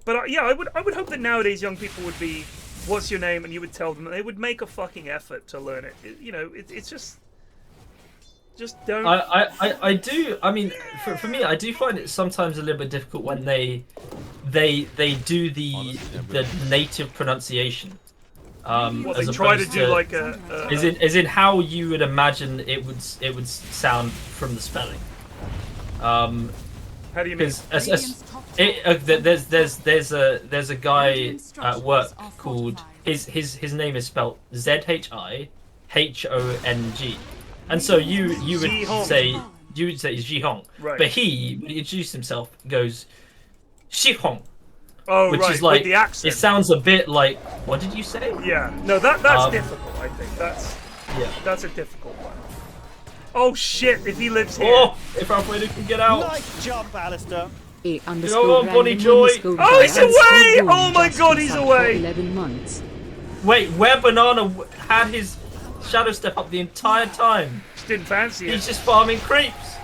But yeah, I would hope that nowadays young people would be, what's your name? And you would tell them, and they would make a fucking effort to learn it. It's just don't. I do. I mean, for me, I do find it sometimes a little bit difficult when they do the native pronunciation. What, as they try to opposed do like a as in how you would imagine it would sound from the spelling. How do you mean? There's a guy at work called his name is spelled ZHIHONG, and so you would say Jihong, right. But he, when he introduced himself, goes Shihong. Oh, which right, is like, with the accent. It sounds a bit like, what did you say? Yeah, no, that's difficult, I think. That's a difficult one. Oh shit, if he lives here. Oh, if Alfredo can get out. Nice jump, Alistair. Go on, Bonnie Joy. Oh, he's away! Oh my god, he's away! 11 months. Wait, where Banana had his shadow step up the entire time? Just didn't fancy it. He's just farming creeps.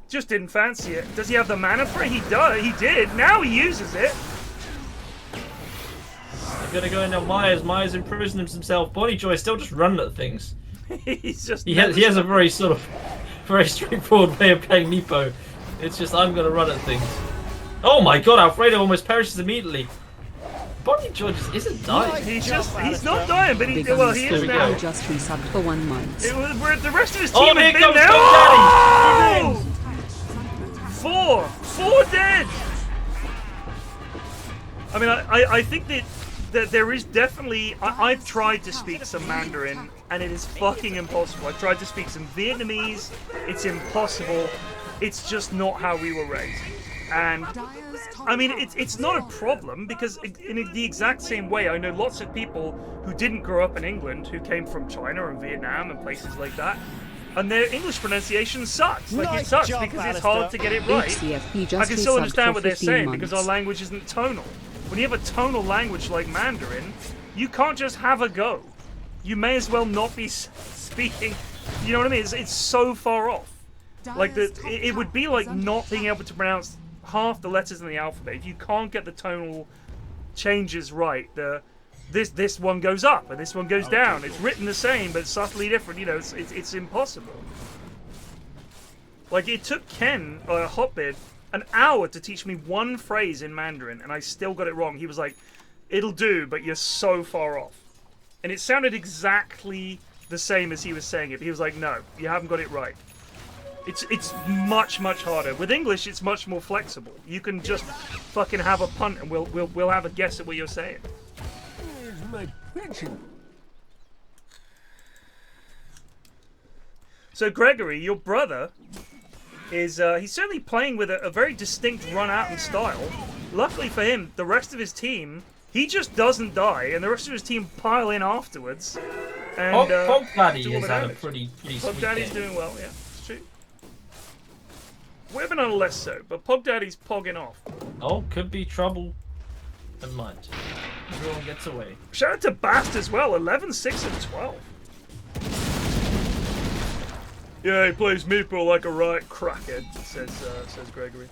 Just didn't fancy it. Does he have the mana for it? He does. He did. Now he uses it. I'm gonna go into Myers imprisons himself. Bonnie Joy is still just running at things. He's just. He has a very very straightforward way of playing Meepo. It's just, I'm gonna run at things. Oh my god, Alfredo almost perishes immediately. Bonnie Joy just isn't dying. He's not dying, but he is now. Just resubbed for 1 month. The rest of his team has been there. Oh! 4 dead. I mean, I think that there is definitely. I've tried to speak some Mandarin, and it is fucking impossible. I've tried to speak some Vietnamese. It's impossible. It's just not how we were raised. And I mean, it's not a problem, because in the exact same way, I know lots of people who didn't grow up in England, who came from China and Vietnam and places like that, and their English pronunciation sucks. Like, it sucks because it's hard to get it right. I can still understand what they're saying because our language isn't tonal. When you have a tonal language like Mandarin, you can't just have a go. You may as well not be speaking. You know what I mean? It's so far off. Like it would be like not being able to pronounce half the letters in the alphabet if you can't get the tonal changes right. This one goes up and this one goes down. It's written the same but subtly different. You know, it's impossible. Like it took Ken Hotbid an hour to teach me one phrase in Mandarin, and I still got it wrong. He was like, "It'll do, but you're so far off," and it sounded exactly the same as he was saying it. He was like, "No, you haven't got it right." It's much harder. With English, it's much more flexible. You can just fucking have a punt, and we'll have a guess at what you're saying. Here's my pension. So Gregory, your brother, is he's certainly playing with a very distinct run-out and style. Luckily for him, the rest of his team, he just doesn't die, and the rest of his team pile in afterwards. And Pog Daddy do all is the at a damage. pretty Pog sweet Daddy's game. doing well, yeah, it's true. Webinar less so, but Pog Daddy's pogging off. Oh, could be trouble. Never mind. Everyone gets away. Shout out to Bast as well, 11, 6, and 12. Yeah, he plays Meeple like a right crackhead, says Gregory.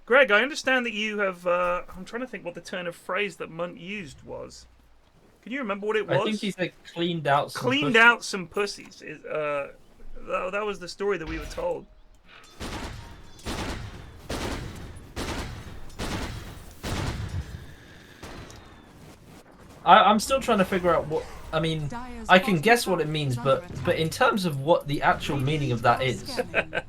Greg, I understand that you have, I'm trying to think what the turn of phrase that Munt used was. Can you remember what it was? I think he said cleaned out some Cleaned pussy. out some pussies. That was the story that we were told. I'm still trying to figure out what. I mean, I can guess what it means, but in terms of what the actual meaning of that is,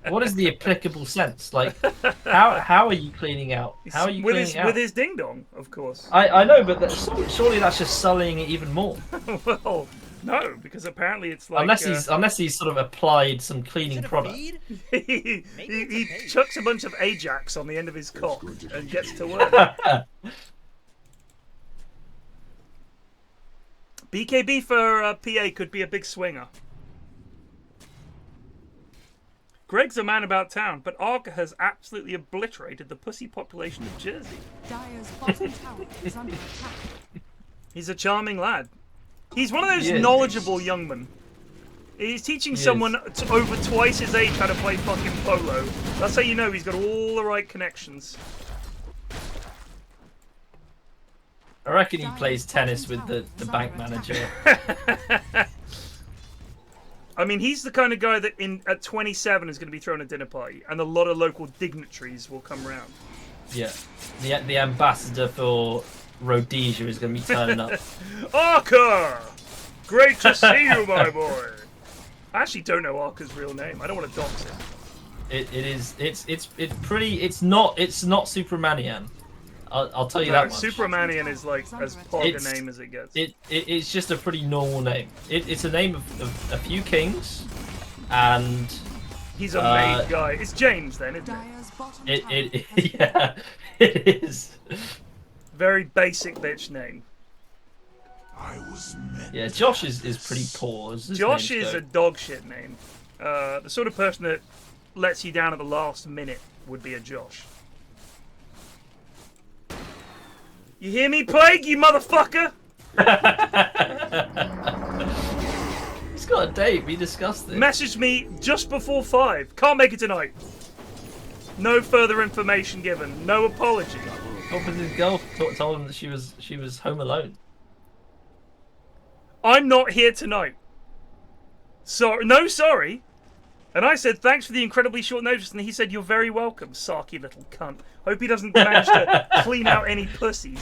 what is the applicable sense? Like, how are you cleaning out? How are you cleaning out? With his ding dong, of course. I know, but surely that's just sullying it even more. Well, no, because apparently it's like Unless he's sort of applied some cleaning product. he chucks a bunch of Ajax on the end of his cock and gets to work. BKB for PA could be a big swinger. Greg's a man about town, but Arca has absolutely obliterated the pussy population of Jersey. Dire's bottom tower is under attack. He's a charming lad. He's one of those knowledgeable young men. He's teaching someone over twice his age how to play fucking polo. That's how you know he's got all the right connections. I reckon he plays tennis with the bank manager. I mean, he's the kind of guy that at 27 is going to be throwing a dinner party, and a lot of local dignitaries will come around. Yeah, the ambassador for Rhodesia is going to be turning up. Arca! Great to see you, my boy. I actually don't know Arca's real name. I don't want to dox him. It's not Supermanian. I'll tell you that much. Supermanian is like as pog a name as it gets. It's just a pretty normal name. It's a name of a few kings, and he's a made guy. It's James then, isn't it? Yeah, it is. Very basic bitch name. Yeah, Josh is pretty poor. Josh is a dog shit name. The sort of person that lets you down at the last minute would be a Josh. You hear me, Plague, you motherfucker? He's got a date. We discussed this. Messaged me just before 5. Can't make it tonight. No further information given. No apology. His girl told him that she was home alone. I'm not here tonight. Sorry. And I said, thanks for the incredibly short notice, and he said, you're very welcome, sarky little cunt. Hope he doesn't manage to clean out any pussies.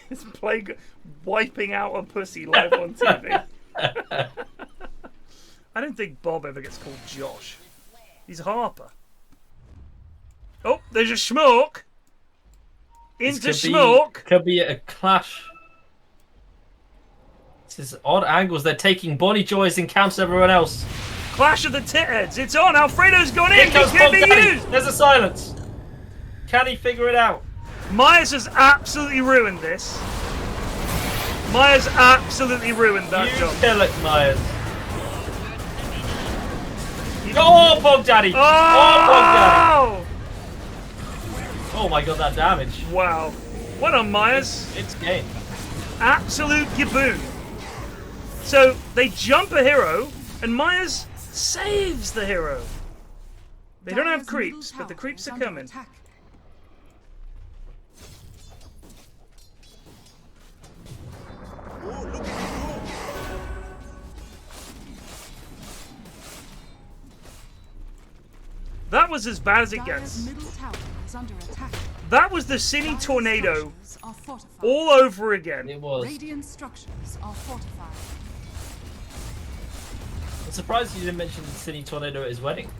It's Plague wiping out a pussy live on TV. I don't think Bob ever gets called Josh. He's Harper. Oh, there's a smoke. Into smoke. Could be a clash. This is odd angles. They're taking Bonnie Joy's encounters everyone else. Clash of the titheads. It's on. Alfredo's gone in. Here comes He can't Pog be Daddy. used. There's a silence. Can he figure it out? Myers has absolutely ruined this. Myers absolutely ruined that You job. kill it, Myers. Oh, Pog Daddy! Oh! Pog Daddy! Oh my god, that damage. Wow. Well done, Myers. It's game. Absolute gaboon. So they jump a hero, and Myers saves the hero. They don't have creeps, but the creeps are coming. That was as bad as it gets. That was the Cine Tornado all over again. It was. Radiant structures are fortified. I'm surprised you didn't mention Cine Tornado at his wedding.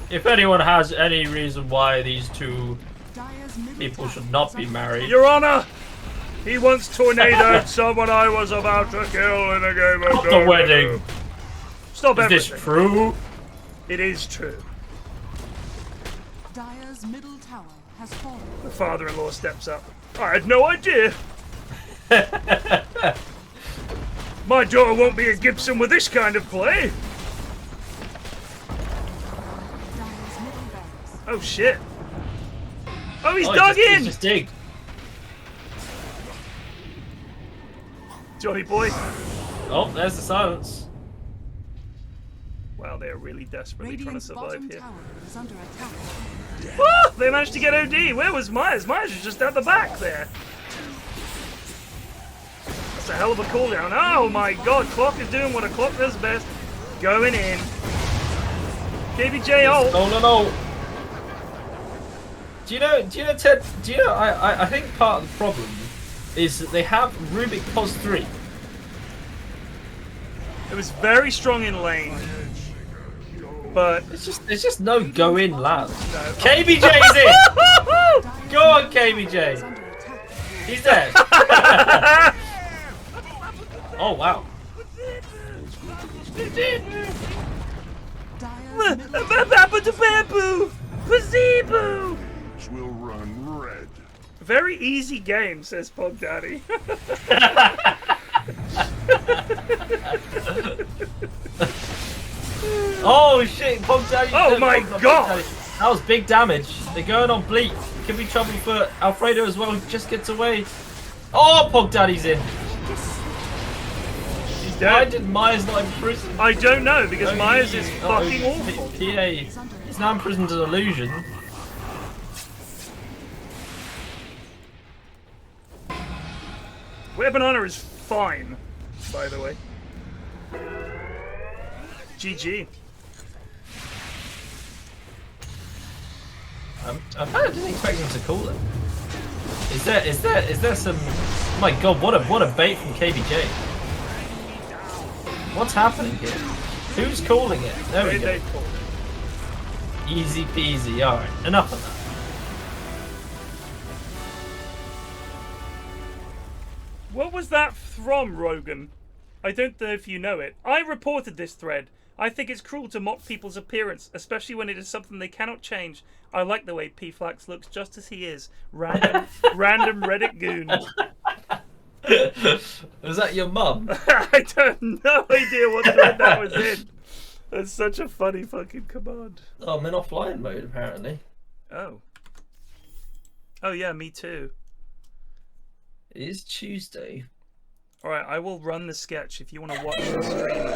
If anyone has any reason why these two people should not be married. Your Honor! He once tornadoed someone I was about to kill in a game of Stop the wedding! Stop everything. Is this true? It is true. Dire's middle tower has fallen. The father-in-law steps up. I had no idea. My daughter won't be a Gibson with this kind of play. Oh shit. Oh, he's dug in! He's just digged. JonnyBoi. Oh, there's the silence. Wow, they're really desperately trying to survive here. Tower is under attack. Oh, they managed to get OD. Where was Myers? Myers was just at the back there. That's a hell of a cooldown. Oh my god, Clock is doing what a Clock does best. Going in. KBJ ult. No. Do you know, Ted? Do you know? I think part of the problem is that they have Rubik Pos 3. It was very strong in lane, but it's just no go in, lads. No. KBJ's in. Go on, KBJ. He's there. Oh wow. Will run red. Very easy game, says Pog Daddy. Oh shit, Pog Daddy. Oh my god! That was big damage. They're going on bleak. Could be trouble for Alfredo as well, who just gets away. Oh, Pog Daddy's in. He's dead. Why did Myers not imprison? I don't know, because Myers is fucking awful. PA. He's now imprisoned an illusion. Where Banana is fine, by the way. GG. I didn't expect him to call it. Is there some? Oh my god! What a bait from KBJ. What's happening here? Who's calling it? There we go. Easy peasy. All right, enough of that. What was that from, Rogan? I don't know if you know it. I reported this thread. I think it's cruel to mock people's appearance, especially when it is something they cannot change. I like the way PFlax looks just as he is. Random Reddit goon. Was that your mum? I don't no idea what thread that was in. That's such a funny fucking command. Oh, I'm in offline mode apparently. Oh. Oh yeah, me too. It is Tuesday. Alright, I will run the sketch if you want to watch the stream.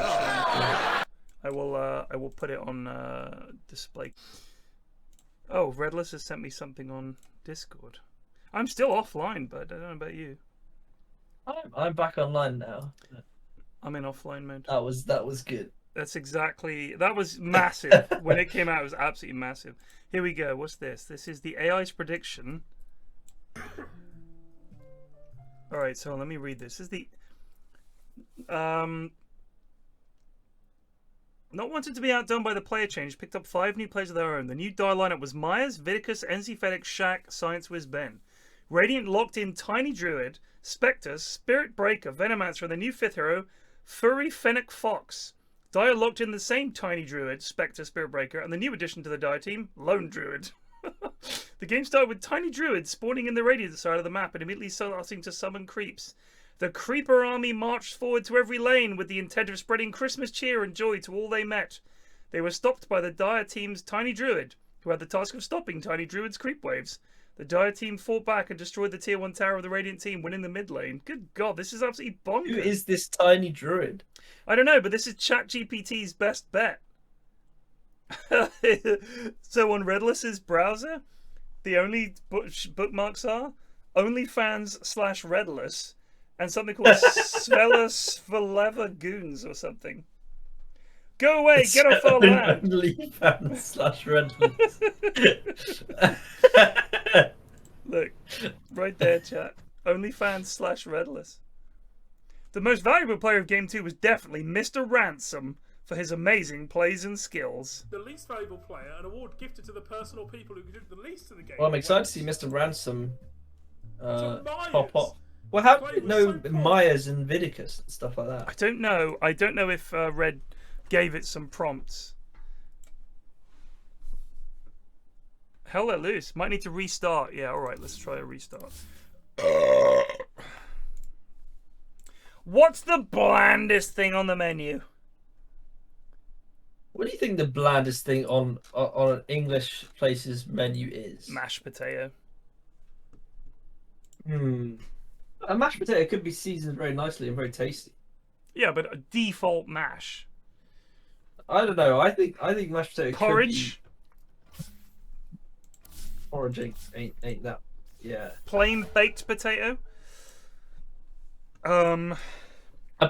I will put it on display. Oh, Redless has sent me something on Discord. I'm still offline, but I don't know about you. I'm back online now. I'm in offline mode. That was good. That was massive. When it came out, it was absolutely massive. Here we go. What's this? This is the AI's prediction. Alright, so let me read this. This is the... Not wanting to be outdone by the player change, picked up 5 new players of their own. The new Dire lineup was Myers, Vidicus, NC Fedix, Shaq, Science Wiz Ben. Radiant locked in Tiny Druid, Spectre, Spirit Breaker, Venomancer, and the new 5th hero, Furry Fennec Fox. Dire locked in the same Tiny Druid, Spectre, Spirit Breaker, and the new addition to the Dire team, Lone Druid. The game started with Tiny Druid spawning in the Radiant side of the map and immediately starting to summon creeps. The Creeper army marched forward to every lane with the intent of spreading Christmas cheer and joy to all they met. They were stopped by the Dire team's Tiny Druid, who had the task of stopping Tiny Druid's creep waves. The Dire team fought back and destroyed the tier 1 tower of the Radiant team, winning the mid lane. Good God, this is absolutely bonkers. Who is this tiny druid? I don't know, but this is ChatGPT's best bet. So on Redless's browser, the only bookmarks are OnlyFans/Redless and something called Sveleva Goons or something. Go away, get off our land. OnlyFans/Redless. Look, right there, chat. OnlyFans/Redless. The most valuable player of Game 2 was definitely Mr. Ransom for his amazing plays and skills. The least valuable player, an award gifted to the person or people who did the least in the game. Well, I'm excited to see Mr. Ransom pop up. Well, how do you know Myers and Vidicus and stuff like that? I don't know. I don't know if Red gave it some prompts. Hell, they're loose. Might need to restart. Yeah, alright, let's try a restart. What's the blandest thing on the menu? What do you think the blandest thing on an English place's menu is? Mashed potato. A mashed potato could be seasoned very nicely and very tasty. Yeah, but a default mash. I don't know. I think mashed potato porridge. Porridge ain't that. Yeah. Plain baked potato. A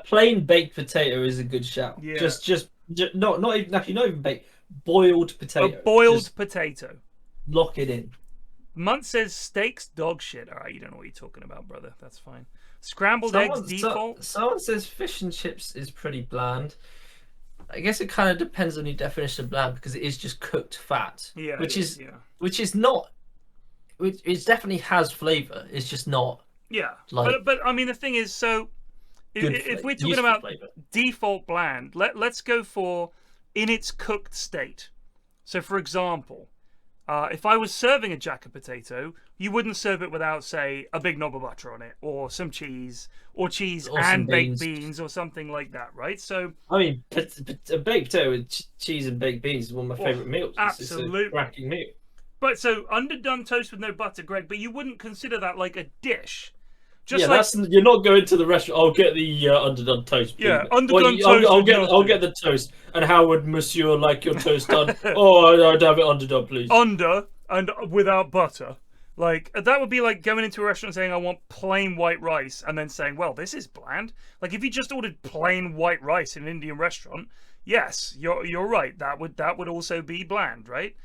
plain baked potato is a good shout. Yeah. Just not even actually not even baked. Boiled potato. A boiled potato. Lock it in. Munt says steaks dog shit. Alright, you don't know what you're talking about, brother. That's fine. Scrambled eggs default. Someone says fish and chips is pretty bland. I guess it kind of depends on your definition of bland because it is just cooked fat. Yeah. Which is not. It definitely has flavor. It's just not. Yeah. Like, but I mean the thing is, so if we're talking about default bland, let's go for in its cooked state. So for example, if I was serving a jacket potato, you wouldn't serve it without, say, a big knob of butter on it, or some cheese, or and baked beans, or something like that, right? So I mean, a baked potato with cheese and baked beans is one of my favourite meals. Absolutely, it's a cracking meal. But so underdone toast with no butter, Greg. But you wouldn't consider that like a dish. Just you're not going to the restaurant. I'll get the underdone toast. Please. Yeah, underdone toast. I'll get the toast. And how would Monsieur like your toast done? Oh, I'd have it underdone, please. Under and without butter. Like that would be like going into a restaurant saying I want plain white rice, and then saying, well, this is bland. Like if you just ordered plain white rice in an Indian restaurant, yes, you're right. That would also be bland, right?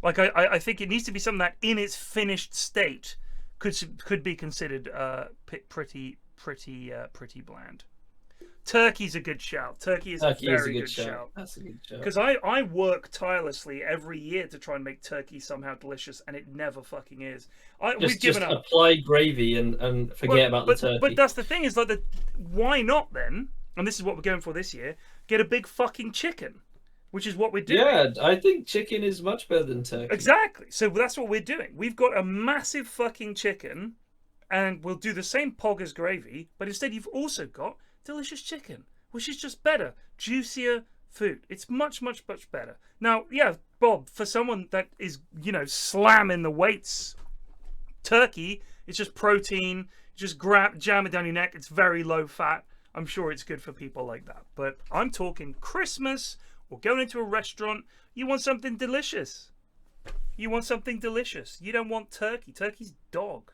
Like I think it needs to be something that in its finished state could be considered pretty bland. Turkey's a good shout. Turkey is a very good shout. That's a good shout. Because I work tirelessly every year to try and make turkey somehow delicious, and it never fucking is. We've given up. Apply gravy and forget about the turkey. But that's the thing is like why not then? And this is what we're going for this year. Get a big fucking chicken. Which is what we're doing. Yeah, I think chicken is much better than turkey. Exactly. So that's what we're doing. We've got a massive fucking chicken, and we'll do the same pog as gravy, but instead you've also got delicious chicken, which is just better, juicier food. It's much, much, much better. Now, yeah, Bob, for someone that is, slamming the weights, turkey is just protein. Just jam it down your neck. It's very low fat. I'm sure it's good for people like that. But I'm talking Christmas or going into a restaurant. You want something delicious. You want something delicious. You don't want turkey. Turkey's dog.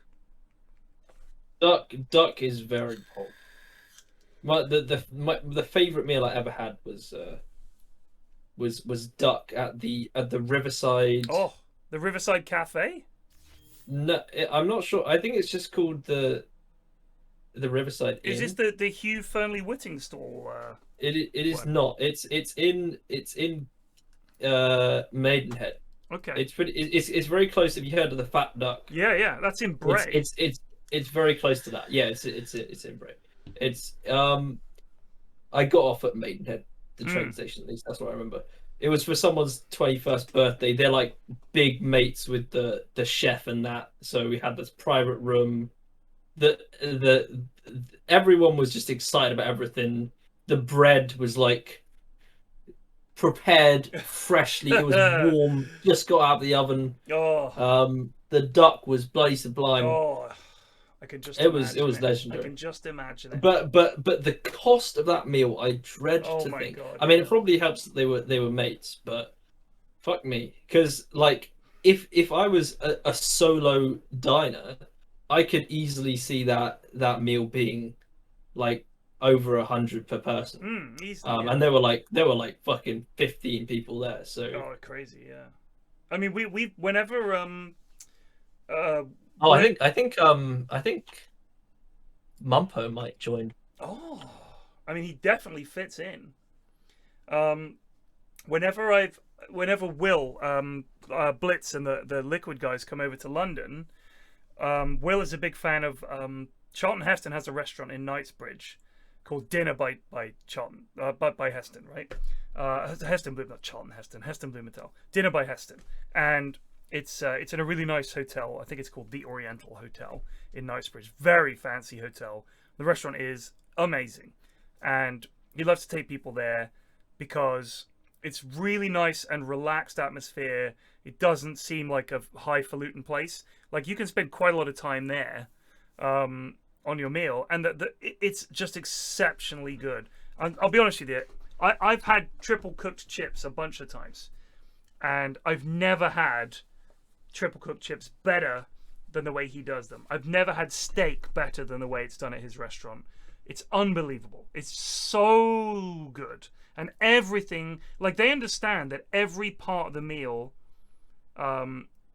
Duck is very poor. The favorite meal I ever had was duck at the Riverside. Oh, the Riverside Cafe? No, I'm not sure. I think it's just called the Riverside Inn. Is this the Hugh Fernley Whitting stall? It is not. It's in Maidenhead. Okay. It's very close. Have you heard of the Fat Duck? Yeah, that's in Bray. It's very close to that. Yeah, it's in Bray. It's I got off at Maidenhead, the train station. At least that's what I remember. It was for someone's 21st birthday. They're like big mates with the chef and that. So we had this private room. Everyone was just excited about everything. The bread was like prepared freshly. It was warm, just got out of the oven. Oh. the duck was bloody sublime. Oh, I can just. It was legendary. I can just imagine it. But the cost of that meal, I dread to think. God, I mean, it probably helps that they were mates, but fuck me, because like if I was a solo diner, I could easily see that meal being like over 100 per person. Easily, and there were like fucking 15 people there. So crazy, yeah. I mean, we whenever I think Mumpo might join. Oh, I mean, he definitely fits in. Whenever Will Blitz and the Liquid guys come over to London, Will is a big fan of Charlton Heston has a restaurant in Knightsbridge called Dinner by Charlton, by Heston, right? Heston Bloom, not Charlton Heston, Heston Blumenthal. Dinner by Heston, and it's in a really nice hotel. I think it's called the Oriental Hotel in Knightsbridge. Very fancy hotel. The restaurant is amazing, and he loves to take people there because it's really nice and relaxed atmosphere. It doesn't seem like a highfalutin place. Like, you can spend quite a lot of time there on your meal, and it's just exceptionally good. I'll be honest with you, I've had triple cooked chips a bunch of times, and I've never had triple cooked chips better than the way he does them. I've never had steak better than the way it's done at his restaurant. It's unbelievable. It's so good. And everything, like, they understand that every part of the meal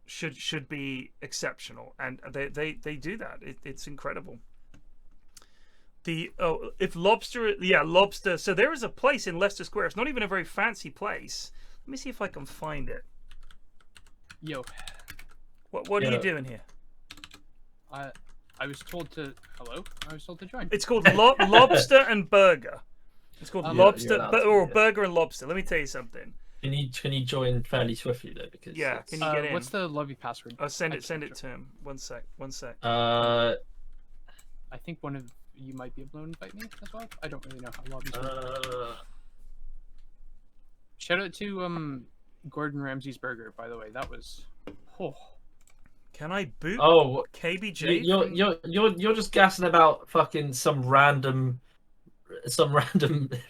should be exceptional, and they do that. It's incredible. Lobster. So there is a place in Leicester Square. It's not even a very fancy place. Let me see if I can find it. Yo. What are you doing here? I was told to. Hello. I was told to join. It's called Lobster and Burger. It's called Lobster or Burger and Lobster. Let me tell you something. Can you join fairly swiftly though? Because can you get in? What's the lobby password? I'll send it to him. One sec. I think one of you might be able to invite me as well. I don't really know how lobbies work. Shout out to Gordon Ramsay's burger, by the way. That was. Oh. Can I boot? Oh, KBJ. You're just gassing about fucking some random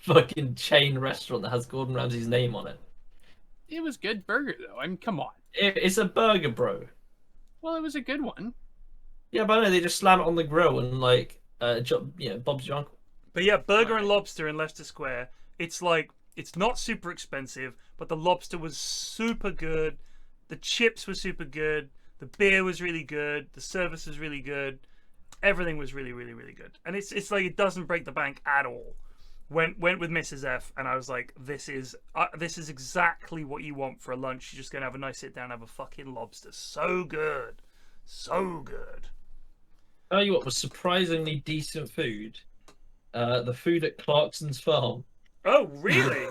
fucking chain restaurant that has Gordon Ramsay's name on it. It was good burger though. I mean, come on. It's a burger, bro. Well, it was a good one. Yeah, but no, they just slam it on the grill and like, Bob's your uncle. But yeah, Burger and Lobster in Leicester Square. It's like, it's not super expensive, but the lobster was super good. The chips were super good. The beer was really good. The service was really good. Everything was really, really, really good. And it's like, it doesn't break the bank at all. Went with Mrs. F, and I was like, this is exactly what you want for a lunch. You're just gonna have a nice sit down and have a fucking lobster. So good. So good. Tell you what was surprisingly decent food. The food at Clarkson's Farm. Oh, really?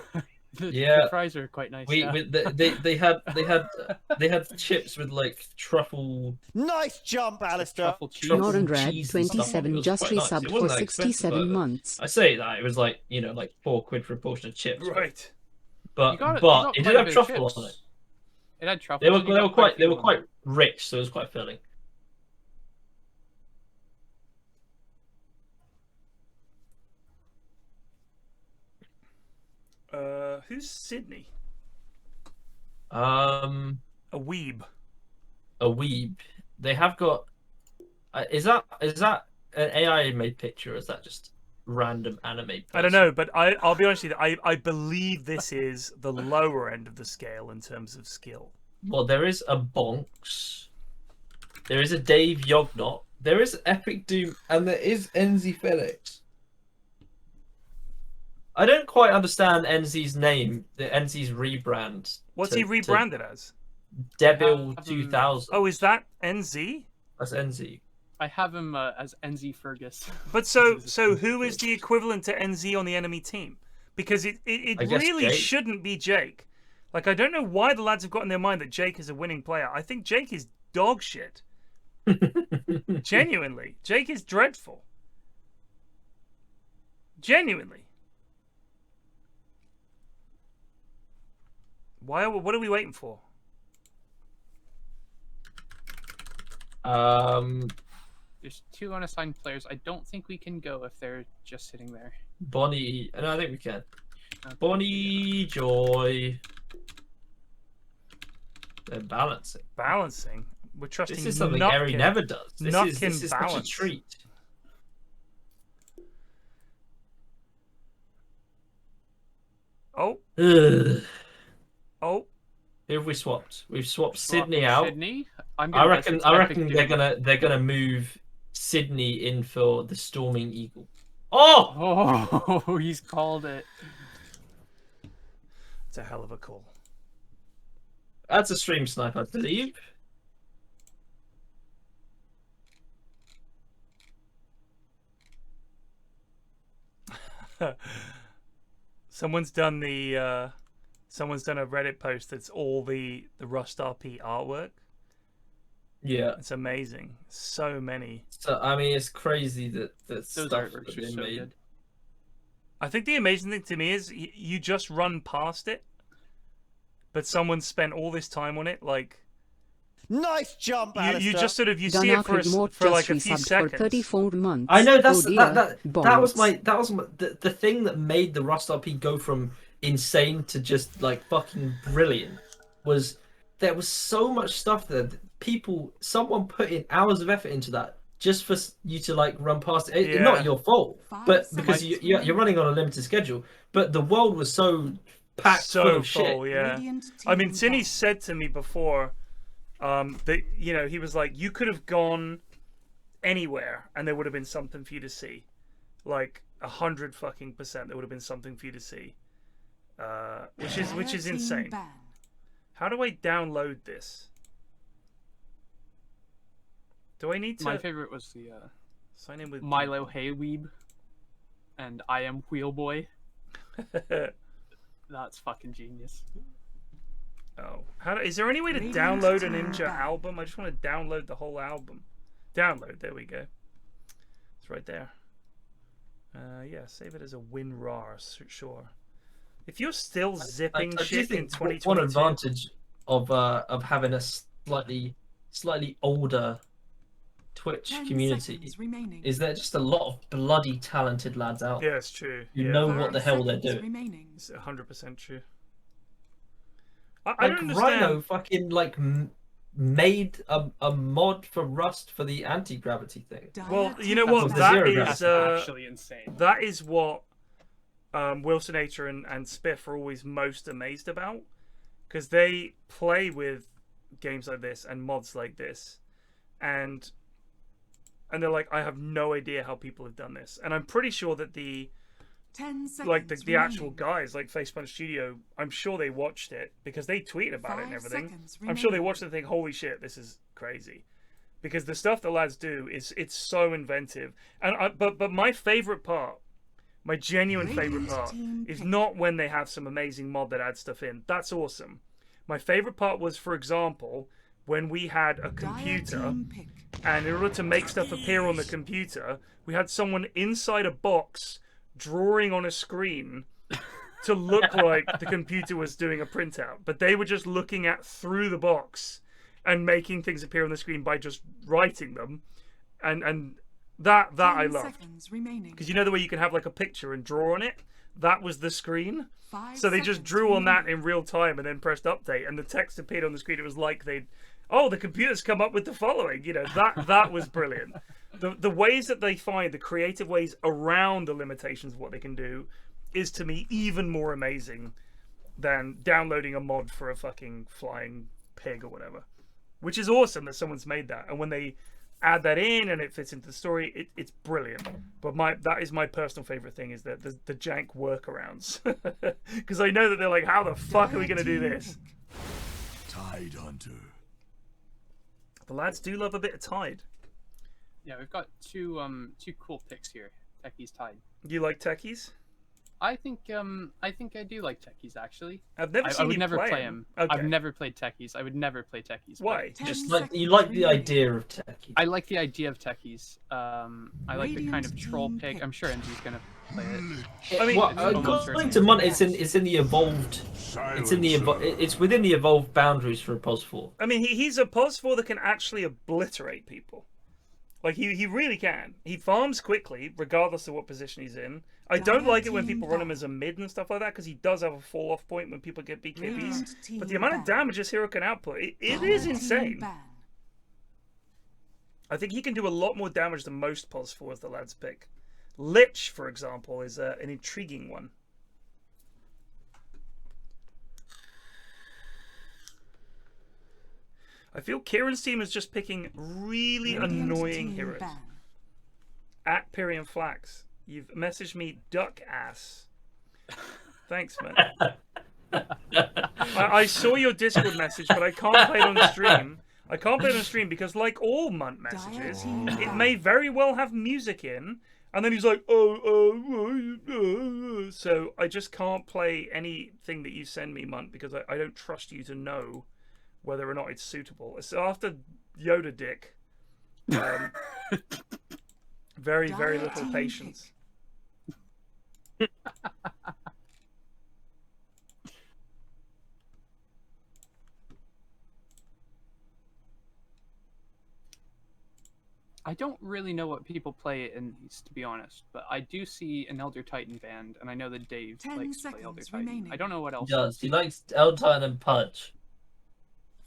The fries are quite nice. They had chips with like truffle. Nice jump, Alistair. Northern Red 27 just resubbed for 67 months. I say that it was like like £4 for a portion of chips. Right. But it did have truffle on it. It had truffle. They were quite rich, so it was quite filling. Who's Sydney? A weeb. A weeb. They have got. Is that an AI made picture, or is that just random anime person? I don't know, but I'll be honest with you. I believe this is the lower end of the scale in terms of skill. Well, there is a Bonks. There is a Dave Yognot. There is Epic Doom, and there is NZ Felix. I don't quite understand NZ's name, the NZ's rebrand. What's he rebranded as? Devil 2000. Oh, is that NZ? That's NZ. I have him as NZ Fergus. But so who is the equivalent to NZ on the enemy team? Because it really Jake. shouldn't be Jake. Like, I don't know why the lads have got in their mind that Jake is a winning player. I think Jake is dog shit. Genuinely. Jake is dreadful. Genuinely. What are we waiting for? There's 2 unassigned players. I don't think we can go if they're just sitting there. Bonnie. No, I think we can. Okay. Bonnie, Joy. They're balancing. Balancing. We're trusting. This is something Nutkin. Eri never does. This is such a balance. treat. Oh. Ugh. Oh. Who have we swapped? We've swapped Sydney out. Sydney? I reckon they're gonna move Sydney in for the Storming Eagle. Oh! Oh, he's called it. It's a hell of a call. That's a stream snipe, I believe. Someone's done a Reddit post that's all the Rust RP artwork. Yeah, it's amazing. So many. So I mean, it's crazy that those stuff artworks has are been so made. good. I think the amazing thing to me is you just run past it, but someone spent all this time on it. Like, nice jump, you just sort of see it for like a few seconds. For 34 months. I know that was the thing that made the Rust RP go from insane to just like fucking brilliant. Was there was so much stuff there. Someone put in hours of effort into that just for you to like run past it. Yeah. Not your fault, but because you're running on a limited schedule. But the world was so packed full of shit. Yeah. I mean, Cinny said to me before that he was like, you could have gone anywhere and there would have been something for you to see, like 100% there would have been something for you to see, which is insane. How do I download this? Do I need to? My favorite was the sign in with Milo Hayweeb and I Am Wheelboy. That's fucking genius. Oh, is there any way to download a Ninja album? I just want to download the whole album. Download, there we go. It's right there. Yeah, save it as a WinRAR, sure. If you're still zipping shit in 2022, one advantage of having a slightly older Twitch community is there just a lot of bloody talented lads out there. Yeah, it's true. You know what the hell they're doing. It's 100% true. I don't understand. Rhino fucking like made a mod for Rust for the anti-gravity thing. Well, you know what? That is actually insane. That is what Wilsonator and Spiff are always most amazed about, because they play with games like this and mods like this, and they're like, I have no idea how people have done this. And I'm pretty sure that the actual guys like Facepunch Studio, I'm sure they watched it because they tweet about it and everything. I'm sure they watched it and think, holy shit, this is crazy. Because the stuff the lads do it's so inventive. And but my favorite part, my genuine favorite part, is not when they have some amazing mod that adds stuff in. That's awesome. My favorite part was, for example, when we had a computer, and in order to make stuff appear on the computer, we had someone inside a box drawing on a screen to look like the computer was doing a printout, but they were just looking through the box and making things appear on the screen by just writing them, and that I loved, because you know the way you can have like a picture and draw on it. That was the screen, so they just drew on that in real time and then pressed update, and the text appeared on the screen. It was like the computer's come up with the following. That was brilliant. The ways that they find the creative ways around the limitations of what they can do is, to me, even more amazing than downloading a mod for a fucking flying pig or whatever, which is awesome that someone's made that. And when they add that in and it fits into the story, it's brilliant. But that is my personal favorite thing, is that the jank workarounds, because I know that they're like, how the fuck are we going to do this? Tide Hunter. The lads do love a bit of Tide. Yeah, we've got two cool picks here. Techies Tide. You like techies? I think I do like techies, actually. I've never seen you never play him. Okay. I've never played techies. I would never play techies. Why? Just like you like the idea of techies. I like the idea of techies. I like the kind of troll pick. I'm sure Envy's gonna play it. I mean, according to Munt, it's in the evolved It's in the it's within the evolved boundaries for a pos 4. I mean, he's a pos 4 that can actually obliterate people. Like, he really can. He farms quickly, regardless of what position he's in. I don't like it when people run him as a mid and stuff like that, because he does have a fall-off point when people get BKBs. But the amount of damage this hero can output, it is insane. I think he can do a lot more damage than most pos 4s the lads pick. Lich, for example, is an intriguing one. I feel Kieran's team is just picking really annoying heroes. At PFlax, you've messaged me duck ass. Thanks, man. I saw your Discord message, but I can't play it on stream. I can't play it on stream because, like all Munt messages, it may very well have music in, and then he's like, so I just can't play anything that you send me, Munt, because I don't trust you to know whether or not it's suitable. So after Yoda Dick, very, very little patience. I don't really know what people play in these, to be honest, but I do see an Elder Titan band, and I know that Dave likes to play Elder Titan. I don't know what else. He does. He likes Elder Titan and Punch.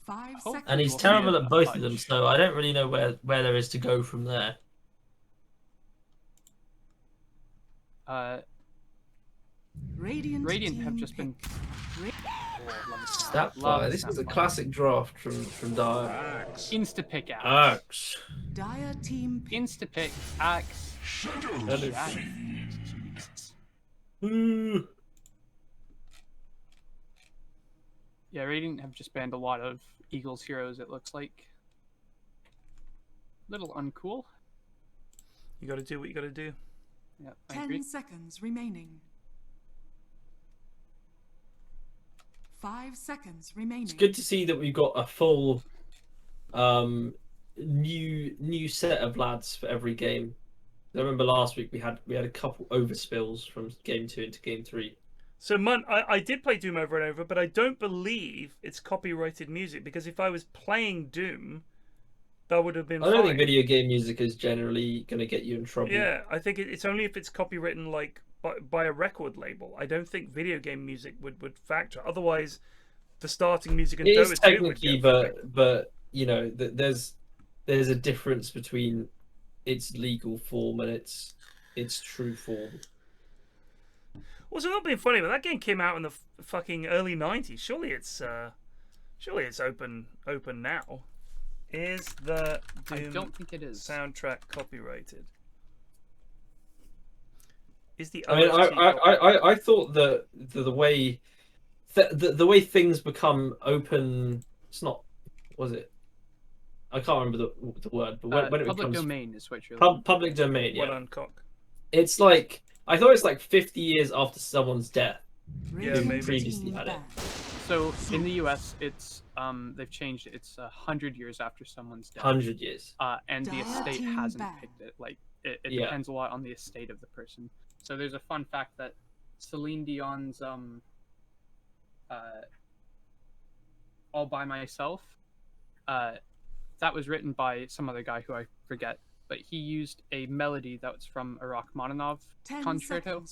5 seconds. And he's terrible at both of them, so I don't really know where there is to go from there. Radiant have just been. That fire. This is a classic draft from Dire. Insta pick axe. Axe. Dire team. Insta pick axe. Yeah, Radiant have just banned a lot of Eagles heroes, it looks like. Little uncool. You gotta do what you gotta do. Yeah, 10 seconds remaining. 5 seconds remaining. It's good to see that we've got a full new set of lads for every game. I remember last week we had a couple overspills from game 2 into game 3. So, Munt, I did play Doom over and over, but I don't believe it's copyrighted music, because if I was playing Doom, that would have been fine. I don't think video game music is generally going to get you in trouble. Yeah, I think it's only if it's copywritten, like, by a record label. I don't think video game music would factor. Otherwise, the starting music and it Dota is technically, but you know, there's a difference between its legal form and its true form. Also, not being funny, but that game came out in the fucking early '90s. Surely it's open now. Is the Doom I don't think it is. Soundtrack copyrighted? Is the I mean, I thought that the way the way things become open, it's not, was it? I can't remember the word, but when it public becomes domain is what you're public domain. Yeah, well done, cock. It's like, I thought it's like 50 years after someone's death. Yeah, maybe. Previously had it. So in the U.S., it's they've changed it. It's 100 years after someone's death. 100 years. And the estate hasn't picked it. Like it depends a lot on the estate of the person. So there's a fun fact that Celine Dion's All By Myself, that was written by some other guy who I forget, but he used a melody that was from a Rachmaninoff concerto.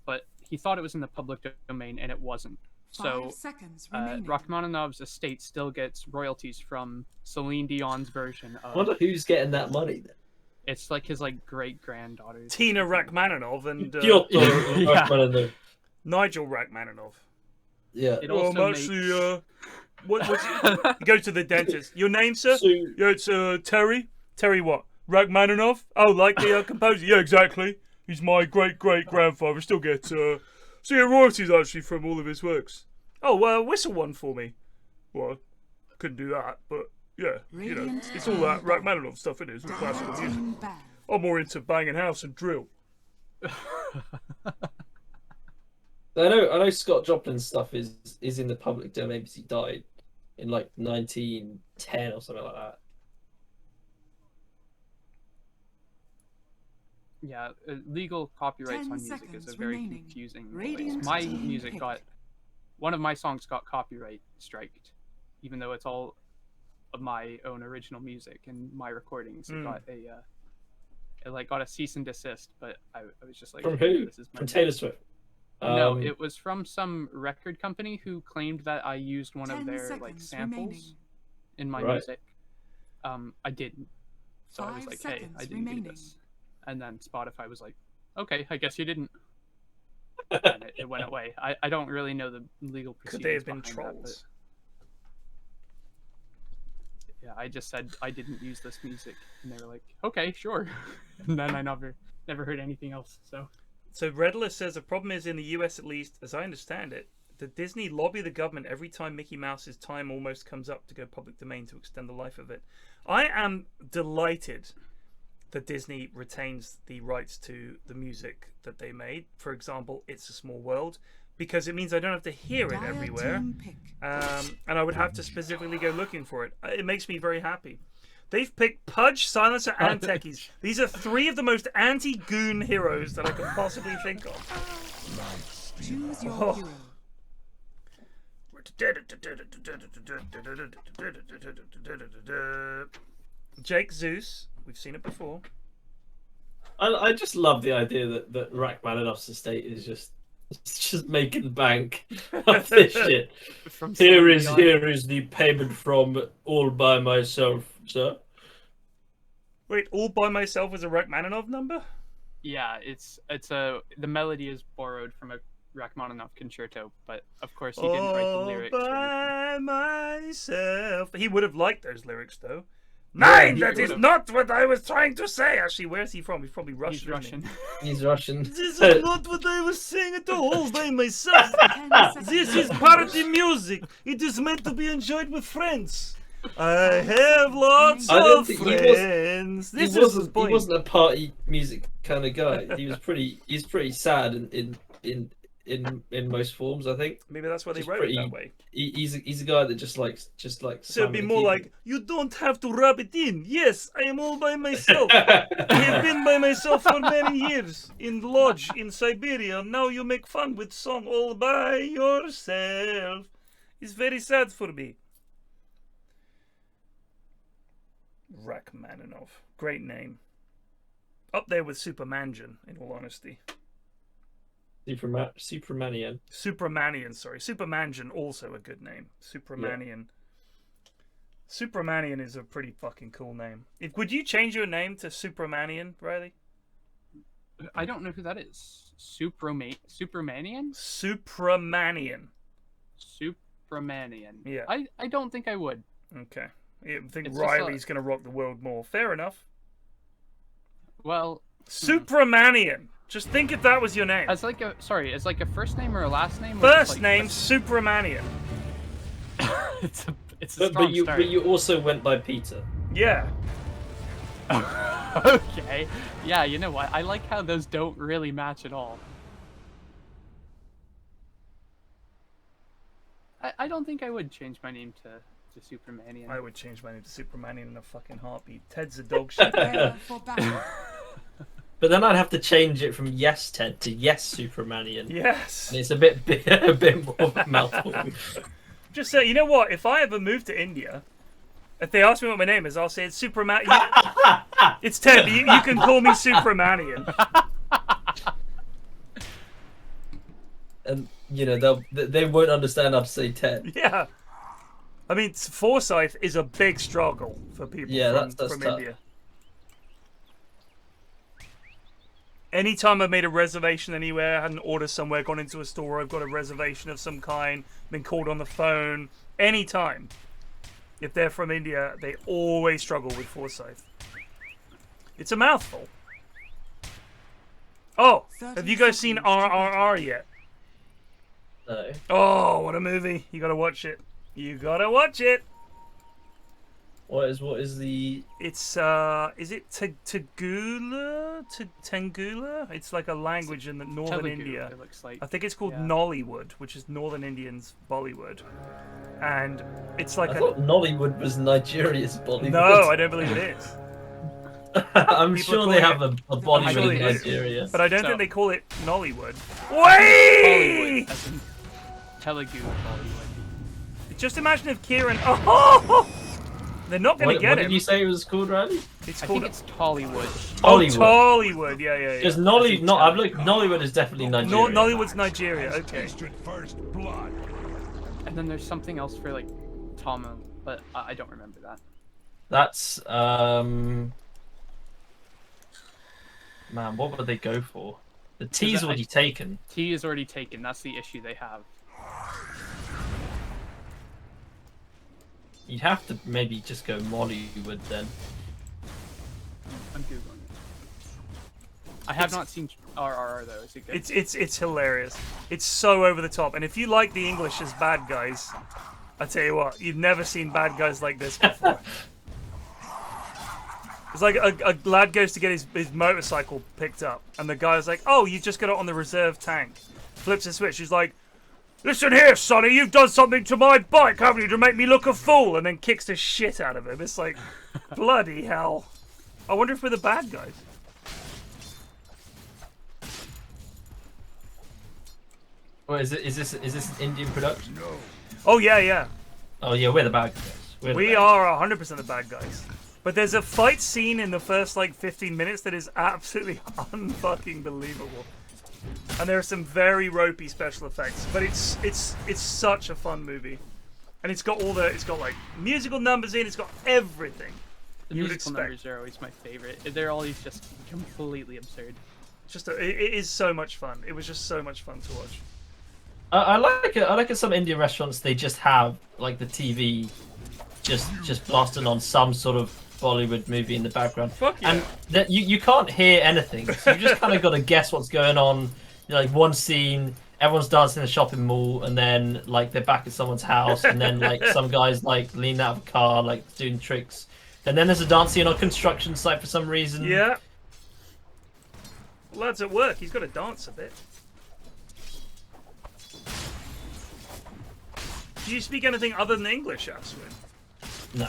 But he thought it was in the public domain, and it wasn't. So Rachmaninoff's estate still gets royalties from Celine Dion's version of... I wonder who's getting that money then. It's like his great granddaughter. Tina Rachmaninoff and Rachmaninoff. Nigel Rachmaninoff. Yeah. I'm actually you go to the dentist. Your name, sir? Yeah, it's Terry. Terry what? Rachmaninoff? Oh, like the composer? Yeah, exactly. He's my great-great-grandfather. Still gets royalties actually from all of his works. Oh, whistle one for me. Well, I couldn't do that, but yeah, you know, it's all that Rachmaninoff stuff, isn't it? It's all classical music. I'm more into banging house and drill. I know Scott Joplin's stuff is in the public domain because he died in like 1910 or something like that. Yeah, legal copyrights on music is a very confusing place. My music got one of my songs got copyright striked, even though it's all of my own original music and my recordings. It got got a cease and desist, but I was just like, from who? This is my from Taylor Swift. No, it was from some record company who claimed that I used one of their samples in my music. I didn't. So I was like, hey, I didn't do this. And then Spotify was like, okay, I guess you didn't. And it went away. I don't really know the legal procedures. Could they have been behind trolls? That, yeah, I just said I didn't use this music, and they were like, okay, sure. And then I never heard anything else. So Redler says the problem is in the US, at least, as I understand it, that Disney lobby the government every time Mickey Mouse's time almost comes up to go public domain to extend the life of it. I am delighted that Disney retains the rights to the music that they made. For example, It's a Small World, because it means I don't have to hear it everywhere. And I would have to specifically go looking for it. It makes me very happy. They've picked Pudge, Silencer, and Techies. These are 3 of the most anti-Goon heroes that I could possibly think of. Choose your hero. Jake Zeus. We've seen it before. I just love the idea that Rachmaninoff's estate is just making bank of this shit. Here is the payment from All By Myself, sir. Wait, All By Myself was a Rachmaninoff number? Yeah, the melody is borrowed from a Rachmaninoff concerto, but of course he didn't write the lyrics. All by myself. He would have liked those lyrics, though. Nine! That is not what I was trying to say! Actually, where's he from? He's probably Russian. He's Russian. He's Russian. This is not what I was saying at all by myself. This is party music. It is meant to be enjoyed with friends. I have lots of friends. He wasn't a party music kind of guy. He's pretty sad in most forms, I think. Maybe that's why they wrote it that way. He's a guy that just likes. So it'd be more like, you don't have to rub it in. Yes, I am all by myself. I have been by myself for many years in lodge in Siberia. Now you make fun with song all by yourself. It's very sad for me. Rachmaninoff, great name. Up there with Supermansion, in all honesty. Supermanian. Sorry. Supermansion, also a good name. Supermanian. Yeah. Supermanian is a pretty fucking cool name. Would you change your name to Supermanian, Riley? I don't know who that is. Supermanian? Supramanian. Supramanian. Yeah. I don't think I would. Okay. I think Riley's going to rock the world more. Fair enough. Well... Supramanian. Just think if that was your name. As like a first name or a last name? First name, Supramanian. it's a strong start. But you also went by Peter. Yeah. Okay. Yeah, you know what? I like how those don't really match at all. I don't think I would change my name to Supermanian. I would change my name to Supermanian in a fucking heartbeat. Ted's a dog shit. But then I'd have to change it from Yes Ted to Yes Supermanian. Yes. And it's a bit more of a mouthful. Just say, you know what? If I ever move to India, if they ask me what my name is, I'll say it's Superman. It's Ted. You can call me Supermanian. And they won't understand how to say Ted. Yeah. I mean, Forsyth is a big struggle for people from India. Anytime I've made a reservation anywhere, had an order somewhere, gone into a store, I've got a reservation of some kind, been called on the phone, anytime. If they're from India, they always struggle with Forsyth. It's a mouthful. Oh, have you guys seen RRR yet? No. Oh, what a movie. You gotta watch it. You gotta watch it. What is the... It's, is it Tengula? It's like a language in the northern India. It looks like. I think it's called Nollywood, which is northern Indians' Bollywood. And it's like I thought Nollywood was Nigeria's Bollywood. No, I don't believe it is. I'm sure they have a Bollywood in Nigeria. But I don't think they call it Nollywood. Wait! Telugu Bollywood. Just imagine if Ciaran. Oh! They're not going to get What him. did you say it was called, Riley? I think it's Tollywood. Oh, Tollywood. Yeah. Because Nollywood is definitely Nigeria. Nollywood's Nigeria. Okay. And then there's something else for like Tamil, but I don't remember that. That's man, what would they go for? The T's already taken. T is already taken. That's the issue they have. You'd have to maybe just go Mollywood then. I'm googling it. I have not seen RRR though. Is it good? It's hilarious. It's so over the top. And if you like the English as bad guys, I tell you what, you've never seen bad guys like this before. It's like a lad goes to get his motorcycle picked up, and the guy's like, "Oh, you just got it on the reserve tank." Flips a switch. He's like, "Listen here, Sonny, you've done something to my bike, haven't you, to make me look a fool?" And then kicks the shit out of him. It's like, bloody hell. I wonder if we're the bad guys. Well, is this an Indian production? No. Oh yeah. Oh yeah, we're the bad guys. We are 100% the bad guys. But there's a fight scene in the first like 15 minutes that is absolutely unfucking believable. And there are some very ropey special effects, but it's such a fun movie. And it's got like musical numbers in, it's got everything. The musical numbers are always my favorite. They're always just completely absurd. It is so much fun. It was just so much fun to watch. I like it. I like at some Indian restaurants they just have like the TV just blasting on some sort of Bollywood movie in the background. Fuck yeah. And that you can't hear anything. So you just kind of got to guess what's going on. You know, like one scene, everyone's dancing in a shopping mall, and then like they're back at someone's house, and then like some guys like leaning out of a car, like doing tricks. And then there's a dance scene on a construction site for some reason. Yeah. Lad's at work. He's got to dance a bit. Do you speak anything other than English, Aswin? No.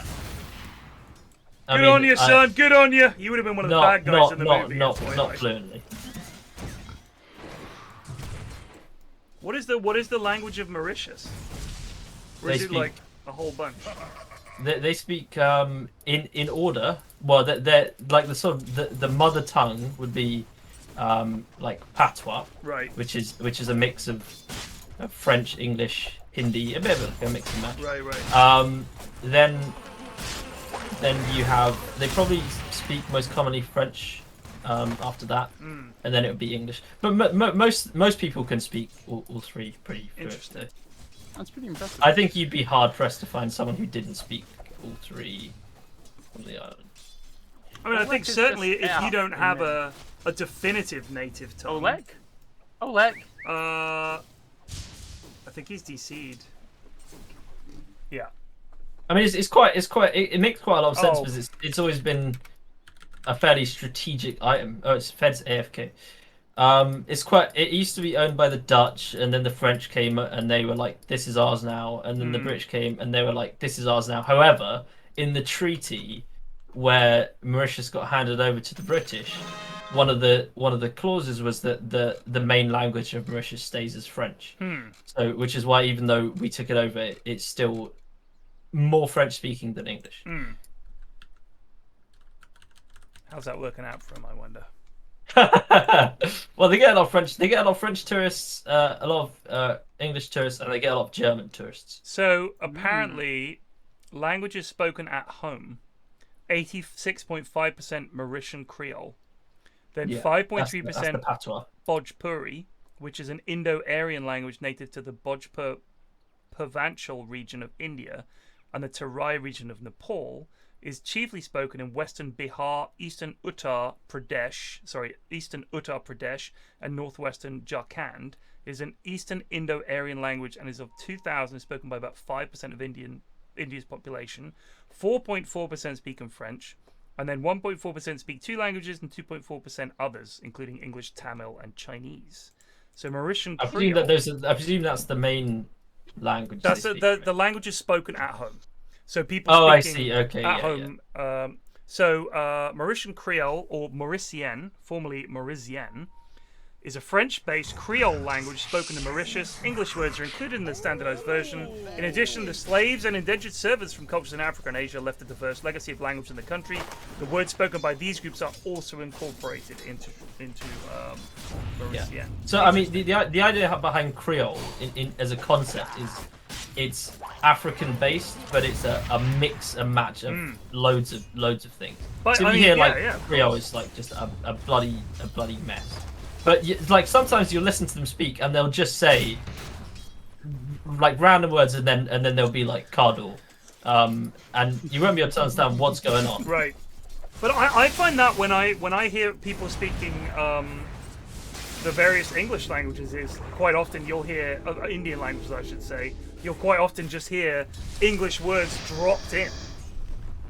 Good on you, son. Good on you. You would have been one of the bad guys in the movie. Not fluently. What is the language of Mauritius? Or is it like a whole bunch? They speak in order. Well, they're like the sort of the mother tongue would be like patois, right? Which is a mix of French, English, Hindi, a bit of like a mix and match. Right. Then you have they probably speak most commonly French after that, and then it would be English. But most people can speak all three pretty fluently. That's pretty impressive. I think you'd be hard pressed to find someone who didn't speak all three on the island. I mean, I think certainly if you don't have a definitive native tongue. Oleg. I think he's DC'd. Yeah. I mean, it makes quite a lot of sense because it's always been a fairly strategic item. Oh, it's Fed's AFK. It used to be owned by the Dutch, and then the French came and they were like, "This is ours now," and then the British came and they were like, "This is ours now." However, in the treaty where Mauritius got handed over to the British, one of the clauses was that the main language of Mauritius stays as French. So, which is why even though we took it over, it's still more French speaking than English. How's that working out for him, I wonder? Well, they get a lot of French. They get a lot of French tourists, a lot of English tourists, and they get a lot of German tourists. So apparently, languages spoken at home, 86.5% Mauritian Creole, then 5.3% Bhojpuri, which is an Indo-Aryan language native to the Bhojpur-Purvanchal region of India and the Terai region of Nepal, is chiefly spoken in western Bihar, eastern Uttar Pradesh, and northwestern Jharkhand. It is an Eastern Indo-Aryan language and is of 2,000, spoken by about 5% of India's population. 4.4% speak in French, and then 1.4% speak two languages and 2.4% others, including English, Tamil, and Chinese. So Mauritian Creole. I presume that's the main language. That's the language is spoken at home. So people speaking at home. So Mauritian Creole, or Maurician, formerly Maurician, is a French-based Creole language spoken in Mauritius. English words are included in the standardized version. In addition, the slaves and indentured servants from cultures in Africa and Asia left a diverse legacy of language in the country. The words spoken by these groups are also incorporated into Mauritius. Yeah. So I mean, the idea behind Creole as a concept is it's African based, but it's a mix and match of loads of things. But, so I you mean, hear yeah, like yeah, Creole is like just a bloody mess. But like sometimes you'll listen to them speak and they'll just say like random words and then they'll be like cardinal, and you won't be able to understand what's going on. Right. But I find that when I hear people speaking the various English languages, is quite often you'll hear Indian languages, I should say. You'll quite often just hear English words dropped in.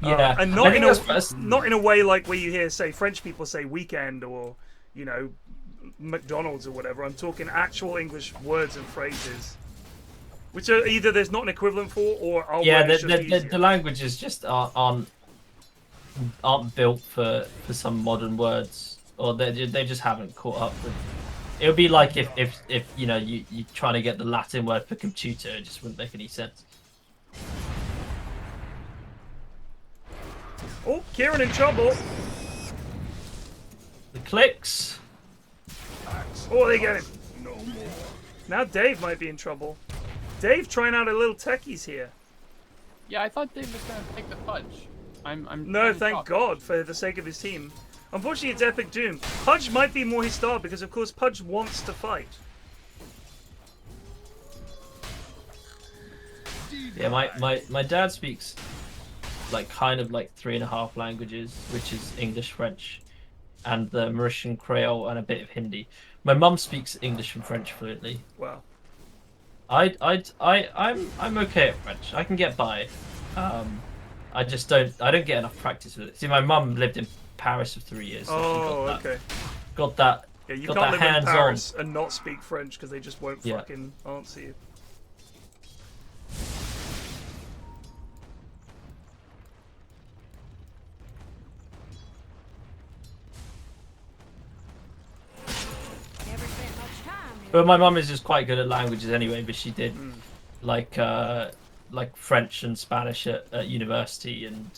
Yeah, and not in a way like where you hear, say, French people say weekend or, you know, McDonald's or whatever. I'm talking actual English words and phrases, which are either there's not an equivalent for, or the languages just aren't built for some modern words, or they just haven't caught up with. It would be like if you know you trying to get the Latin word for computer, it just wouldn't make any sense. Oh, Ciaran in trouble. The clicks. Oh, they get him. Now Dave might be in trouble. Dave trying out a little techies here. Yeah, I thought Dave was gonna take the fudge. I'm no, thank God for the sake of his team. Unfortunately, it's Epic Doom. Pudge might be more his style because, of course, Pudge wants to fight. Yeah, my dad speaks like kind of like 3.5 languages, which is English, French, and the Mauritian Creole and a bit of Hindi. My mum speaks English and French fluently. Wow. I'm okay at French. I can get by. I just don't get enough practice with it. See, my mum lived in Paris for 3 years. So okay. Got that. Yeah, you got can't that live in Paris hands-on. and not speak French because they just won't fucking answer you. But my mum is just quite good at languages anyway. But she did like French and Spanish at university, and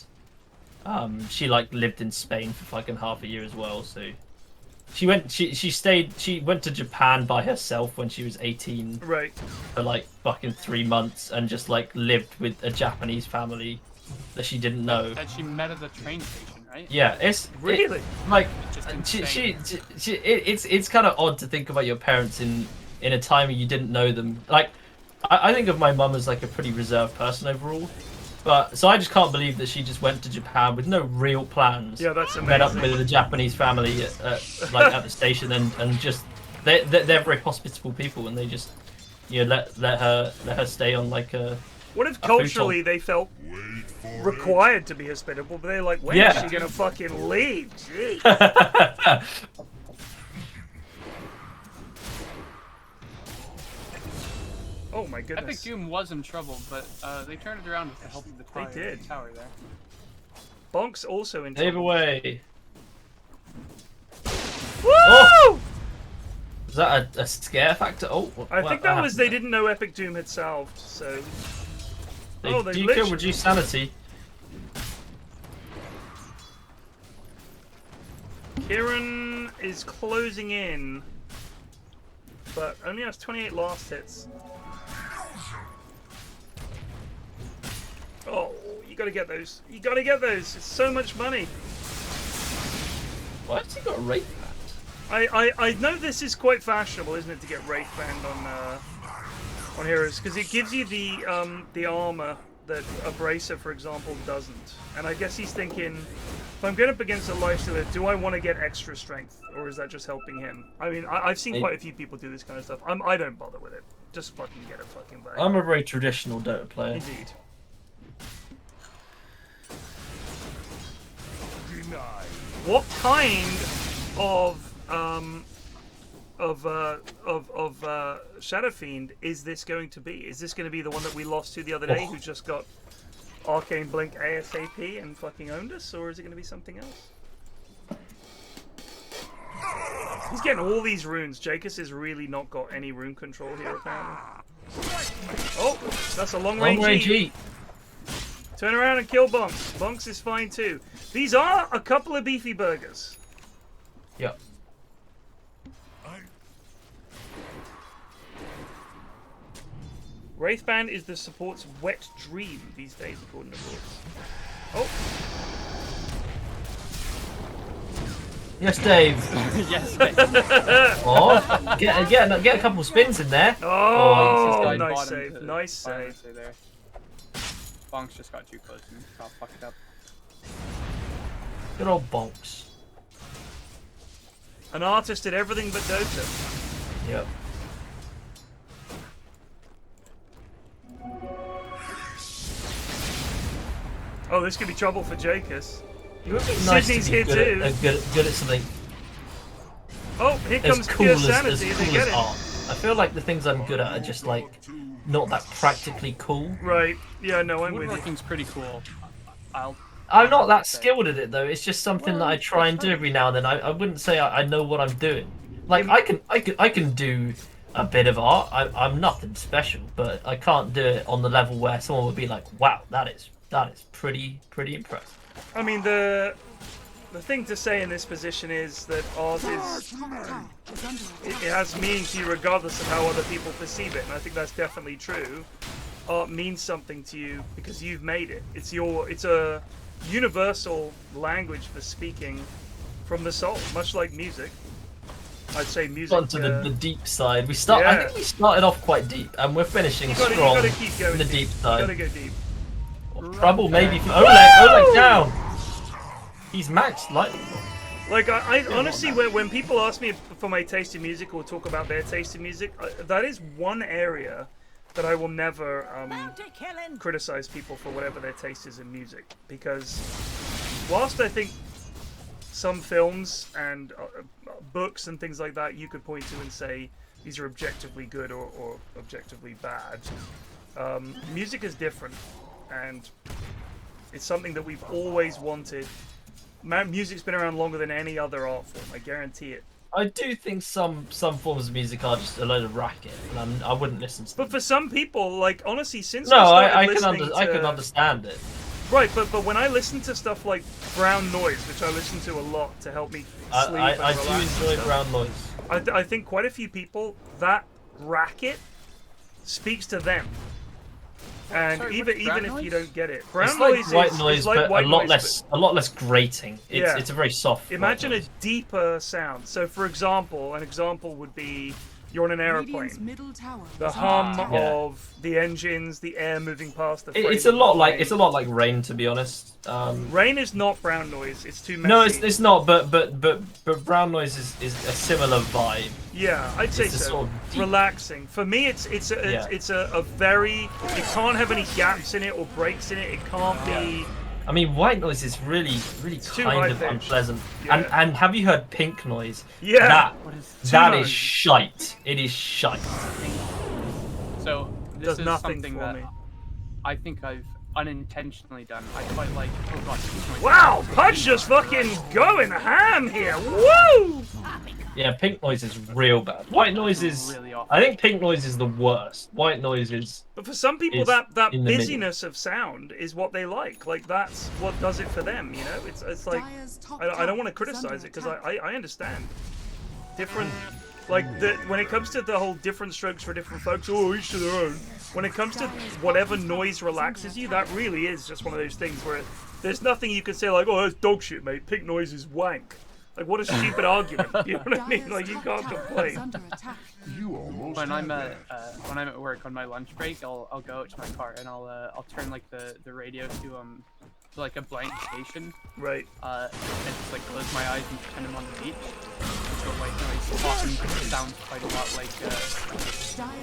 she like lived in Spain for fucking half a year as well. So she went to Japan by herself when she was 18. Right. For like fucking 3 months and just like lived with a Japanese family that she didn't know. That she met at the train station, right? Yeah, it's really like it's kind of odd to think about your parents in a time when you didn't know them. Like I think of my mum as like a pretty reserved person overall, but so I just can't believe that she just went to Japan with no real plans. Yeah, that's amazing. Met up with a Japanese family at the station and just they're very hospitable people, and they just let her stay on like a. What if culturally they felt required to be hospitable, but they're like, when is she gonna fucking leave? Gee. Oh my goodness. Epic Doom was in trouble, but they turned it around with the help of the tower there. Bonk's also in trouble. Save away. Woo! Oh! Was that a scare factor? Oh, I think that was they didn't know Epic Doom had salved, so. You can reduce sanity. Ciaran is closing in, but only has 28 last hits. Oh, you gotta get those. You gotta get those. It's so much money. Why has he got a Wraith Band? I know this is quite fashionable, isn't it, to get Wraith Band on heroes, because it gives you the armor that a Bracer, for example, doesn't. And I guess he's thinking, if I'm going up against a Lifestealer, do I want to get extra strength, or is that just helping him? I mean, I've seen quite a few people do this kind of stuff. I don't bother with it. Just fucking get a fucking bag. I'm a very traditional Dota player. Indeed. What kind of Shadow Fiend is this going to be? Is this going to be the one that we lost to the other day, who just got Arcane Blink ASAP and fucking owned us, or is it going to be something else? He's getting all these runes. Jacus has really not got any rune control here, apparently. Oh, that's a long-range E. Turn around and kill Bonks. Bonks is fine too. These are a couple of beefy burgers. Yep. Wraithband is the support's wet dream these days, according to Lords. Oh. Yes, Dave. Yes, Dave. Oh, get a couple spins in there. Oh, nice save. Nice save. There. Bonks just got too close and got fucked up. Good old Bonks. An artist did everything but Dota. Yep. Oh, this could be trouble for Jacus. It would be nice Sydney's to be here too. good at something. Oh, here comes Pure Sanity. They get it. Art. I feel like the things I'm good at are just like not that practically cool. Right. Yeah. No, I'm with you. Woodworking's pretty cool. I'm not that skilled at it though. It's just something that I try and do every now and then. I wouldn't say I know what I'm doing. Like I can do a bit of art. I'm nothing special, but I can't do it on the level where someone would be like, "Wow, that is pretty impressive." I mean, the thing to say in this position is that art is it has meaning to you regardless of how other people perceive it, and I think that's definitely true. Art means something to you because you've made it. It's a universal language for speaking from the soul, much like music. I'd say music. Onto the deep side. I think we started off quite deep, and we're finishing strong. You gotta keep going in the deep side. You gotta go deep. Trouble maybe for Oleg down. He's maxed lightning. Like I honestly, when people ask me for my taste in music or talk about their taste in music, that is one area that I will never criticize people for whatever their taste is in music, because whilst I think some films and books and things like that you could point to and say these are objectively good or objectively bad, music is different, and it's something that we've always wanted. Music's been around longer than any other art form, I guarantee it. I do think some forms of music are just a load of racket, and I wouldn't listen to them. But for some people, like, honestly, since I can understand it. Right, but when I listen to stuff like brown noise, which I listen to a lot to help me sleep I do enjoy brown noise. I think quite a few people, that racket speaks to them. And Sorry, even noise? if you don't get it, brown it's like noise white is noise, like but white a lot noise, less grating. It's a very soft. Imagine a deeper sound. So, for example, an example would be you're on an aeroplane. The hum of the engines, the air moving past the. It's a lot like rain, to be honest. Rain is not brown noise. It's too messy. No, it's not. But brown noise is a similar vibe. Yeah, I'd say so. Sort of relaxing. For me, it's a very. It can't have any gaps in it or breaks in it. It can't be. I mean, white noise is really kind of unpleasant. Yeah. And have you heard pink noise? Yeah. That is shite. It is shite. So this is something that I think I've unintentionally done. I quite like. Oh god. Wow, Pudge just fucking going ham here. Woo! Yeah, pink noise is real bad. White noise is really awful. I think pink noise is the worst. White noise is. But for some people, that busyness of sound is what they like. Like that's what does it for them. You know, it's like I don't want to criticize it because I understand different. Like when it comes to the whole different strokes for different folks, each to their own. When it comes to whatever noise relaxes you, that really is just one of those things where there's nothing you can say like, oh, that's dog shit, mate. Pink noise is wank. Like, what a stupid argument. You know what I mean? Like, you can't complain. When I'm at work on my lunch break, I'll go out to my car and I'll turn like the radio to like a blank station. Right. And just like close my eyes and pretend I'm on the beach. So white noise often sounds quite a lot like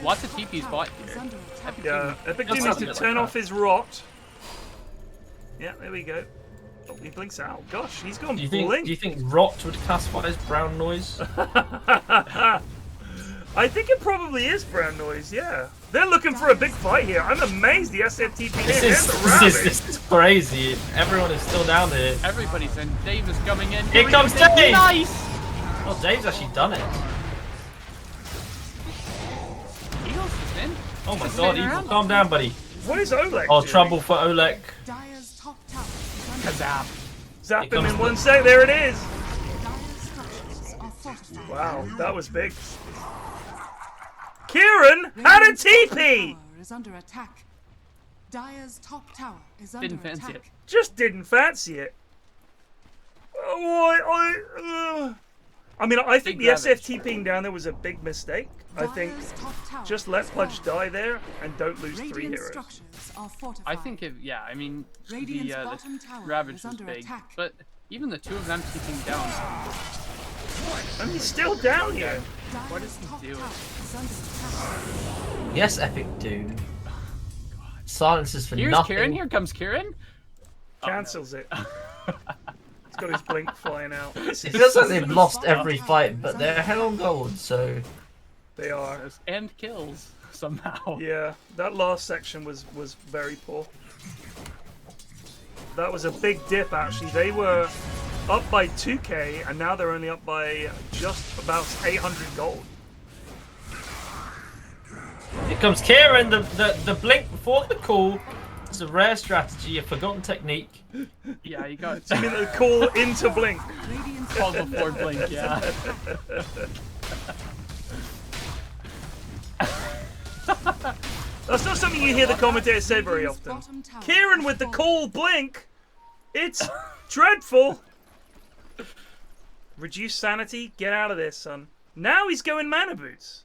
lots of TP's bought here. Yeah, Epic Doom needs to turn off his rot. Yeah, there we go. Oh, he blinks out. Gosh, he's gone blink. Do you think rot would classify as brown noise? I think it probably is brown noise, yeah. They're looking for a big fight here. I'm amazed the SFTP This is crazy. Everyone is still down there. Everybody's in. Dave is coming in. Here comes Dave! Nice! Oh, Dave's actually done it. Eagles is in. Oh my god, Eagle, calm down, buddy. What is Oleg Oh, doing? trouble for Oleg. Dire's top tower is under Kazap. Zap Here him in comes one sec. There it is. Dire's structures are fortified. Wow, that was big. Ciaran had a TP! Tower is under attack. Dire's top tower is under Didn't fancy attack. it. Just didn't fancy it. I mean, I think Big the damage. SFTPing down there was a big mistake. I think Dire's top tower just let is Pudge fallen. die there and don't lose 3 Radiant heroes. structures are fortified. I think it. Yeah, I mean Radiant's the bottom tower Ravage is was under big, attack. but even the two of them keeping down. And he's still down here. What does he Top do? tower is under attack. Yes, Epic Doom. Silences for Here's nothing. Ciaran. Here comes Ciaran. Cancels it. He's got his blink flying out. It feels like they've lost every fight, but they're hell on gold, so... They are. And kills somehow. Yeah, that last section was very poor. That was a big dip, actually. They were up by 2k, and now they're only up by just about 800 gold. Here comes Ciaran, the blink before the call. It's a rare strategy, a forgotten technique. Yeah, you got. You mean the call into blink? Radiant's Call before blink. Yeah. That's not something you hear the commentators say very often. Ciaran with the cool blink. It's dreadful. Reduce sanity. Get out of this, son. Now he's going mana boots.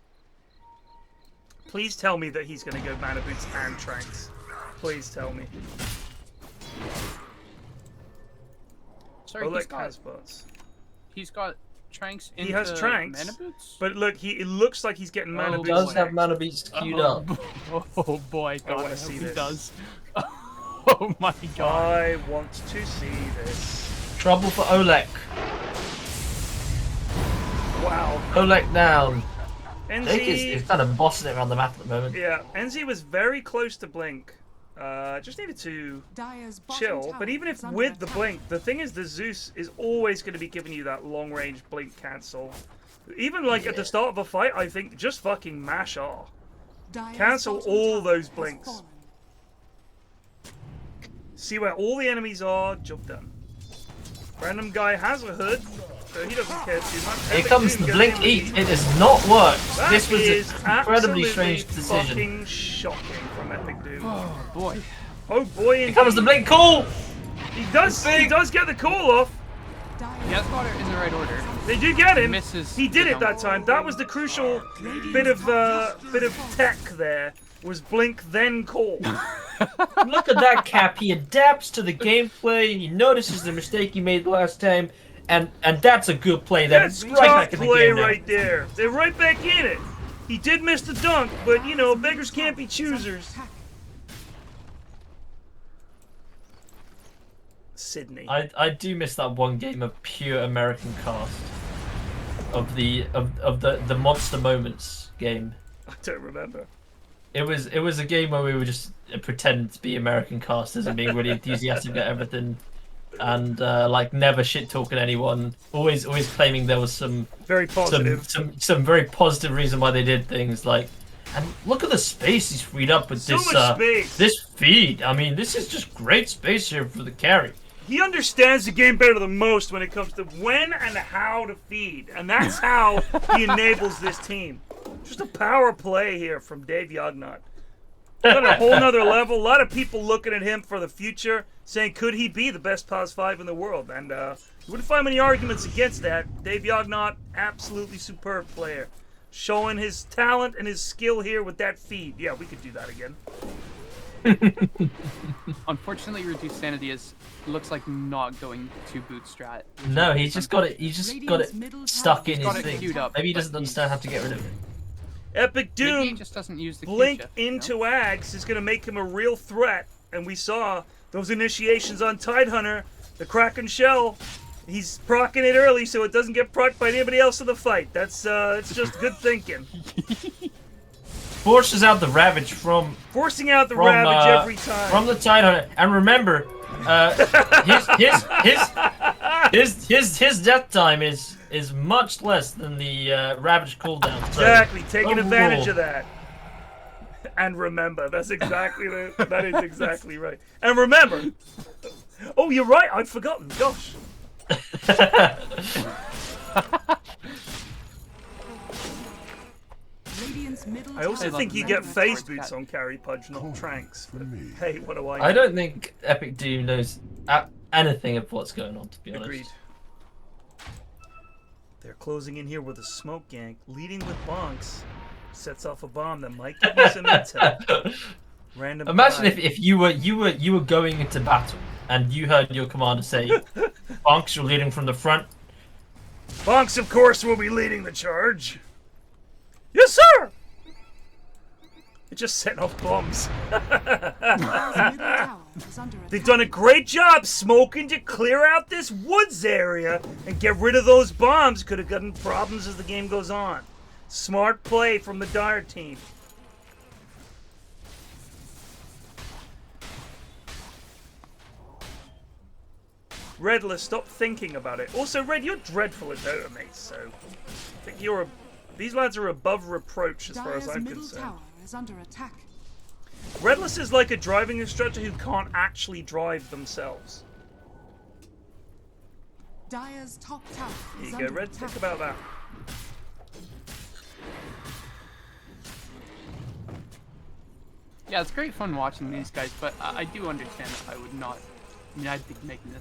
Please tell me that he's going to go mana boots and tranks. Please tell me. Sorry, Oleg has bots. he's got tranks into He has tranks, mana boots. but look, it looks like he's getting mana He boots. does have mana beats queued up. Oh boy, God, wanna I see hope he this. does. Oh my God. I want to see this. Trouble for Oleg. Wow. Oleg down. Gake is NZ, kind of bossing it around the map at the moment. yeah, NZ was very close to blink. Just needed to Dire's bottom chill, tower but even is if under with the attack. blink, the thing is the Zeus is always going to be giving you that long range blink cancel. Even like at the start of a fight, I think just fucking mash R. Dire's Cancel bottom all tower those has blinks. fallen. See where all the enemies are, job done. Random guy has a hood, so he doesn't care too much. Here Epic comes Doom the goes blink in eat. with It has not worked. That This was is an incredibly absolutely strange decision. fucking shocking from Epic Doom. Oh boy. Oh boy, Here comes the blink call. He does get the call off. He has got it in the right order. They do get him. Misses He did the it that time. That was the crucial bit of tech there. Was blink then call. Look at that Cap. He adapts to the gameplay. He notices the mistake he made last time, and that's a good play. That's That's right top back in the play game now. right there. They're right back in it. He did miss the dunk, but you know beggars can't be choosers. Sydney. I do miss that one game of pure American cast of the Monster Moments game. I don't remember. It was a game where we were just pretending to be American casters and being really enthusiastic about everything, and like never shit talking anyone. Always claiming there was some very positive, some very positive reason why they did things. Like, and look at the space he's freed up with So this much space. this feed. I mean, this is just great space here for the carry. He understands the game better than most when it comes to when and how to feed, and that's how he enables this team. Just a power play here from Dave Yognot. On a whole nother level. A lot of people looking at him for the future, saying, could he be the best POS 5 in the world? And you wouldn't find many arguments against that. Dave Yognot, absolutely superb player. Showing his talent and his skill here with that feed. Yeah, we could do that again. Unfortunately, reduced sanity looks like not going to boot strat. No, he's just got it. He's just got it stuck in He's his got it thing. queued up, Maybe he but doesn't understand how to get rid of it. Epic Maybe he Doom, just doesn't use the blink Q shift, into Ags is going to make him a real threat. And we saw those initiations on Tidehunter, the Kraken Shell. He's proccing it early so it doesn't get procced by anybody else in the fight. That's it's just good thinking. Forces out the Ravage from Forcing out the Ravage every time. from the Tidehunter. And remember, his death time is is much less than the Ravage cooldown. So Exactly, taking advantage of that. And remember, that's exactly that is exactly right. And remember, oh, you're right. I'd forgotten. Gosh. I also think you get phase boots on Carry Pudge, not Tranks. But hey, what do I know? I don't think Epic Doom knows anything of what's going on, to be honest. Agreed. They're closing in here with a smoke gank, leading with bonks. Sets off a bomb that might give you some intel. Random. Imagine if you were going into battle and you heard your commander say, "Bonks, you're leading from the front." Bonks, of course, will be leading the charge. Yes, sir. It just setting off bombs. They've done a great job smoking to clear out this woods area and get rid of those bombs. Could have gotten problems as the game goes on. Smart play from the Dire team. Redless, stop thinking about it. Also, Red, you're dreadful at Dota, mate, so I think you're these lads are above reproach as far as I'm concerned. Tower is under attack. Redless is like a driving instructor who can't actually drive themselves. Dire's top tower is Here you go, Red, think about that. Yeah, it's great fun watching these guys, but I do understand that I would not. I mean, I'd be making the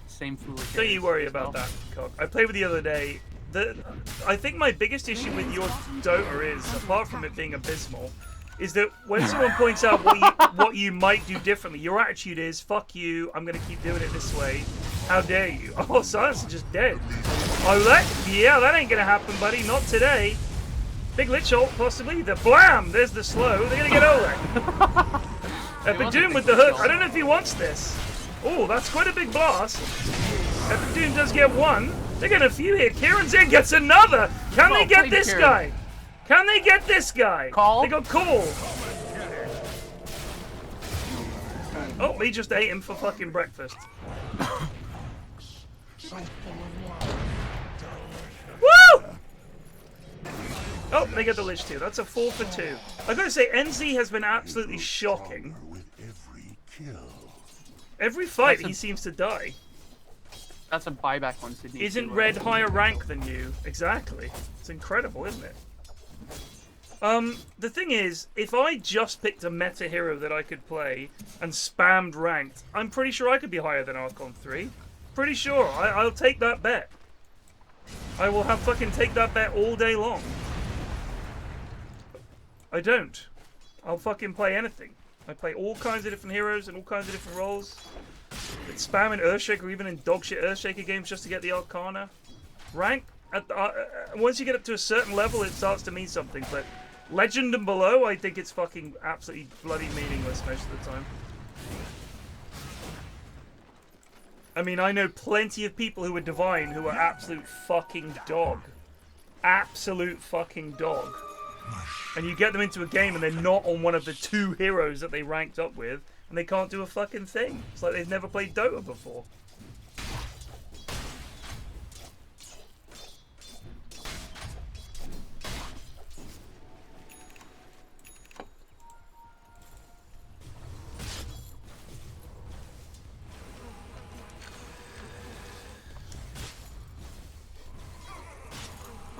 same foolish. Don't you worry about that, Cog. I played with the other day. I think my biggest issue with your Dota is, apart from it being abysmal, is that when someone points out what you might do differently, your attitude is, fuck you, I'm going to keep doing it this way. How dare you? Oh, Silence is just dead. Oh, that ain't going to happen, buddy. Not today. Big Lich ult, possibly. The blam! There's the slow. They're going to get Oleg. Epic Doom with the hook. I don't know if he wants this. Oh, that's quite a big blast. Epic Doom does get one. They get a few here. Kieran's in, gets another. Can they get this guy? Can they get this guy? Call. They got Cool. Oh, he just ate him for fucking breakfast. Woo! Oh, they get the Lich too. That's a 4 for 2. I gotta say, NZ has been absolutely shocking. Every fight, he seems to die. That's a buyback one, Sydney. Isn't Red higher rank than you? Exactly. It's incredible, isn't it? The thing is, if I just picked a meta hero that I could play and spammed ranked, I'm pretty sure I could be higher than Archon 3. Pretty sure. I'll take that bet. I will have fucking take that bet all day long. I don't. I'll fucking play anything. I play all kinds of different heroes and all kinds of different roles. It's spam in Earthshaker or even in dogshit Earthshaker games just to get the Arcana. Rank, once you get up to a certain level, it starts to mean something, but Legend and below, I think it's fucking absolutely bloody meaningless most of the time. I mean, I know plenty of people who are Divine who are absolute fucking dog. Absolute fucking dog. And you get them into a game and they're not on one of the 2 heroes that they ranked up with, and they can't do a fucking thing. It's like they've never played Dota before.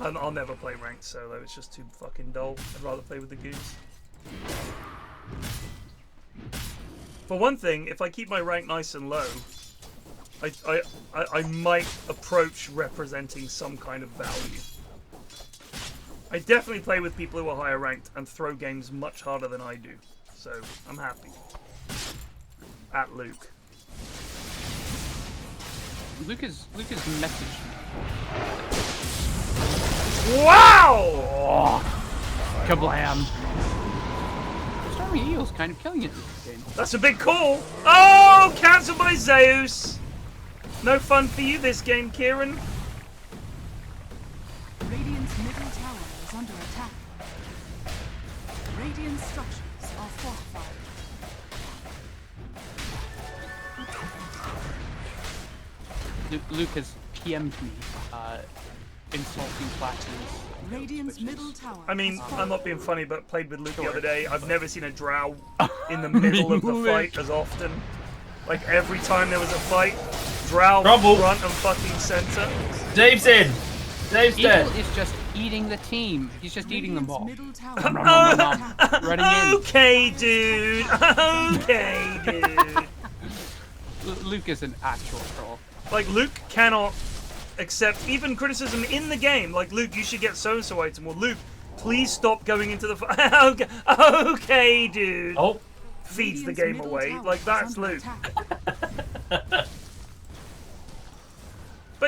I'll never play ranked solo, it's just too fucking dull. I'd rather play with the goons. For one thing, if I keep my rank nice and low, I might approach representing some kind of value. I definitely play with people who are higher ranked and throw games much harder than I do, so I'm happy. At Luke. Luke is messaged me. Wow! Oh, kablam! Stormy Eagle's kind of killing it this game. That's a big call. Oh, cancelled by Zeus. No fun for you this game, Ciaran. Radiant's middle tower is under attack. Radiant structures are fortified. Luke has PM'd me. insulting classes. Radiant's middle tower. I mean, I'm not being funny, but played with Luke the other day. I've never seen a drow in the middle of the fight as often. Like every time there was a fight, drow front and fucking center. Dave's in. Dave's dead. Eagle is just eating the team. He's just eating them all. Running in. Okay, dude. Okay, dude. Luke is an actual troll. Like, Luke cannot accept even criticism in the game. Like, Luke, you should get so-and-so item. Or, Luke, please stop going into the fight. Okay, dude. Oh. Feeds the game away. Like, that's Luke. But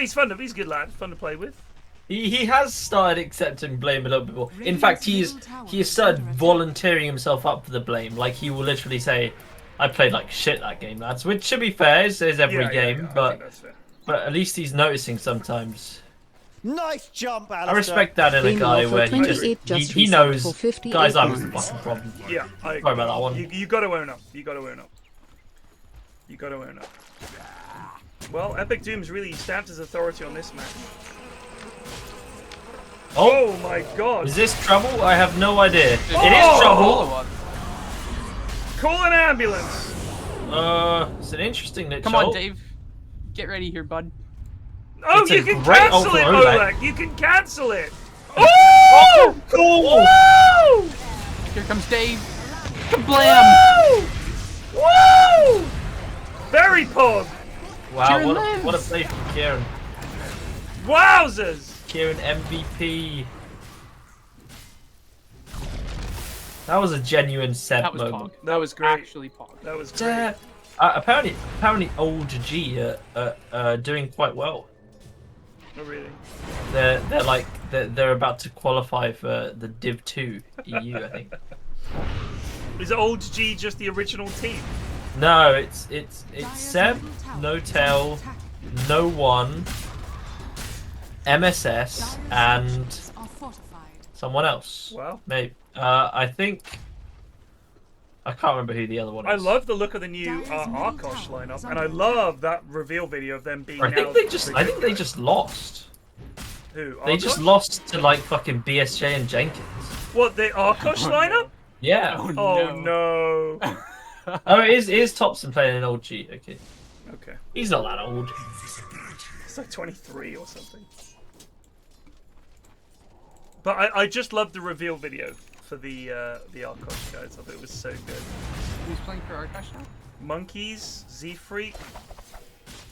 he's fun. He's a good lad. Fun to play with. He has started accepting blame a little bit more. In fact, he has started volunteering himself up for the blame. Like, he will literally say, I played like shit that game, lads. Which should be fair, it's every game, but at least he's noticing sometimes. Nice jump, Alistair. I respect that in a guy where he knows, guys, I was the fucking problem. Yeah, sorry about that one. You got to own up. You got to own up. You got to own up. Well, Epic Doom's really stamped his authority on this match. Oh my god! Is this trouble? I have no idea. It is trouble. Call an ambulance. It's an interesting niche. Come on, Dave. Get ready here, bud. Oh, you can cancel it, Oleg. You can cancel it. Oh, cool. Woo! Here comes Dave. Kablam! Woo! Woo! Very pog. Wow, what a play from Ciaran. Wowzers! Ciaran MVP. That was a genuine Seb moment. That was great. Actually pog. That was great. Apparently old G are doing quite well. Oh really? They're about to qualify for the Div 2 EU, I think. Is old G just the original team? No, it's Seb, No-Tail, No One, MSS, and someone else. Wow. Maybe. I think. I can't remember who the other one is. I love the look of the new Arkosh lineup, and I love that reveal video of them being. I think they just lost. Who? They just lost to like fucking BSJ and Jenkins. What, the Arkosh lineup? Yeah. Oh no. Oh, it is Thompson playing an old G. Okay. Okay. He's not that old. It's like 23 or something. But I just loved the reveal video for the Arkosh guys. I thought it was so good. Who's playing for Arkosh now? Monkeys, Z Freak.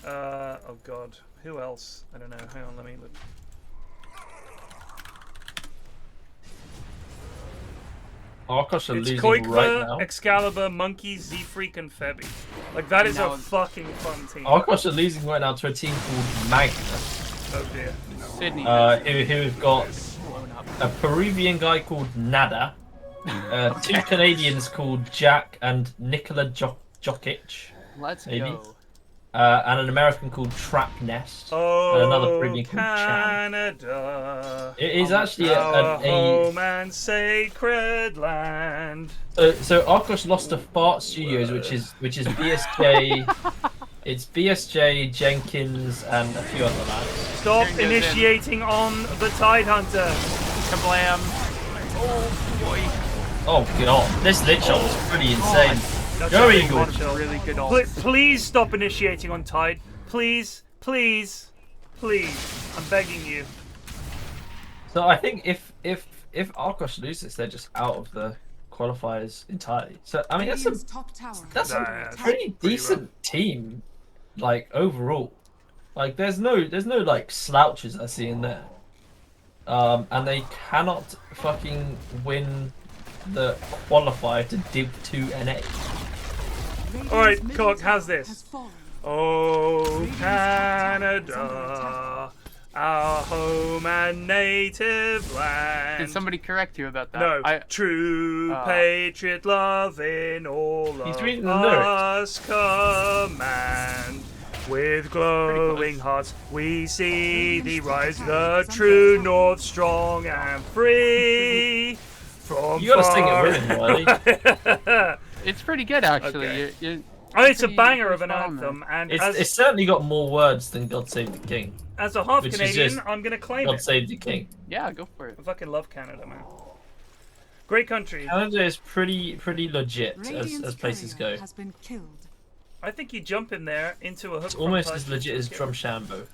Oh god, who else? I don't know. Hang on, let me look. Arkosh are It's losing Koikva, right now. Excalibur, Monkeys, Z Freak, and Febby. Like that is a fucking fun team. Arkosh are losing right now to a team called Magnus. Oh dear. Sydney. Who've got a Peruvian guy called Nada, two Canadians called Jack and Nikola Jokic. Let's maybe. go. And an American called Trap Nest. Oh, and another Peruvian called Canada. It is actually our home and sacred land. So Arkosh lost to Fart Studios, which is BSJ. It's BSJ, Jenkins, and a few other lads. Stop initiating on the Tide Hunter. Kablam! Oh boy! Oh god, this lit shot was pretty insane. That's Very good. Really good ult. Please stop initiating on Tide. Please, please, please. I'm begging you. So I think if Arkosh loses, they're just out of the qualifiers entirely. So I mean that's a pretty decent team, like overall. Like there's no like slouches I see in there. And they cannot fucking win the qualifier to Div 2 NA. Alright, Cock, how's this? Oh, Canada, our home and native land. Did somebody correct you about that? No, true patriot love in all He's of reading the us command. With glowing hearts we see thee rise, the true north strong and free. From You gotta sing it with him, Wiley. It's pretty good actually. Okay. Oh, it's a banger of an anthem, and it's certainly got more words than "God Save the King." As a half Canadian, I'm gonna claim God it. Save the King. Yeah, go for it. I fucking love Canada, man. Great country. Canada is pretty legit as places go. Has been killed. I think you jump in there into a hook. It's almost as legit as Drumshambo.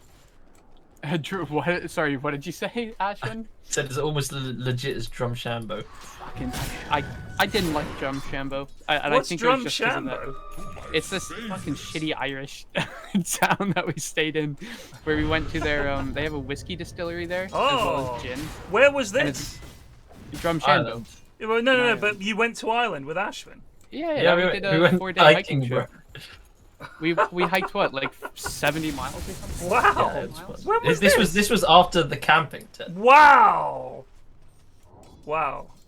Drew, what? Sorry, what did you say, Ashwin? Said it's almost legit as Drumshambo. Fucking, I didn't like Drumshambo. What's Drumshambo? It's this fucking shitty Irish town that we stayed in, where we went to their they have a whiskey distillery there, as well as gin. Where was this? Drumshambo. Well, no, but you went to Ireland with Ashwin. Yeah, we did a 4-day hiking trip. We hiked what, like 70 miles or something? Wow. Yeah, this was after the camping trip. Wow.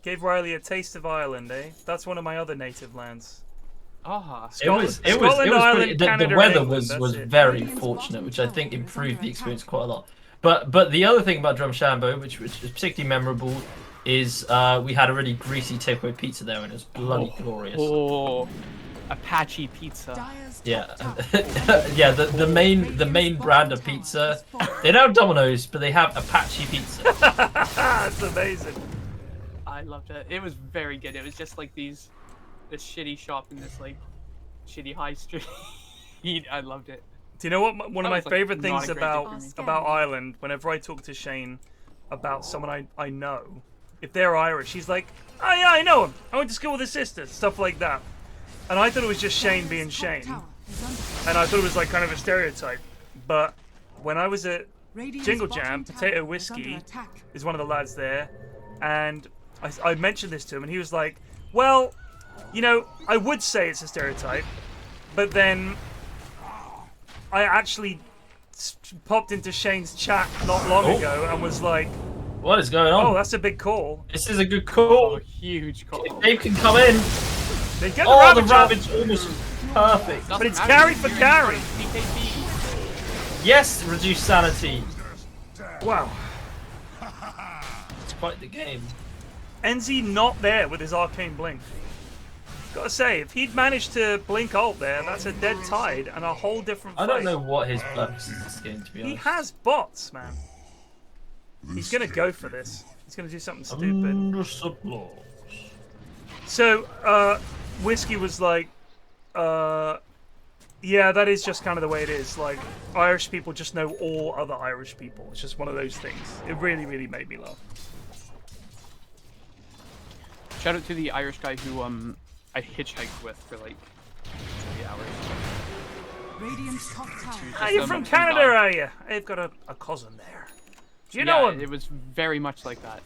Gave Riley a taste of Ireland, eh? That's one of my other native lands. Scotland, Ireland, Canada, the weather was very fortunate, which I think improved the experience quite a lot. But the other thing about Drumshambo, which is particularly memorable, is we had a really greasy takeaway pizza there, and it was bloody glorious. Oh, Apache pizza. Yeah, yeah. The main brand of pizza, they don't have Domino's, but they have Apache pizza. That's amazing. I loved it. It was very good. It was just like this shitty shop in this like shitty high street. I loved it. Do you know what one of my favorite things about Ireland? Whenever I talk to Shane about someone I know, if they're Irish, he's like, "Oh yeah, I know him. I went to school with his sister." Stuff like that. And I thought it was just Shane being Shane, and I thought it was like kind of a stereotype. But when I was at Jingle Jam, Potato Whiskey is one of the lads there, and I mentioned this to him, and he was like, "Well, you know, I would say it's a stereotype, but then I actually popped into Shane's chat not long ago and was like, what is going on? Oh, that's a big call. This is a good call. Oh, huge call. Dave can come in. They get the Ravage almost perfect. But it's carry for carry. Yes, reduced sanity. Wow. It's quite the game. Enzi not there with his arcane blink. Gotta say, if he'd managed to blink ult there, that's a dead tide and a whole different fight. I don't know what his purpose is in this game, to be honest. He has bots, man. He's gonna go for this. He's gonna do something stupid. So, Whiskey was like, yeah, that is just kind of the way it is. Like, Irish people just know all other Irish people. It's just one of those things. It really, really made me laugh. Shout out to the Irish guy who I hitchhiked with for like 3 hours. You're from Canada, are you? I've got a cousin there. Do you know him? It was very much like that.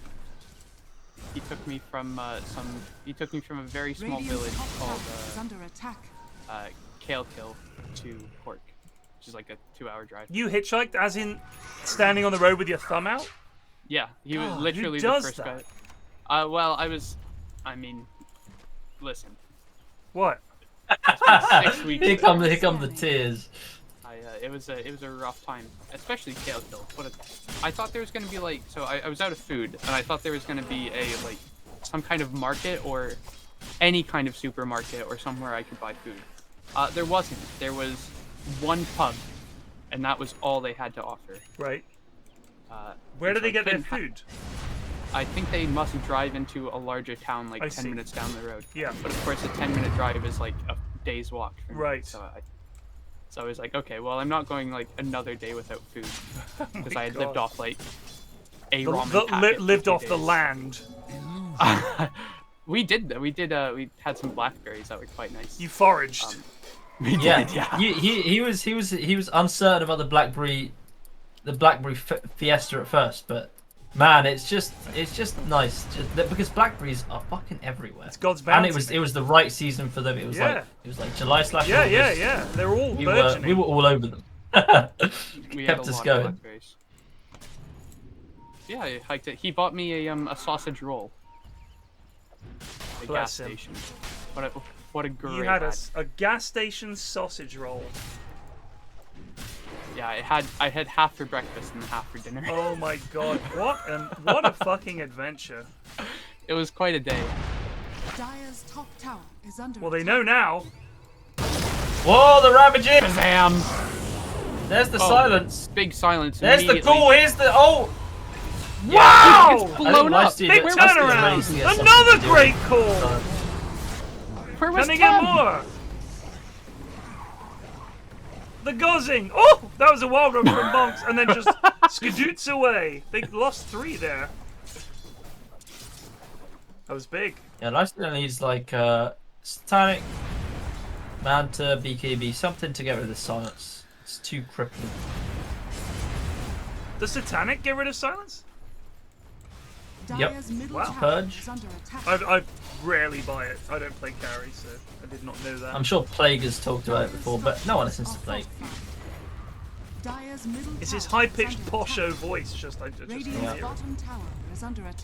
He took me from a very small village called Kalekill to Cork, which is like a 2-hour drive. You hitchhiked, as in standing on the road with your thumb out? Yeah, he was literally who does the first that? guy. Well, I mean, listen. What? 6 weeks. Here come the tears. It was a rough time, especially Kalekill. But I thought there was gonna be like, so I was out of food, and I thought there was gonna be some kind of market or any kind of supermarket or somewhere I could buy food. There wasn't. There was one pub, and that was all they had to offer. Right. Where do they get their food? I think they must drive into a larger town, like 10 minutes down the road. Yeah. But of course, a 10-minute drive is like a day's walk. For me. Right. So I was like, okay, well, I'm not going like another day without food because I had lived off like a ramen packet. Lived off the land. We did. We had some blackberries that were quite nice. You foraged. We did, yeah. He was uncertain about the blackberry fiesta at first, but man, it's just nice because blackberries are fucking everywhere. It's God's bounty. And it was the right season for them. It was like July / August. Yeah. They're all burgeoning. We were all over them. We kept us going. Yeah, I hiked it. He bought me a sausage roll. A gas station. What a great. You had a gas station sausage roll. Yeah, I had half for breakfast and half for dinner. Oh my god, what a fucking adventure. It was quite a day. Dire's top tower is under well, they know now. Whoa, the ravaging! Bam! There's the silence. Big silence. There's the cool. Here's the Wow! It's blown up. Big turnaround! Another great call! Where was Can I get more? The gozzing! Oh! That was a wild run from Monks, and then just skadoots away. They lost 3 there. That was big. Yeah, Lifesteal needs like Satanic, Manta, BKB, something to get rid of the silence. It's too crippling. Does Satanic get rid of silence? Yep. Wow. Purge. I rarely buy it. I don't play carry, so I did not know that. I'm sure Plague has talked about it before, but no one listens to Plague. It's his high-pitched posho voice, just yeah.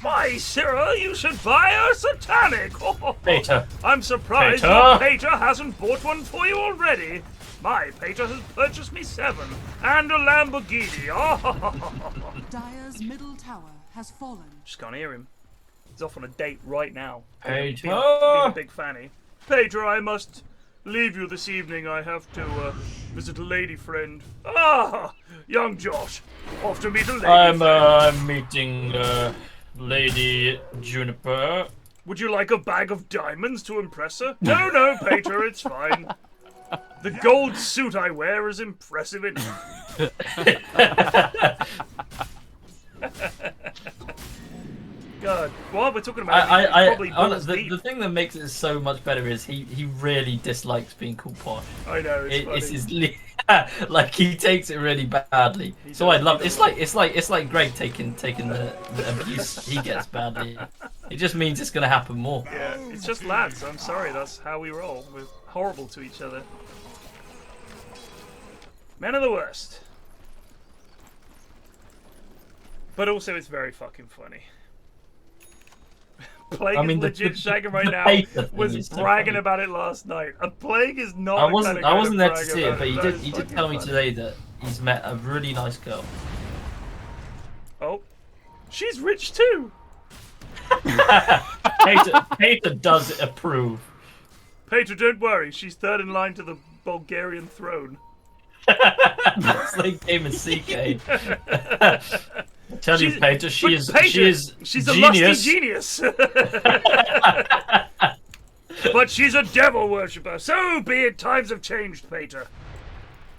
Why, Cyril, you should buy a Satanic! Pater. I'm surprised Pater. your Pater hasn't bought one for you already. My Pater has purchased me 7 and a Lamborghini. Dyer's middle tower has fallen. Just can't hear him. He's off on a date right now. Pater. Being a big fanny. Pater, I must leave you this evening. I have to visit a lady friend. Ah, young Josh. Off to meet a lady friend. I'm meeting Lady Juniper. Would you like a bag of diamonds to impress her? No, no, Pater, it's fine. The gold suit I wear is impressive enough. God, what we're talking about? The thing that makes it so much better is he really dislikes being called posh. I know it's his like he takes it really badly. So I love it's like Greg taking the abuse he gets badly. It just means it's gonna happen more. Yeah, it's just lads. I'm sorry, that's how we roll. We're horrible to each other. Men are the worst. But also, it's very fucking funny. Plague is legit shagging right now. Was bragging about it last night. A Plague is not. I wasn't there to see it, but he did tell me today that he's met a really nice girl. Oh, she's rich too. Pater does approve. Pater, don't worry. She's 3rd in line to the Bulgarian throne. It's like game of CK. Tell you, Pater, she's a lusty genius. But she's a devil worshipper. So be it. Times have changed, Pater.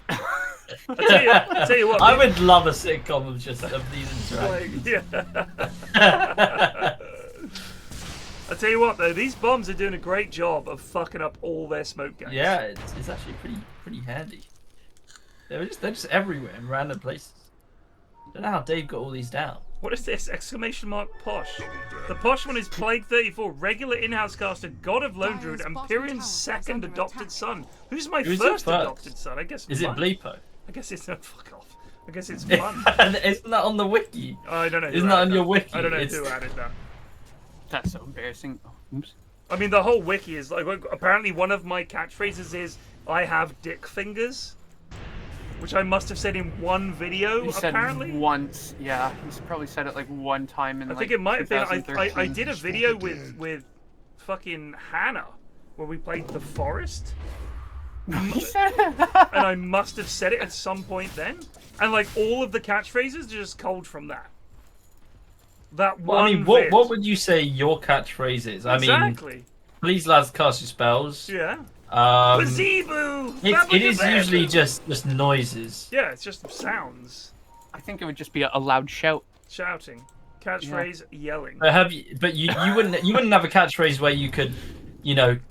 I tell you what. I would love a sitcom of just of these interactions. Yeah. I tell you what, though, these bombs are doing a great job of fucking up all their smoke gangs. Yeah, it's actually pretty handy. They're just everywhere in random places. I don't know how Dave got all these down. What is this? Exclamation mark posh. The posh one is Plague 34, regular in-house caster, God of Lone Druid, and Pyrion's 2nd adopted son. Who's my first adopted son? I guess. Is it Bleepo? I guess it's no fuck off. I guess it's fun. Isn't that on the wiki? I don't know. Isn't that on your wiki? I don't know who added that. That's so embarrassing. Oops. I mean, the whole wiki is like, apparently one of my catchphrases is, I have dick fingers. Which I must have said in one video, apparently. Said once, yeah. He's probably said it like one time in I think it might have been. I did a video Jesus. with fucking Hannah where we played The Forest. And I must have said it at some point then. And like all of the catchphrases are just culled from that. I mean, what would you say your catchphrase is? I mean, please lads cast your spells. Yeah. It is usually just noises. Yeah, it's just sounds. I think it would just be a loud shout. Shouting. Catchphrase, yelling. But you wouldn't have a catchphrase where you could,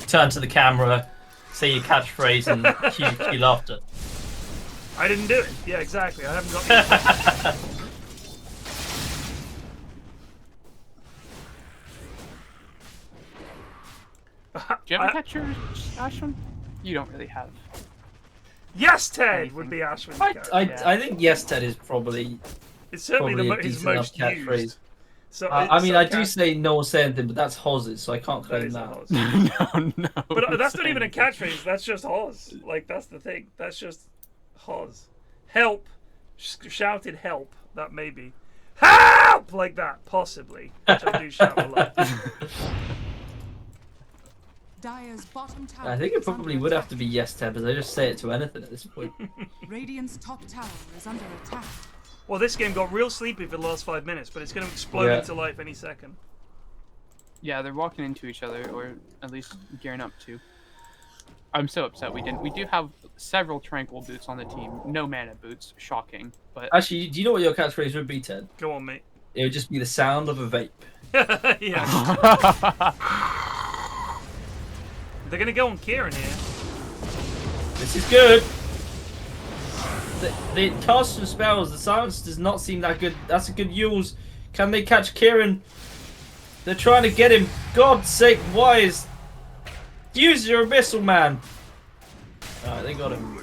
turn to the camera, say your catchphrase and cue laughter. I didn't do it. Yeah, exactly. I haven't got Do you ever catch your Ashwin? You don't really have. Yes, Ted would be Ashwin's I think Yes, Ted is probably. It's certainly his most catchphrase. So I do say no one say anything, but that's Hoz's, so I can't claim that. No. But that's not even a catchphrase. That's just Hoz. Like that's the thing. That's just Hoz. Help! Shouted help. That may be help like that possibly. Which I do shout a lot. Dire's bottom tower I think it is under probably would have attack. to be yes, Ted, but I just say it to anything at this point. Radiant's top tower is under attack. Well, this game got real sleepy for the last 5 minutes, but it's going to explode into life any second. Yeah, they're walking into each other, or at least gearing up to. I'm so upset we didn't. We do have several tranquil boots on the team. No mana boots. Shocking. But Actually, do you know what your catchphrase would be, Ted? Go on, mate. It would just be the sound of a vape. Yeah. They're going to go on Ciaran here. This is good. They cast some spells. The silence does not seem that good. That's a good use. Can they catch Ciaran? They're trying to get him. God's sake, why is... Use your missile, man. Alright, they got him.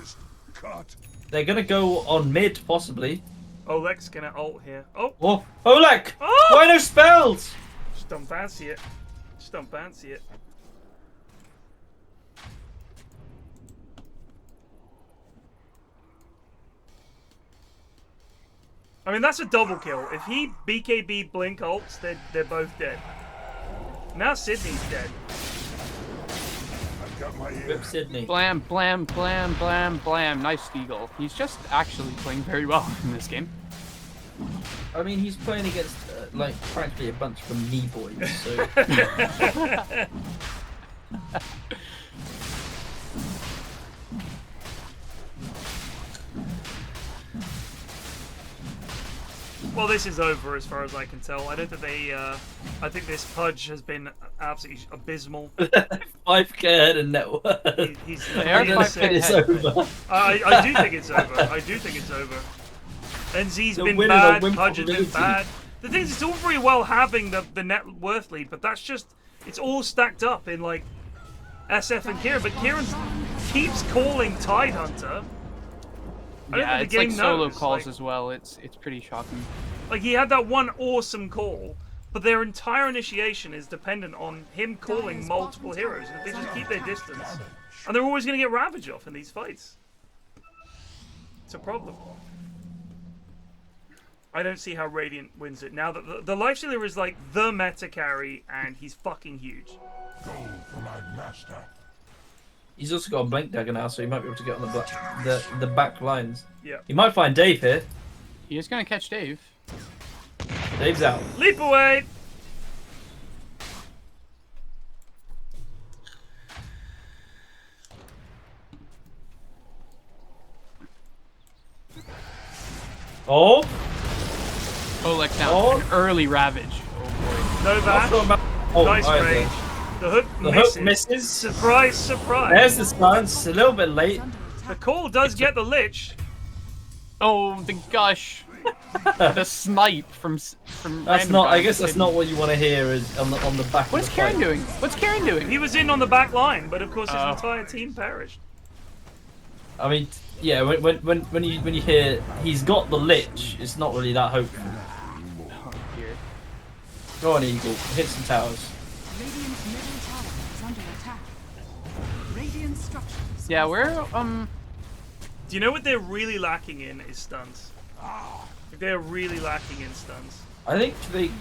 They're gonna go on mid, possibly. Oleg's gonna ult here. Oh! Oh, Oleg! Oh! Why no spells? Just don't fancy it. Just don't fancy it. I mean, that's a double kill. If he BKB blink ults, they're both dead. Now Sydney's dead. Rip Sydney. blam, blam, blam, blam, blam. Nice Eagle. He's just actually playing very well in this game. I mean, he's playing against, like, practically a bunch from me boys, so... Well, this is over as far as I can tell. I don't think they. I think this Pudge has been absolutely abysmal. 5k head and net worth. He's It's over. I do think it's over. I do think it's over. NZ's They're been winning bad. on win Pudge has been probability. bad. The thing is, it's all very well having the net worth lead, but that's just it's all stacked up in like SF and Ciaran. But Ciaran keeps calling Tidehunter. Yeah, it's like solo knows. calls Like, as well. It's pretty shocking. Like he had that one awesome call, but their entire initiation is dependent on him calling multiple heroes, and if they just keep their distance, and they're always going to get Ravage off in these fights. It's a problem. I don't see how Radiant wins it now that the Lifestealer is like the meta carry, and he's fucking huge. Go for my master. He's also got a Blink Dagger now, so he might be able to get on the back lines. Yeah. He might find Dave here. He is going to catch Dave. Dave's out. Leap away! Oh! Oleg down. Oh. An early Ravage. Oh No back. Oh, Nice right, range. The hook The misses. hook misses. Surprise, surprise. There's the silence. A little bit late. The call does get the Lich. Oh, the gush. The snipe from That's not. I guess that's not what you want to hear is on the back. What's Ciaran doing? What's Ciaran doing? He was in on the back line, but of course his entire team perished. I mean, yeah. When you hear he's got the Lich, it's not really that hopeful. Oh, dear. Go on, Eagle. Hit some towers. Radiant's middle tower is under attack. Radiant structures. Yeah, we're Do you know what they're really lacking in is stuns? They're really lacking in stuns. I think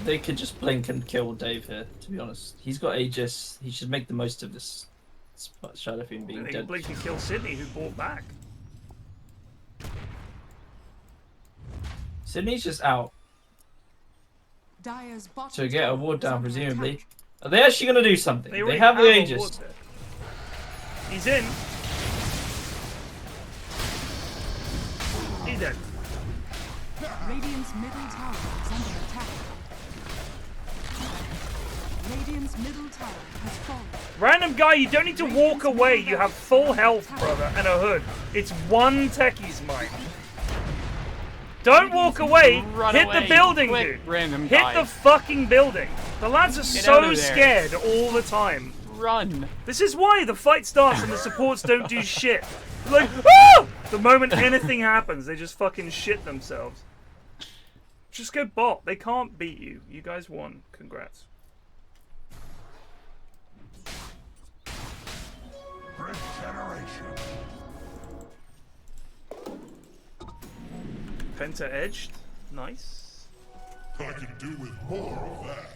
they could just blink and kill Dave here. To be honest, he's got Aegis. He should make the most of this Shadow Fiend being They dead. can blink and kill Sydney, who bought back. Sydney's just out Dire's bottom to get a tower ward is down, under presumably. attack. Are they actually going to do something? They already have the a Aegis. ward there. He's in. He's dead. Radiant's middle tower is under attack. Radiant's middle tower has fallen. Random guy, you don't need to walk away. You have full health, brother, and a hood. It's one techie's might. Don't walk away. Run Hit away. the building, Quick, dude. random Hit guy. the fucking building. The lads are Get out so of there. scared all the time. Run. This is why the fight starts and the supports don't do shit. Like, ah! The moment anything happens, they just fucking shit themselves. Just go bot. They can't beat you. You guys won. Congrats. Penta edged. Nice. I could do with more of that.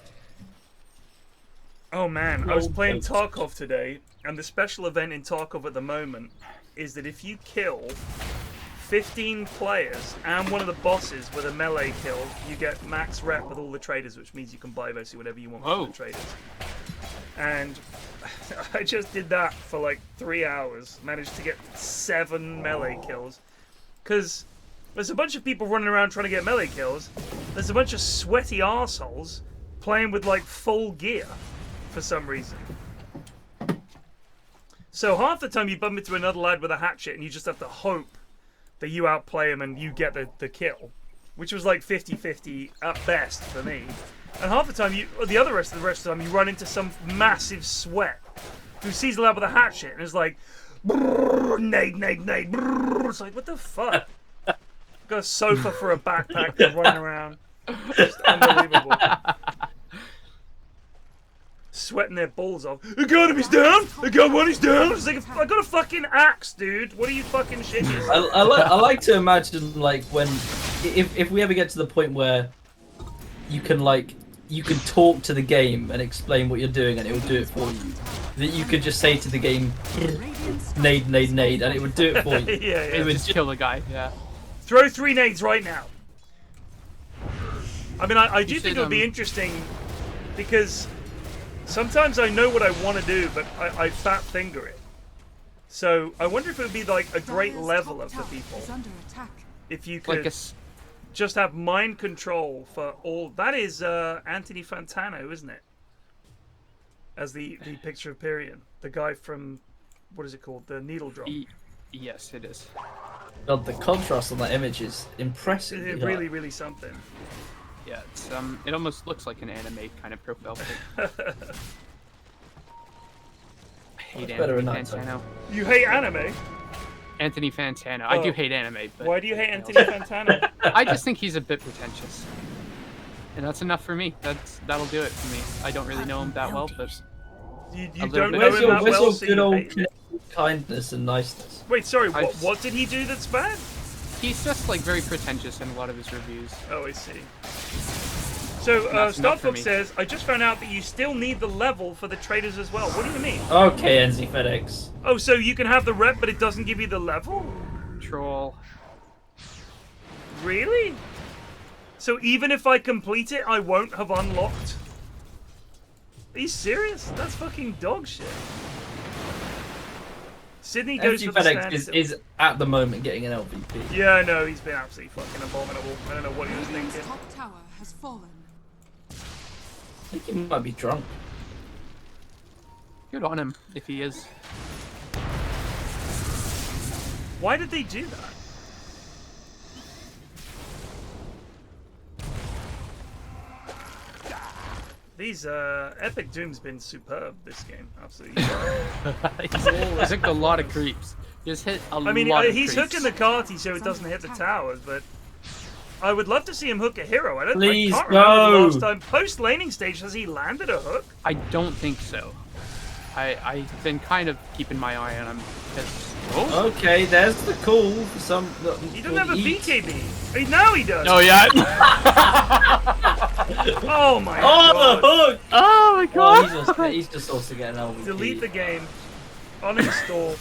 Oh man, I was playing Tarkov today, and the special event in Tarkov at the moment is that if you kill 15 players and one of the bosses with a melee kill, you get max rep with all the traders, which means you can buy basically whatever you want from the traders. And I just did that for like 3 hours, managed to get 7 melee kills, because there's a bunch of people running around trying to get melee kills. There's a bunch of sweaty arseholes playing with like full gear for some reason. So half the time you bump into another lad with a hatchet and you just have to hope that you outplay him and you get the kill, which was like 50-50 at best for me. And half the time the rest of the time you run into some massive sweat who sees a lad with a hatchet and is like, nade, nade, nade. It's like, what the fuck? Got a sofa for a backpack to run around. Just unbelievable. Sweating their balls off. I got him, he's down! I got one, he's down! It's like, I got a fucking axe, dude! What are you fucking shitting yourself? I like to imagine, like, when... If we ever get to the point where you can, like... You can talk to the game and explain what you're doing and it will do it for you. That you could just say to the game, nade, nade, nade, and it would do it for you. Yeah. It would just kill the guy, yeah. Throw 3 nades right now. I mean, I do think it would be interesting because sometimes I know what I want to do, but I fat finger it. So I wonder if it would be like a great level of the people. If you could just have mind control for all. That is Anthony Fantano, isn't it? As the Picture of Pyrion. The guy from, what is it called? The Needle Drop. Yes, it is. God, the contrast on that image is impressive. It's really, really something. Yeah, it's it almost looks like an anime kind of profile pic. I hate Anthony Fantano. You hate anime? Anthony Fantano. I do hate anime, but... Why do you hate Anthony Fantano? I just think he's a bit pretentious. And that's enough for me. That'll do it for me. I don't really know him that well, but... You don't know him that well, so good old kindness and niceness. Wait, sorry, what did he do that's bad? He's just, like, very pretentious in a lot of his reviews. Oh, I see. So, Starfox says, I just found out that you still need the level for the traders as well. What do you mean? Okay, NZ FedEx. Oh, so you can have the rep, but it doesn't give you the level? Troll. Really? So even if I complete it, I won't have unlocked? Are you serious? That's fucking dog shit. Sydney goes for the FedEx is at the moment getting an LVP. Yeah, I know. He's been absolutely fucking abominable. I don't know what he was thinking. Top tower has fallen. I think he might be drunk. Good on him, if he is. Why did they do that? These Epic Doom's been superb this game, absolutely. He's hooked a lot of creeps. Just hit a lot of he's creeps. hooking the carty so it doesn't hit the towers, but I would love to see him hook a hero. I can't remember the last time. Post laning stage, has he landed a hook? I don't think so. I've been kind of keeping my eye on him. Okay, there's the call for some. He doesn't have a BKB. Now he does. Oh yeah. Oh my god. The hook! Oh my god. Oh, he's just also getting LVP. Delete the game. Uninstall.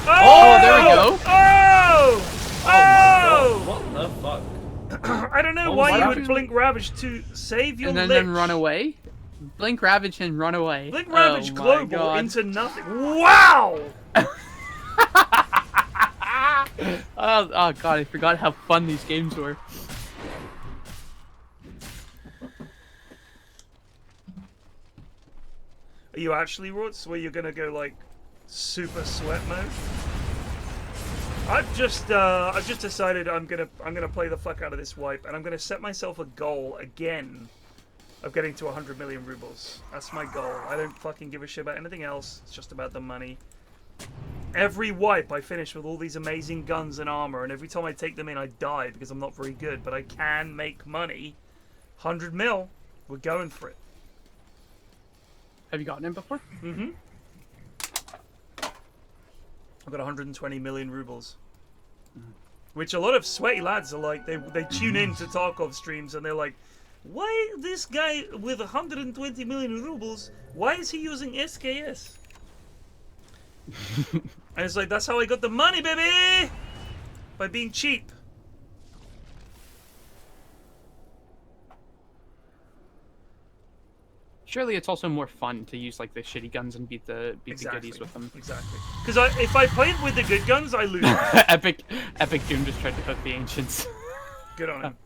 Oh, there we go. Oh! What the fuck? I don't know why you would blink Ravage to save your and then run away. Blink Ravage and run away. Blink Ravage global into nothing. Wow! Oh god, I forgot how fun these games were. Are you actually, Roots, where you're gonna go like super sweat mode? I've just decided I'm gonna play the fuck out of this wipe, and I'm gonna set myself a goal again of getting to 100 million rubles. That's my goal. I don't fucking give a shit about anything else. It's just about the money. Every wipe I finish with all these amazing guns and armor, and every time I take them in I die because I'm not very good, but I can make money. 100 mil. We're going for it. Have you gotten him before? Mm-hmm. I've got 120 million rubles. Which a lot of sweaty lads are like, they tune in to Tarkov streams and they're like, why this guy with 120 million rubles, why is he using SKS? And it's like, that's how I got the money, baby! By being cheap. Surely it's also more fun to use like the shitty guns and beat the goodies with them. Exactly. Because if I played with the good guns, I lose. Epic Doom just tried to hook the ancients. Good on him.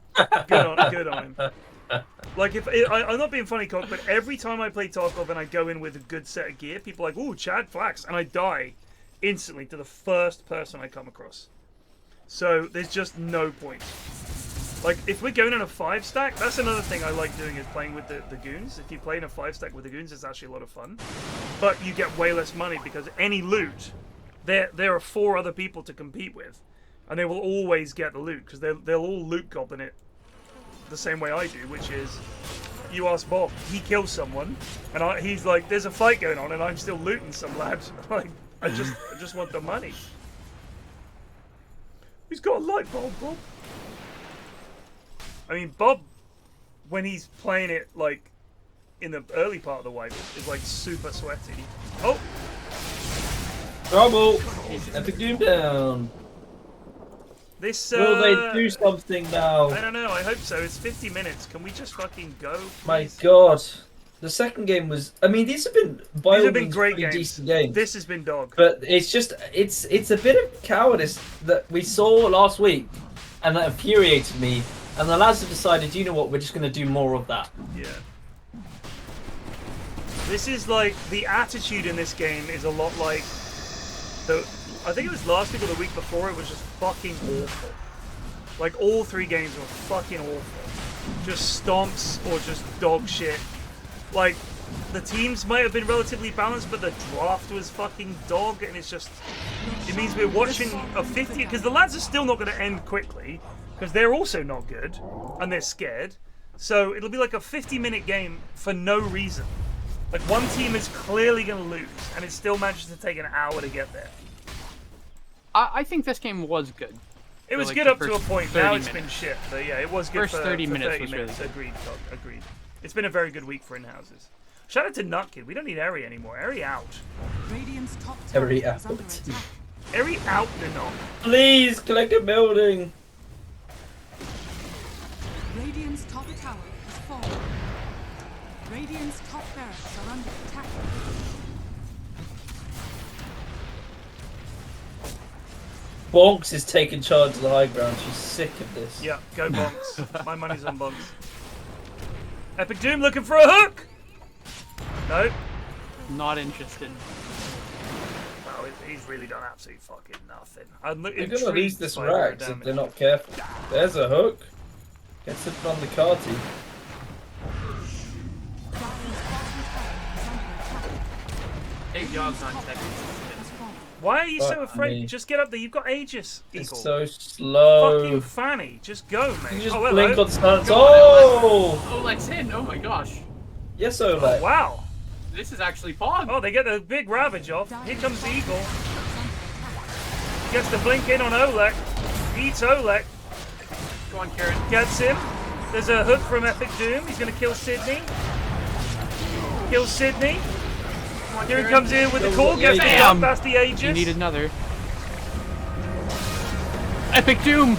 Good on him. Like I'm not being funny, Cock, but every time I play Tarkov and I go in with a good set of gear, people are like, "Ooh, Chad Flax," and I die instantly to the first person I come across. So there's just no point. Like, if we're going in a 5-stack, that's another thing I like doing is playing with the goons. If you play in a 5-stack with the goons, it's actually a lot of fun. But you get way less money because any loot, there are 4 other people to compete with. And they will always get the loot because they'll all loot goblin it the same way I do, which is, you ask Bob, he kills someone, and he's like, there's a fight going on and I'm still looting some lad. Like, I just want the money. He's got a light bulb, Bob. I mean, Bob, when he's playing it, like, in the early part of the wipe, is, like, super sweaty. Oh! Trouble! Epic Doom down! This, will they do something now? I don't know, I hope so. It's 50 minutes. Can we just fucking go, please? My god. The second game was... I mean, these have been, by all means, great pretty decent games. This has been dog. But it's just... It's a bit of cowardice that we saw last week, and that infuriated me. And the lads have decided, you know what, we're just going to do more of that. Yeah. This is like, the attitude in this game is a lot like, I think it was last week or the week before, it was just fucking awful. Like, all 3 games were fucking awful. Just stomps or just dog shit. Like, the teams might have been relatively balanced, but the draft was fucking dog, and it's just, it means we're watching a 50, because the lads are still not going to end quickly. Because they're also not good, and they're scared. So it'll be like a 50-minute game for no reason. Like, one team is clearly going to lose, and it still manages to take an hour to get there. I think this game was good. It was good up to a point. Now it's been shit. But yeah, it was good for 30 minutes. 30 minutes. Really agreed, Todd. Agreed. It's been a very good week for in-houses. Shout out to Nutkid. We don't need Eri anymore. Eri out. Radiant's top Eri out. Eri out, Nanok. Please, collect a building. Radiant's top tower has fallen. Radiant's top barracks are under attack. Bonks is taking charge of the high ground. She's sick of this. Yeah, go Bonks. My money's on Bonks. Epic Doom looking for a hook! No. Not interested. Well, he's really done absolutely fucking nothing. They're going to lose this rack if they're not careful. There's a hook. Gets it on the carty. 8 yards on tech. Why are you so afraid? Just get up there. You've got Aegis, Eagle. It's so slow. Fucking Fanny. Just go, mate. You just oh, blink on stance. Oh, Oleg's in. Oh my gosh. Yes, Oleg. Oh, wow. This is actually Pog. Oh, they get the big ravage off. Here comes the Eagle. Gets the blink in on Oleg. Eats Oleg. Go on, Ciaran. Gets him. There's a hook from Epic Doom. He's going to kill Sydney. Kills Sydney. Here he comes in with the call. Gets the jump past the Aegis. You need another. Epic Doom.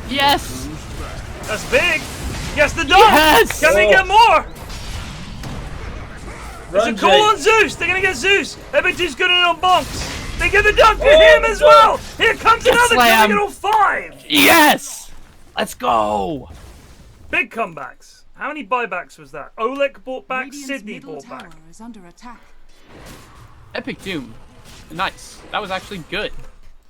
Yes. That's big. Gets the dog. Yes. Can they get more? There's a call on Zeus. They're going to get Zeus. Epic Doom's good on Bonks. They get the dunk for him as well. Here comes another. Can they get all 5? Yes. Let's go. Big comebacks. How many buybacks was that? Oleg bought back, Radiant's Sydney middle bought back. tower is under attack. Epic Doom. Nice. That was actually good.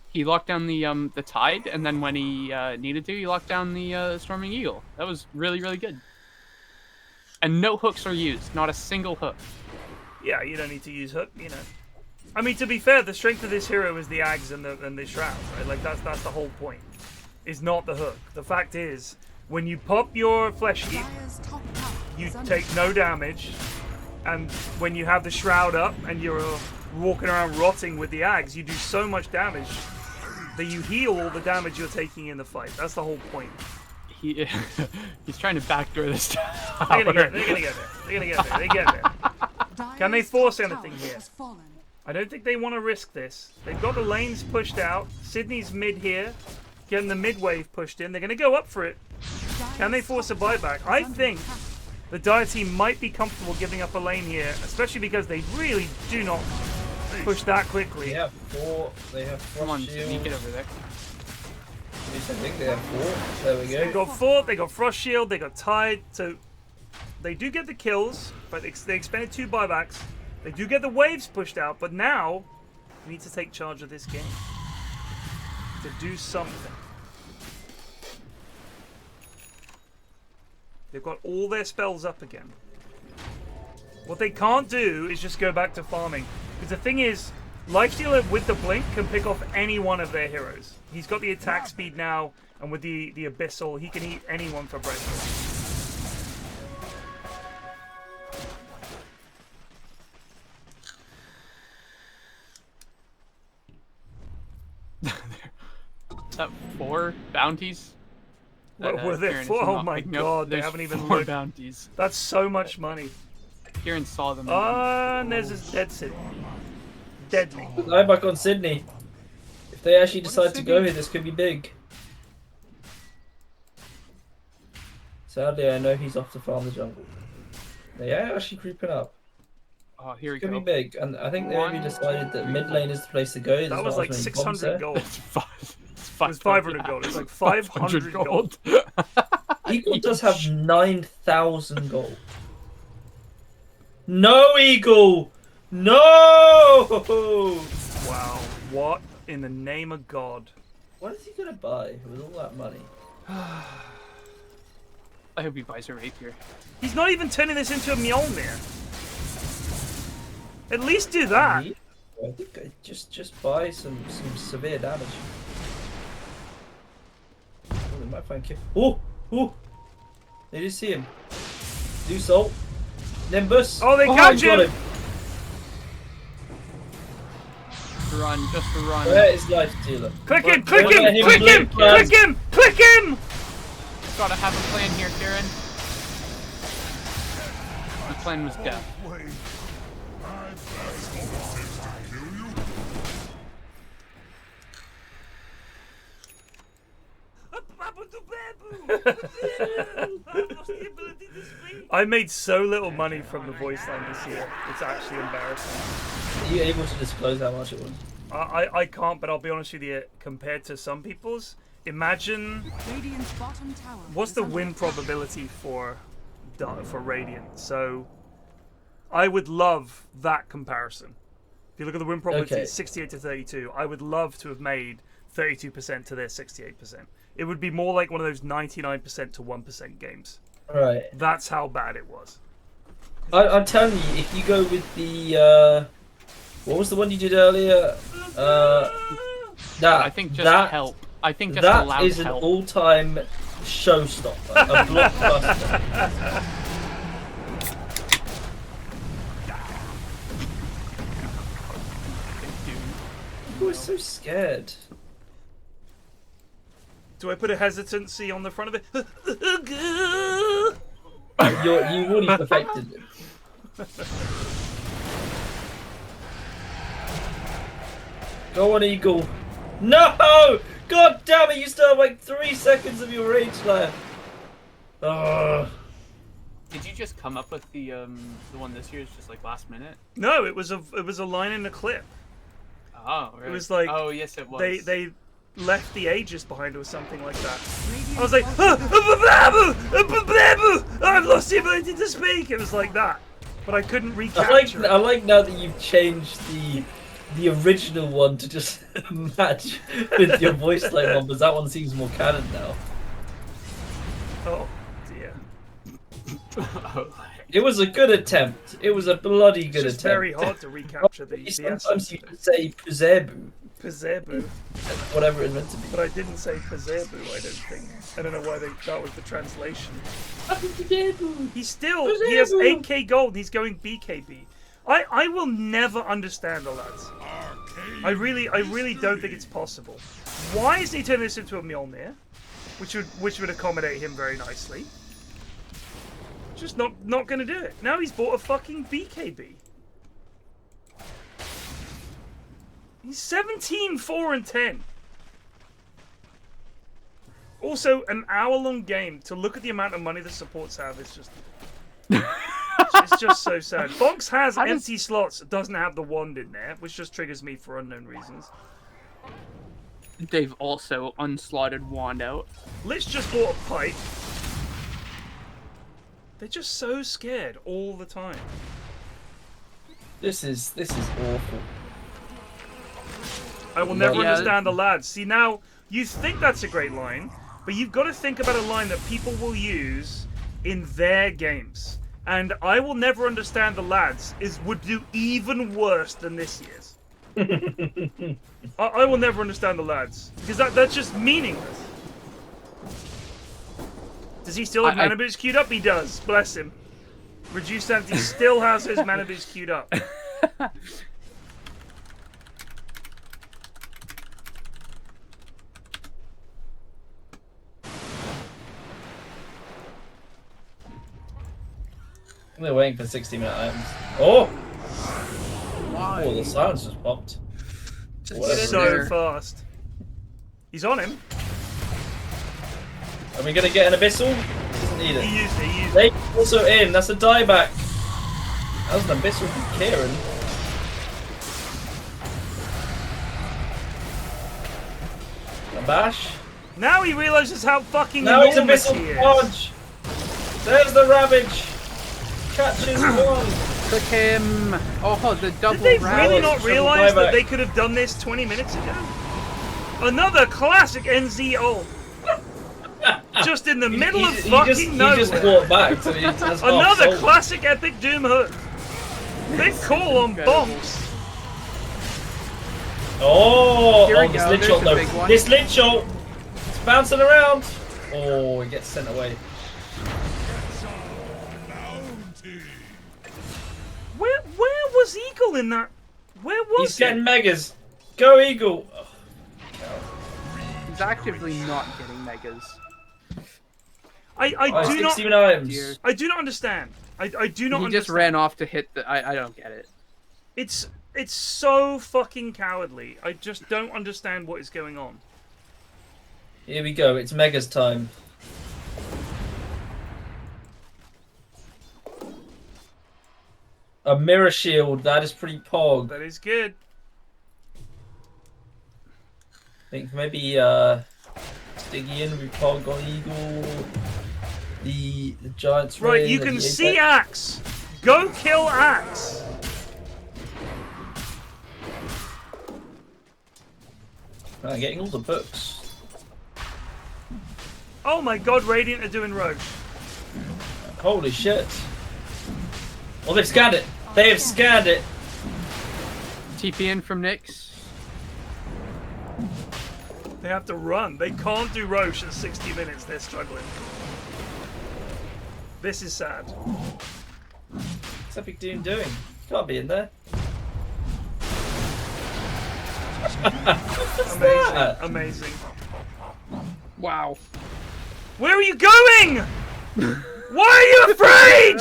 He locked down the Tide, and then when he needed to, he locked down the Storming Eagle. That was really, really good. And no hooks are used. Not a single hook. Yeah, you don't need to use hook, you know. I mean, to be fair, the strength of this hero is the Ags and the Shroud, right? Like, that's the whole point. Is not the hook. The fact is, when you pop your Flesh Heap, you take no damage, and when you have the Shroud up and you're walking around rotting with the ags. You do so much damage that you heal all the damage you're taking in the fight. That's the whole point. He's trying to backdoor this tower. They're gonna get there. They get there. Can they force anything here? I don't think they want to risk this. They've got the lanes pushed out. Sydney's mid here, getting the mid wave pushed in. They're going to go up for it. Can they force a buyback? I think the Dire team might be comfortable giving up a lane here, especially because they really do not push that quickly. They have 4. They have 4. Come on, Sydney, get over there. I think they have 4. There we go. They got 4. They got Frost Shield. They got Tide. So they do get the kills, but they expended 2 buybacks. They do get the waves pushed out, but now we need to take charge of this game to do something. They've got all their spells up again. What they can't do is just go back to farming. Because the thing is, Lifestealer with the blink can pick off any one of their heroes. He's got the attack speed now, and with the Abyssal, he can eat anyone for breakfast. That 4 bounties? What were there 4? Oh my god, they haven't even looked. Bounties. That's so much money. Ciaran saw them. And there's his dead Sydney. Deadly. I'm back on Sydney. If they actually decide to go here, this could be big. Sadly, I know he's off to farm the jungle. They are actually creeping up. Oh, here we go. Could be big, and I think they maybe decided that mid lane is the place to go. That was like 600 gold. It was 500 gold. It's like 500 gold. Eagle does have 9,000 gold. No, Eagle! No! Wow. What in the name of God? What is he gonna buy with all that money? I hope he buys a rapier. He's not even turning this into a Mjolnir. At least do that. I think just buy some severe damage. Oh, they might find kill. Oh! They just see him. Do salt. Nimbus. Oh, they catch him! Run, just run. Where is Lifestealer? Click him! Click him! Click him! Click him! Click him! Gotta have a plan here, Ciaran. The plan was death. I made so little money from the voice line this year. It's actually embarrassing. Are you able to disclose how much it was? I can't, but I'll be honest with you. Compared to some people's, imagine what's the win probability for Radiant. So I would love that comparison. If you look at the win probability, it's 68 to 32. I would love to have made 32% to their 68%. It would be more like one of those 99% to 1% games. Right. That's how bad it was. I'm telling you, if you go with the what was the one you did earlier? I think just help. I think just that allowed is help. An all-time showstopper, a blockbuster. I was so scared. Do I put a hesitancy on the front of it? You've already perfected it. Go on, Eagle. No! God damn it! You still have like 3 seconds of your rage left. Ugh. Did you just come up with the one this year? It's just like last minute. No, it was a line in the clip. Oh, really? It was like yes, it was. They left the Aegis behind or something like that. I was like, I've lost the ability to speak. It was like that, but I couldn't recapture. I like now that you've changed the original one to just match with your voice line one, because that one seems more canon now. Oh dear. It was a good attempt. It was a bloody good attempt. It's very hard to recapture the Sometimes you can say Puzebu. Puzebu. Whatever it's meant to be. But I didn't say Puzebu, I don't think. I don't know why that was the translation. He has 8k gold and he's going BKB. I will never understand the lads. I really don't think it's possible. Why is he turning this into a Mjolnir? Which would accommodate him very nicely. Just not gonna do it. Now he's bought a fucking BKB. He's 17, 4, and 10. Also, an hour-long game to look at the amount of money the supports have is just... it's just so sad. Bonks has empty slots, doesn't have the wand in there, which just triggers me for unknown reasons. They've also unslotted wand out. Lich just bought a pipe. They're just so scared all the time. This is awful. I will never understand the lads. See, now, you think that's a great line, but you've got to think about a line that people will use in their games. And I will never understand the lads would do even worse than this year's. I will never understand the lads. Because that's just meaningless. Does he still have mana boots queued up? He does. Bless him. Reduced Anti still has his mana boots queued up. They're waiting for 60-minute items. Oh! Why? Oh, the silence just popped. So fast. He's on him. Are we gonna get an abyssal? Doesn't need it. He used it. They also in. That's a dieback. That was an abyssal from Ciaran. A bash. Now he realizes how fucking now it's enormous abyssal he is. dodge. There's the ravage. Catches one. Took him. Oh, the double. Did they ravage. really not realize that they could have done this 20 minutes ago? Another classic NZ ult. Just in the middle of fucking nowhere. He just walked back. So he has another classic epic Doom hook. Big call on Bonks. Oh, this lich ult though. This lich ult. It's bouncing around. Oh, he gets sent away. Where was Eagle in that? Where was He's getting megas. Go Eagle. Oh, he's actively not getting megas. I do not. I do not understand. I do not. He just ran off to hit the. I don't get it. It's so fucking cowardly. I just don't understand what is going on. Here we go. It's megas time. A mirror shield. That is pretty pog. That is good. I think maybe Stiggy in with pog on Eagle. The Giants. Right, you can see Axe. Go kill Axe. I'm getting all the books. Oh my god, Radiant are doing Roche. Holy shit. Well, they've scanned it. They have scanned it. TP in from Nyx. They have to run. They can't do Roche at 60 minutes. They're struggling. This is sad. What's Epic Doom doing? Can't be in there. Amazing. Amazing. Wow. Where are you going? Why are you afraid?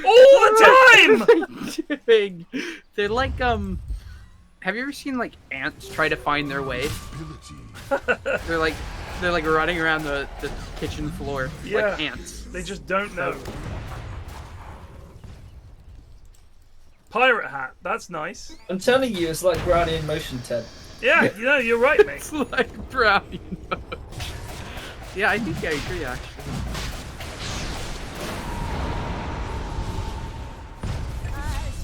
All the time! They're like, have you ever seen, like, ants try to find their way? They're like running around the kitchen floor like ants. They just don't know. Pirate hat, that's nice. I'm telling you, it's like Brownie in Motion 10. Yeah, you know, you're right, mate. It's like Brownie in Motion. Yeah, I think I agree, actually.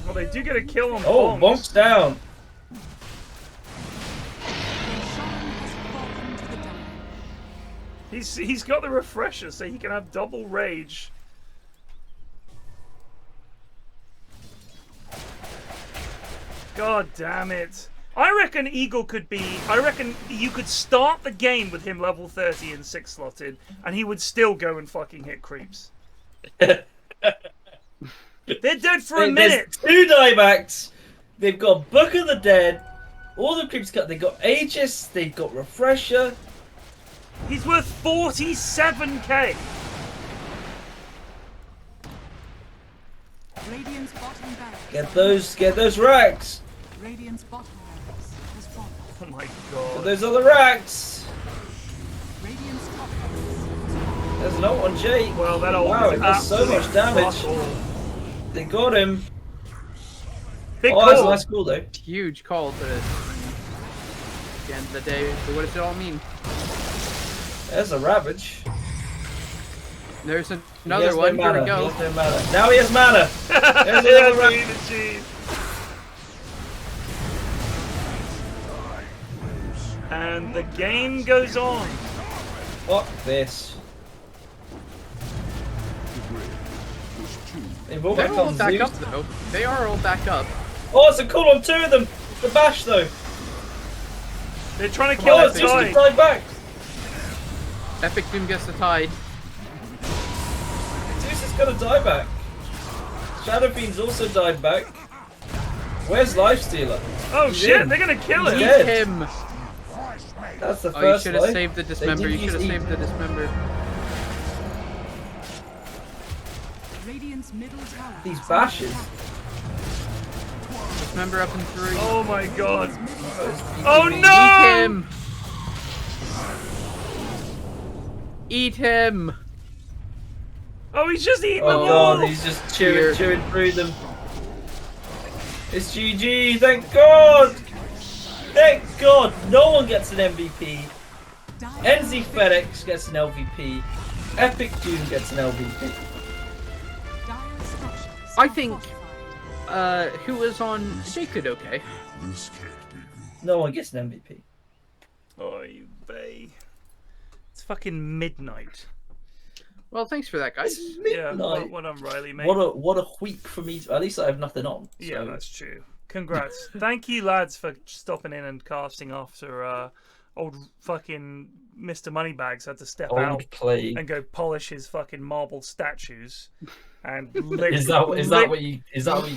Well, they do get a kill on Oh, Bonk's down. He's got the refresher, so he can have double rage. God damn it. I reckon Eagle could be... I reckon you could start the game with him level 30 and 6-slotted, and he would still go and fucking hit creeps. They're dead for a minute. There's 2 diebacks. They've got Book of the Dead. All the creeps got. They got Aegis. They've got Refresher. He's worth 47k. Radiant's bottom barracks. Get those racks. Radiant's bottom barracks has fallen. Oh my god. Get those other racks. Radiant's top barracks. There's no one, Jake. Well, that old wow, it does so much damage. They got him. Big oh, that's a call. nice call though. Huge call to this. At the end of the day, what does it all mean? There's a Ravage. There's another one. Here we go. No mana. Now he has mana. There's another Ravage. And the game goes on. Fuck this. They're all back up though. They are all back up. Oh, it's a call on 2 of them. The Bash though. They're trying to kill us. Zeus can die back. Epic Doom gets the tide. Zeus is gonna die back. Shadow Fiend's also died back. Where's Lifestealer? Oh shit, they're gonna kill him. Eat him. That's the Oh, first you should have life. saved the Dismember. You should have saved the Dismember. Radiant's middle tower. These Bashes. Dismember up in 3. Oh my god. Oh no! Eat him. Eat him. Oh, he's just eating them Oh all. god, he's just chewing through them. It's GG, thank god! Thank god! No one gets an MVP. NZ FedEx gets an LVP. Epic Doom gets an LVP. I think who was on Jake did okay. No one gets an MVP. Oh, you bay. It's fucking midnight. Well, thanks for that, guys. Yeah, well done, Riley, mate. What a week for me. At least I have nothing on. So. Yeah, that's true. Congrats. Thank you, lads, for stopping in and casting after old fucking Mr. Moneybags had to step out and go polish his fucking marble statues and lick. Is that what you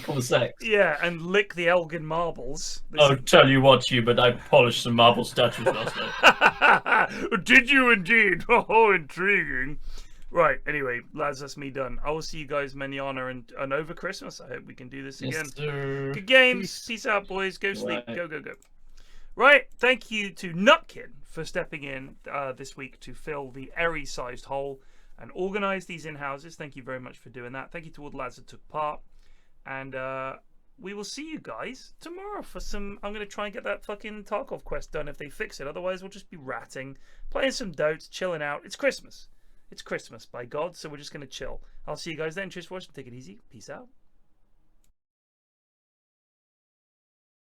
call sex? Yeah, and lick the Elgin marbles. I'll tell you what, Hubert, I polished some marble statues last night. Did you indeed? Oh, intriguing. Right, anyway, lads, that's me done. I will see you guys manana and over Christmas. I hope we can do this again. Sir. Good games. Peace out, boys. Go sleep. Right. Go. Right, thank you to Nutkin for stepping in this week to fill the Eri-sized hole and organise these in-houses. Thank you very much for doing that. Thank you to all the lads that took part. And we will see you guys tomorrow for some... I'm going to try and get that fucking Tarkov quest done if they fix it. Otherwise, we'll just be ratting, playing some Dotes, chilling out. It's Christmas. It's Christmas, by God, so we're just going to chill. I'll see you guys then. Cheers for watching. Take it easy. Peace out.